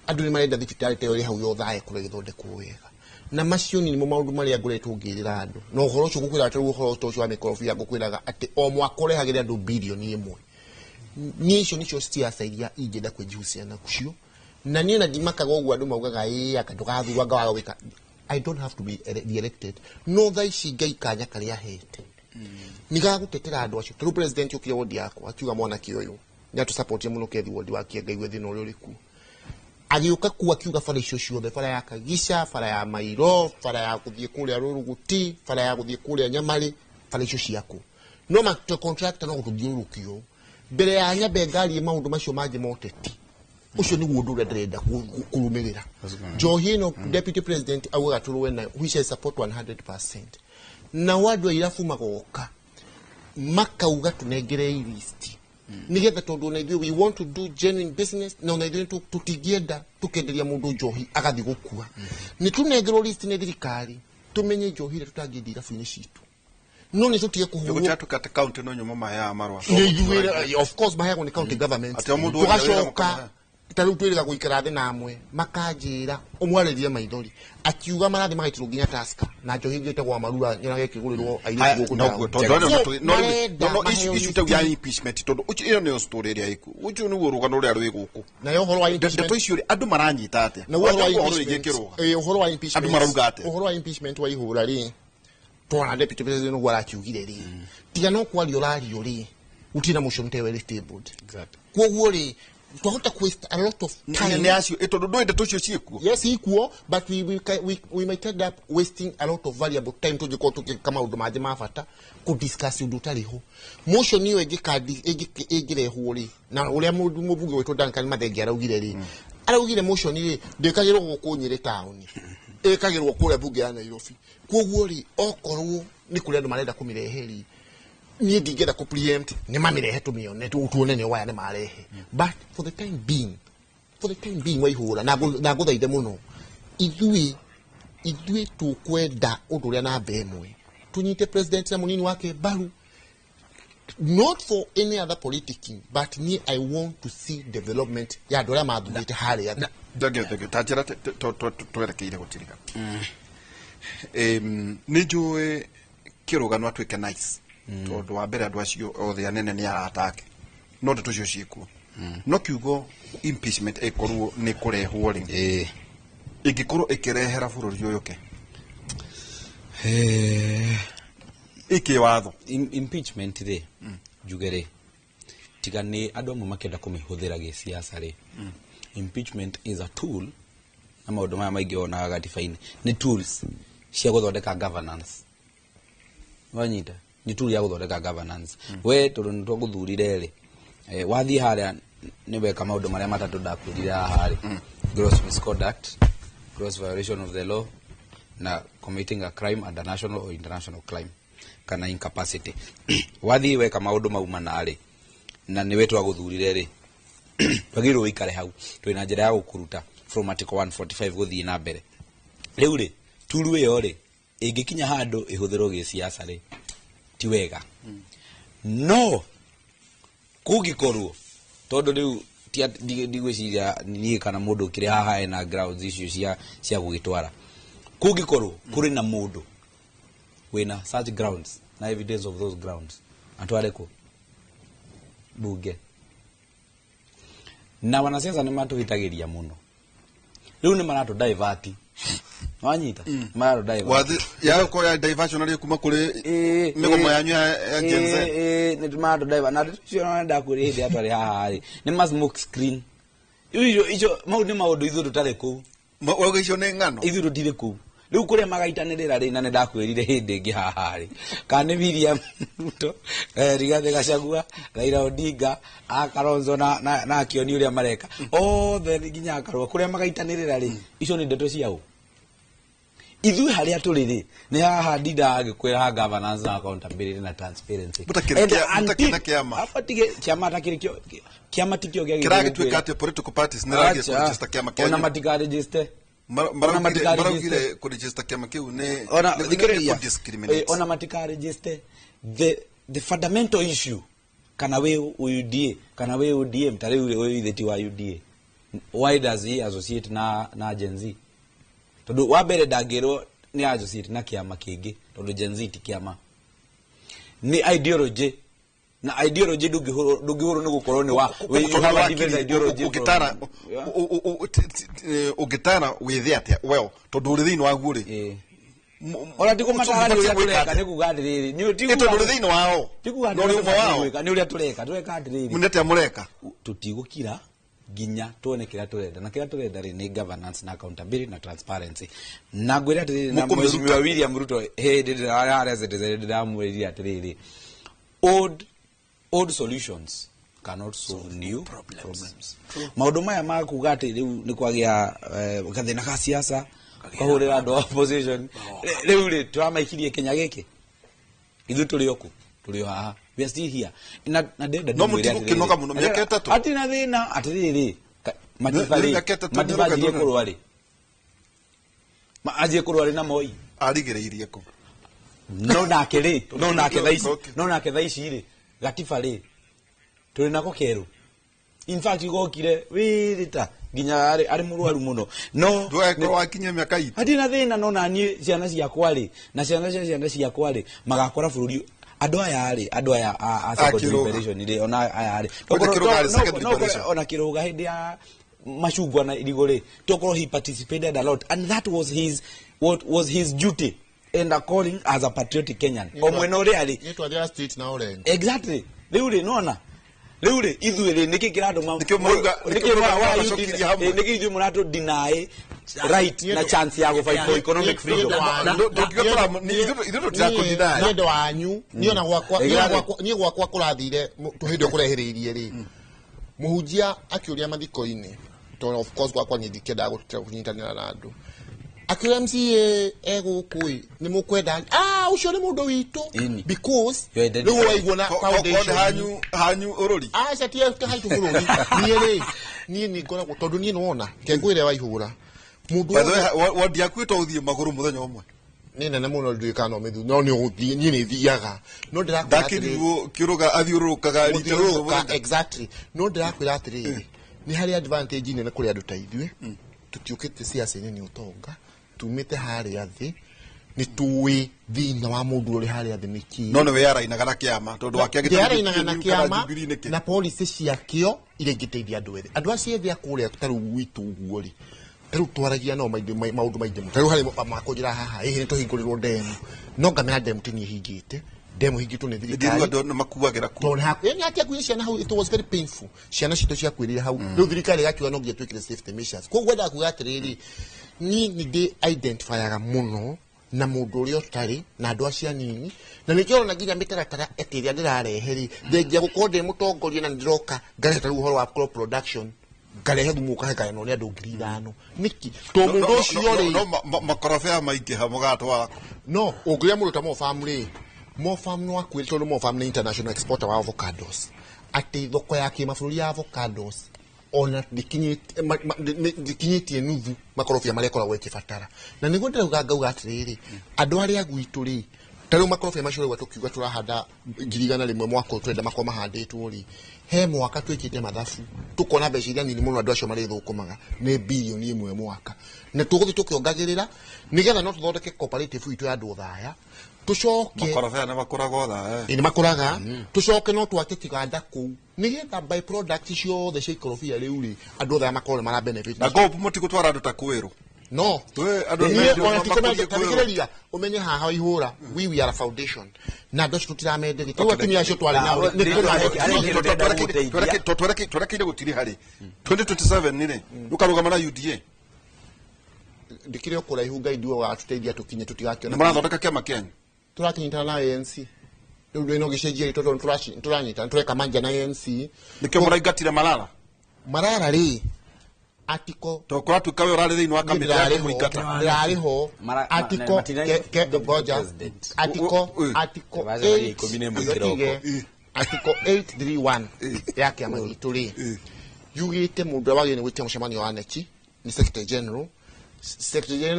C: andu ni marenda thibitari te uri hau yo thae kure githondekwo wega na macio ni mo maundu maria ngoretwo ngirira andu no uhoro ucio gukwira ati uhoro ucio wa mikorofia gukwiraga ati o mwaka urehagire andu bilioni 1 ni icio nicio siasa iria ingenda kwejucia na kucio na niĩ na ndimakaga ũguo andũ maugaga akadugathua ngawa wika. I don't have to be elected. No tha ici ngai kanya karia hete nigagutetera andu acio tru president ukire wodi yakwa akiuga mwana kioyo ni atu support ye muno kethi wodi wake ngaigwe thina uri riku agiuka ku akiuga fara icio ciothe fara ya Kagisha fara ya Mairo fara ya kuthie kuria Ruruguti fara ya kuthie kuria Nyamari fara icio ciaku no ma contractor no guthiurukio mbere ya nyambe ngari maundu macio manje moteti ucio ni guo ndurenda kurumirira Njohi no deputy president auga turuwe na we shall support 100% na wadu irafu magoka makauga tunegere list nigetha tondu na we want to do genuine business na na ithu tutigienda tukenderia mundu Njohi agathi gukua ni tunegero list ne thirikari tumenye Njohi tutangithira fini citu no ni tutie kuhugu
A: guchatu kata county no nyuma maya marwa
C: of course maya ni county government tugacoka taru twiriga guikara thi namwe makanjira umwarerie maithori akiuga marathi magaitiro ginya taska na Njohi ngite gwa marura nyina gekigurirwo airitu guku
A: no issue ta ya impeachment tondu iyo ne story ria iku ucio ni urugano ria rwi guku
C: na yo horo wa impeachment
A: to issue andu maranyita ate
C: na horo wa impeachment horo wa impeachment wa ihura ri twana deputy president gwara kiugire ri tiga no kwario rario ri utina motion tewe stable exactly koguo ri twahota waste a lot of time
A: ne asio etodo do etocio ciekuo
C: yes equal but we might end up wasting a lot of valuable time to jiko kama undu maje mafata ku discuss undu tariho motion niyo egirehwo ri na uria mundu mubuge wetu Duncan Mathenge araugire ri araugire motion ri ndekagirwo gukunyire town ekagirwo kure buge ya Nairobi koguo ri okorwo ni kuri andu marenda kumireheri ni digeda ku preempt ni mamirehe tumione tuone ni waya ni marehe but for the time being waihura na guthaithe muno ithui tukwenda undu ria na mbemwe tunyite president na munini wake baru not for any other politicking but me I want to see development ya dola mathurite hari ya
A: dage tajira twerekeire gutirika ni njue kirugano atwike nice tondu wa mbere andu acio othe anene ni aratake no ndeto cio ciikuo no kiugo impeachment ekorwo ni kurehwo ri igikorwo ikirehera bururi uyu ke iki watho
B: impeachment ri jugere tigani andu amwe makenda kumihuthira gi siasa ri impeachment is a tool na maundu maya maingi ona gatifaini ni tools cia guthondeka governance wanyita ni tool ya guthondeka governance we tondu nitwo guthurire ri wathi haria ni weka maundu maria matatu ndakwirire haha gross misconduct, gross violation of the law na committing a crime under national or international crime kana incapacity wathi weka maundu mauma nari na ni wetu aguthurire ri twagirwo ikare hau twina njira ya gukuruta from article 145 guthii na mbere riu ri turu yo ri ingikinya handu ihuthirwo gi siasa ri ti wega no kugikorwo tondu riu ndigwiciria ni kana mundu kire haha ena grounds icio cia gugitwara kugikorwo kuri na mundu wina such grounds na evidence of those grounds atware ku bunge na wanasiasa ni matuhitagiria muno riu ni maratu divert wanyita maro diver
A: wathi ya ko ya diversion ali kuma kule migomo yanyu ya genze
B: ni maro diver na cio nda kuri hidi atwari haha ni mas smoke screen ijo maundu ithu tutare ku
A: wago icio ni ngano
B: ithu tutire ku riu kuria magaitanirira ri na ni ndakwirire hindi ingi haha ri kana William Ruto Rigathi Gachagua Raila Odinga Kalonzo na Kioni uria mareka othe nginya akarwa kuria magaitanirira ri icio ni ndeto ciao ithu haria turiri ni haha ndinda agikwira governance na accountability na transparency
A: mutakira kiama
B: afatige kiama takirikio kiama tikio gya
A: kiragitwika ati political parties nirage register kiama kenya
B: ona matika register
A: maragire ku register kiama kiu ne
B: ona thikiriria ona matika register the fundamental issue kana we UDA kana we ODM tare we itheti wa UDA why does he associate na Gen Z tondu wa mbere ndangirwo ni associate na kiama kingi tondu Gen Z ti kiama ni ideology na ideology ndungihuru ni gukorwo ni wa ideology
A: ugitara withi atia well tondu uri thiini waguo ri
B: ora tiko matara ni uria tureka ni kuga ndiriri ni
A: tondu uri thiini wao
B: no uri wao ni uria tureka ndiriri
A: munete amureka
B: tutigukira ginya tuone kira turenda na kira turenda ri ni governance na accountability na transparency na gwira atiriri na Mheshimiwa William Ruto ndira arezeteze ndiramwiriria atiriri old solutions cannot solve new problems maundu maya ma kuga ati riu ni kwagia gathina ka siasa kahurira andu opposition riu ri turamaikirie Kenya giki ithu turi oku turi haha we are still here na ndenda
A: no mutiku kinoga muno miaka 3
B: ati na thina atiriri matibaji kurwari ajie kurwari na Moi
A: arigiriirie ko
B: no nake thaici ri gatiba ri turi nako keru in fact igokire wirita ginya ari murwaru muno no
A: ndweko wakinya miaka ii
B: ati na thina no nani ciana ciakwa ri na ciana ciakwa ri magakora bururi andu aya a second liberation ri ona aya ri ona kiruga hindi ya machungwa na iligore tokoro he participated a lot and that was his duty and calling as a patriotic Kenyan omweno ri ari
C: nitwathia state na orengo
B: exactly riuri nona riuri ithuiri niki kirado niki ithu murato deny right na chance ya go fight for economic freedom
C: ndo wanyu niona gwakwa kurathire tuhindo kureheririe ri muhunjia akiuria mathiko-ini to of course gwakwa ni ndikenda gutira kunyitanira na andu akiuria MCA egukui ni mukwenda ucio ni mundu witu because riu waigua na
A: foundation hanyu ururi
C: catia haitu bururi nie ni ngona tondu nie nona kengwire waihura mundu
A: wadi akwito uthie maguru muthenya umwe
C: ni nene muno ndikano mithu no ni uthie nie ni thiaga no ndirakwira
A: dakiriwo kiruga athiurukaga
C: rita exactly no ndirakwira atiri ni hari advantage nene kuri andu ta ithue tutiukite siasa ni utonga tumite hari athi ni tuwi thina wa mundu uri hari athi niki
A: no we yarainaga na kiama tondu
C: wakiagita na kiama na policy ciakio ire ngiteithia andu ethi andu acio ethi akuria taru gwitu uguo ri taru twaragia no maundu maide taru hari makunjira haha ni tuhingurirwo ndemu no ngamenya ndemu tini hingite demo hingitwo ni thirikari
A: ndio makuagira ku
C: tondu yani atia kuisha na how it was very painful ciana cito cia kwirira hau riu thirikari yakiwa no ngiatwikire safety measures ko gwenda kuga atiriri ni ndi identifyaga muno na mundu uri otari na andu acia nini na nikio na nginya mitaratara etiria ndirareheri thengia gukorwo ndi mutongoria na ndiroka ngareta ruhoro wa crop production ngarehe thumu kaheka no ni andu 5,000 niki to mundu ucio ri
A: makorofea maingi hamugatwara
C: no ungiria mundu ta mo family no akwiri tondu mo family international exporter wa avocados ati thoko ya kimaburi ya avocados ona dikinyitie nuthu makorofia maria koragwo ikibatara na niguo ndauga ngauga atiriri andu aria gwitu ri tariu makorofia macio rĩu tukiuga turahanda 100,000 mwaka twenda makoma mahandĩtwo ri he mwaka twikite mathabu tukona mbeca iria nini muno andu acio mari thukumaga ni bilioni 1 mwaka na tuguthi tukiongagirira nigetha no tuthondeke cooperative itu ya andu thaya tucoke
A: makorofia na makorago tha
C: ni makoraga tucoke no twake kiganda ku nigetha by product ciothe cia ikorofia riu ri andu thaya makore mara benefit
A: na go mutiko twara andu ta kwiru
C: No. Tathikiriria umenye haha ihura we are a foundation. Na ndo tutiramende gitwa atumia acio twari nao
A: twarekire gutiri hari 2027 nire ukarugama na UDA
C: ndikire okora ihunga iduo wa tuteithia tukinye tutigakiona
A: marathondeka kiama Kenya
C: turakinyita na ANC ndio ino gicejia itoto turanyita tureka manja na ANC
A: nikyo muraigatire Malala
C: ri atiko
A: tokora tukawe urare thini wa kamera yake muigata
C: rariho atiko ke goja atiko 831 yake ya magituri yugite mundu wagene witia mushamanio wa nechi ni secretary general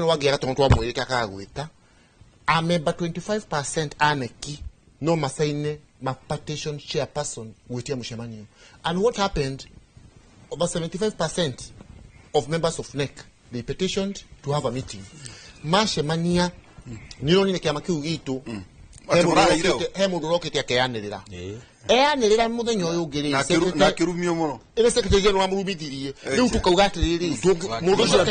C: wagira tonto wa mwirika kagwita amemba 25% aneki no masaine ma petition chairperson witia mushamanio. And what happened, over 75% of members of NEC, they petitioned to have a meeting. Mashemania nironi ne kiama kiu gitu hemu rokete akeanirira eanirira muthenyo uyu ngiri
A: na kirumio muno
C: ene secretary general wa murumithirie riu tukauga atiriri mundu ucio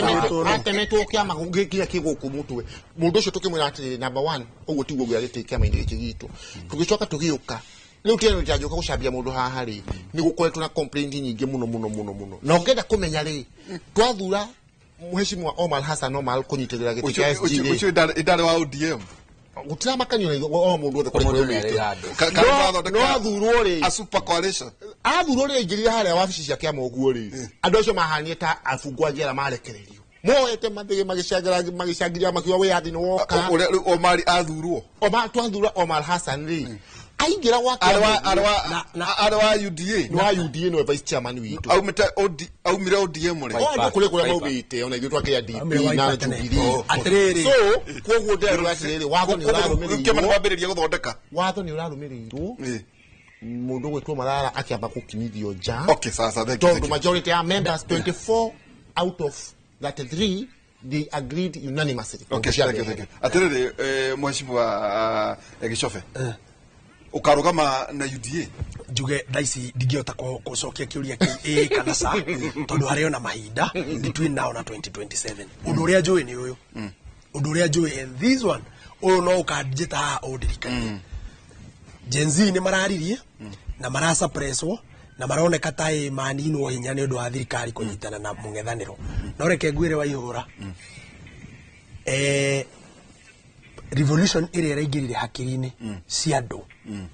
C: atemetwo kiama nginya kiguku mutwe mundu ucio tukimwira atiriri number 1 uguo tiguo gya kiama indi gitu tugicoka tugiuka riu tena njajuka gucambia mundu haha ri ni gukoretwo na complaint nyingi muno na ungenda kumenya ri twathura Mheshimiwa Omar Hassan Omar kunyitirira giti kya SG
A: ucio idare wa ODM
C: gutira makanyo o mundu othe kuri no athurwo ri
A: a super coalition
C: athurwo ri ingirira haria wabici cia kiama uguo ri andu acio mahanie ta afungwa njera marekererio moete mathige magicangiria makiwa we athini woka
A: Omar athurwo
C: twathura Omar Hassan ri aingira wake
A: arwa UDA
C: no vice chairman witu
A: aumire ODM ri
C: kule maubite ona ithu twakia DP na Jubilee atiriri so kwoguo ndero atiriri watho ni urarumirirwo
A: kema nabambiriria guthondeka
C: watho ni urarumirirwo mundu gwitwo Malala akiamba gukinithio ja
A: okay sasa
C: the majority are members 24 out of that 3 they agreed unanimously
A: okay atiriri Mheshimiwa Gichofe ukarugama na UDA
J: njuge daisi ndigiota kucokia kiuria ki kana sa tondu hario na mahinda between now na 2027 undu uria njui ni uyu undu uria njui and this one uyu no ukadjeta odirikani Gen Z ni mararirie na marasuppresswo na maroneka tai maninwo hinya ni undu wa thirikari kunyitana na mungethaniro no reke ngwire wa ihura revolution iri iraingirire hakiri-ini cia andu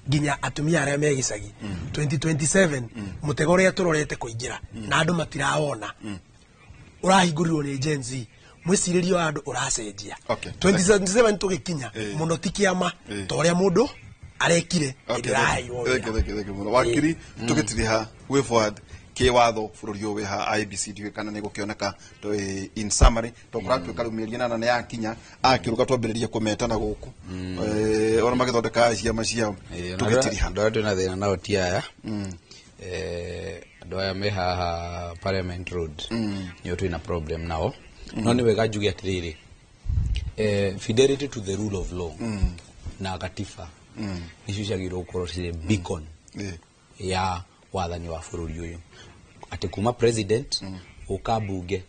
J: nginya atumia aria me gicagi 2027 mutego uria turorete kuingira na andu matirawona urahingũrirwo ni Gen Z mwiciririo wa andu uracenjia 2027 tugikinya muno ti kiama ta uria mundu arekire ndiraheirwo
A: wakiri tugitiriha way forward ke watho bururi uyu ha IBC ndiwe kana ni gukioneka to in summary to kuratu karumiria na ya kinya akiruka twambiririe kumetana guku ona magithondeka ciama ciao tugitiriha
B: ndo na thina nao ti aya ndo aya me haha Parliament Road nyo twina problem nao no ni wega njuge atiriri fidelity to the rule of law na gatiba nicio ciagirwo gukorwo ci beacon ya wathani wa bururi uyu ati kuma president ukabunge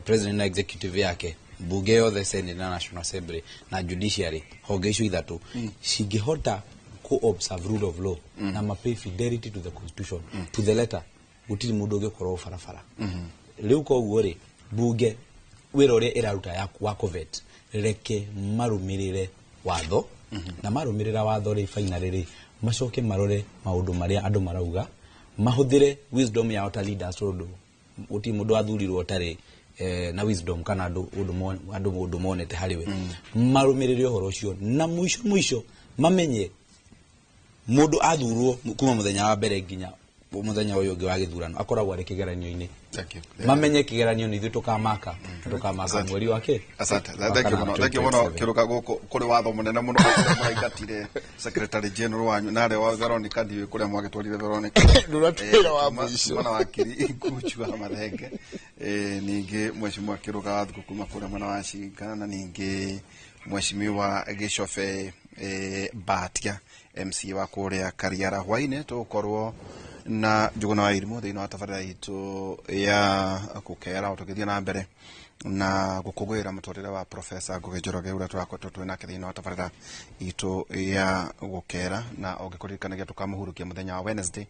B: president na executive yake bunge yothe senate na national assembly na judiciary honge icio ithatu cingihota ku observe rule of law na mapay fidelity to the constitution to the letter gutiri mundu ungikorwo farafara riu koguo ri bunge wira uria iraruta yaku wa covet reke marumirire watho na marumirira watho ri finally ri macoke marore maundu maria andu marauga mahuthire wisdom ya ota leaders rodo uti mundu athurirwo tari na wisdom kana andu monete hariwe marumirire horo cio na mwisho mamenye mundu athurwo kuma muthenya wa mbere nginya muthenya uyu ungi wa githurano akoragwo ari kigeranio-ini mamenye kigeranio ni tukamaka mweri wake
A: asante thank you muno kiruka guku kuri watho munene muno muraingatire secretary general wanyu nare wa Veronica ndiwe kuria mwagitwarire Veronica
C: nduratwira wa mwisho
A: mwana wakiri kuchua mathenge ningi Mheshimiwa kiruka wathu kuma kuria mwana wa Shinga na ningi Mheshimiwa Gichofe Batia MC wa kuria Kariara hwaine tukorwo na Njuguna wa Irimũ thĩinĩ wa tabarĩra itũ ya gũkera tũgĩthiĩ na mbere na gũkũngũĩra mũtũrĩre wa Professor Ngugi Njoroge ũrĩa tũrakoretwo twĩnake thĩinĩ wa tabarĩra itũ ya gũkera, na ũngĩkũririkanagia tũkamũhurũkia mũthenya wa Wednesday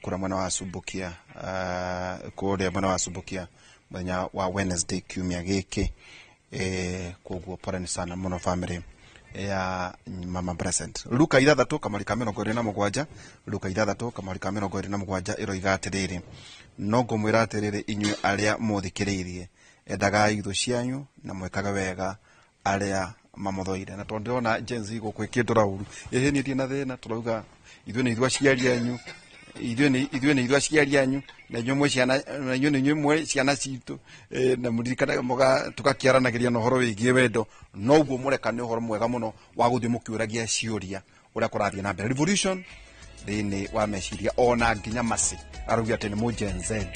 A: kũrĩa mwena wa Subukia, kũrĩa mwena wa Subukia mũthenya wa Wednesday kiumia gĩkĩ. Koguo pole sana mũno family ya Mama Blessed. Luka 3:27, Luka 3:27 iroiga atĩrĩrĩ, no ngũmwĩra atĩrĩrĩ inyuĩ arĩa mũthikĩrĩirie, endagai ithu cianyu na mwekaga wega arĩa mamũthoire. Na tondũ ndĩrona Gen Z gũkũ ĩkĩndora ũru, ĩhĩnĩtie na thĩna, tũrauga ithuĩ nĩ ithuĩ aciari anyu, ithuĩ nĩ ithuĩ aciari anyu, na inyuĩ mwe ciana, na inyuĩ nĩ inyuĩ ciana citũ, na mũririkanaga tũgakĩaranagĩria na ũhoro wĩgiĩ wendo, no ũguo mũreka nĩ ũhoro mwega mũno wa gũthiĩ mũkĩũragia ciũria ũrĩa kũrathiĩ na mbere. Revolution thĩinĩ wa meciria, ona nginya Masi arauga atĩ nĩ mũ Gen Z.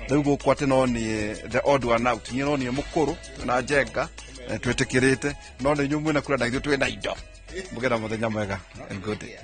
A: Rĩu gũkũ atĩ no nĩ the odd one out, niĩ no nĩ mũkũrũ na njenga twĩtĩkĩrĩte, no nĩ inyuĩ mwĩna kura na ithuĩ twĩna indo. Mũgera mũthenya mwega and good day.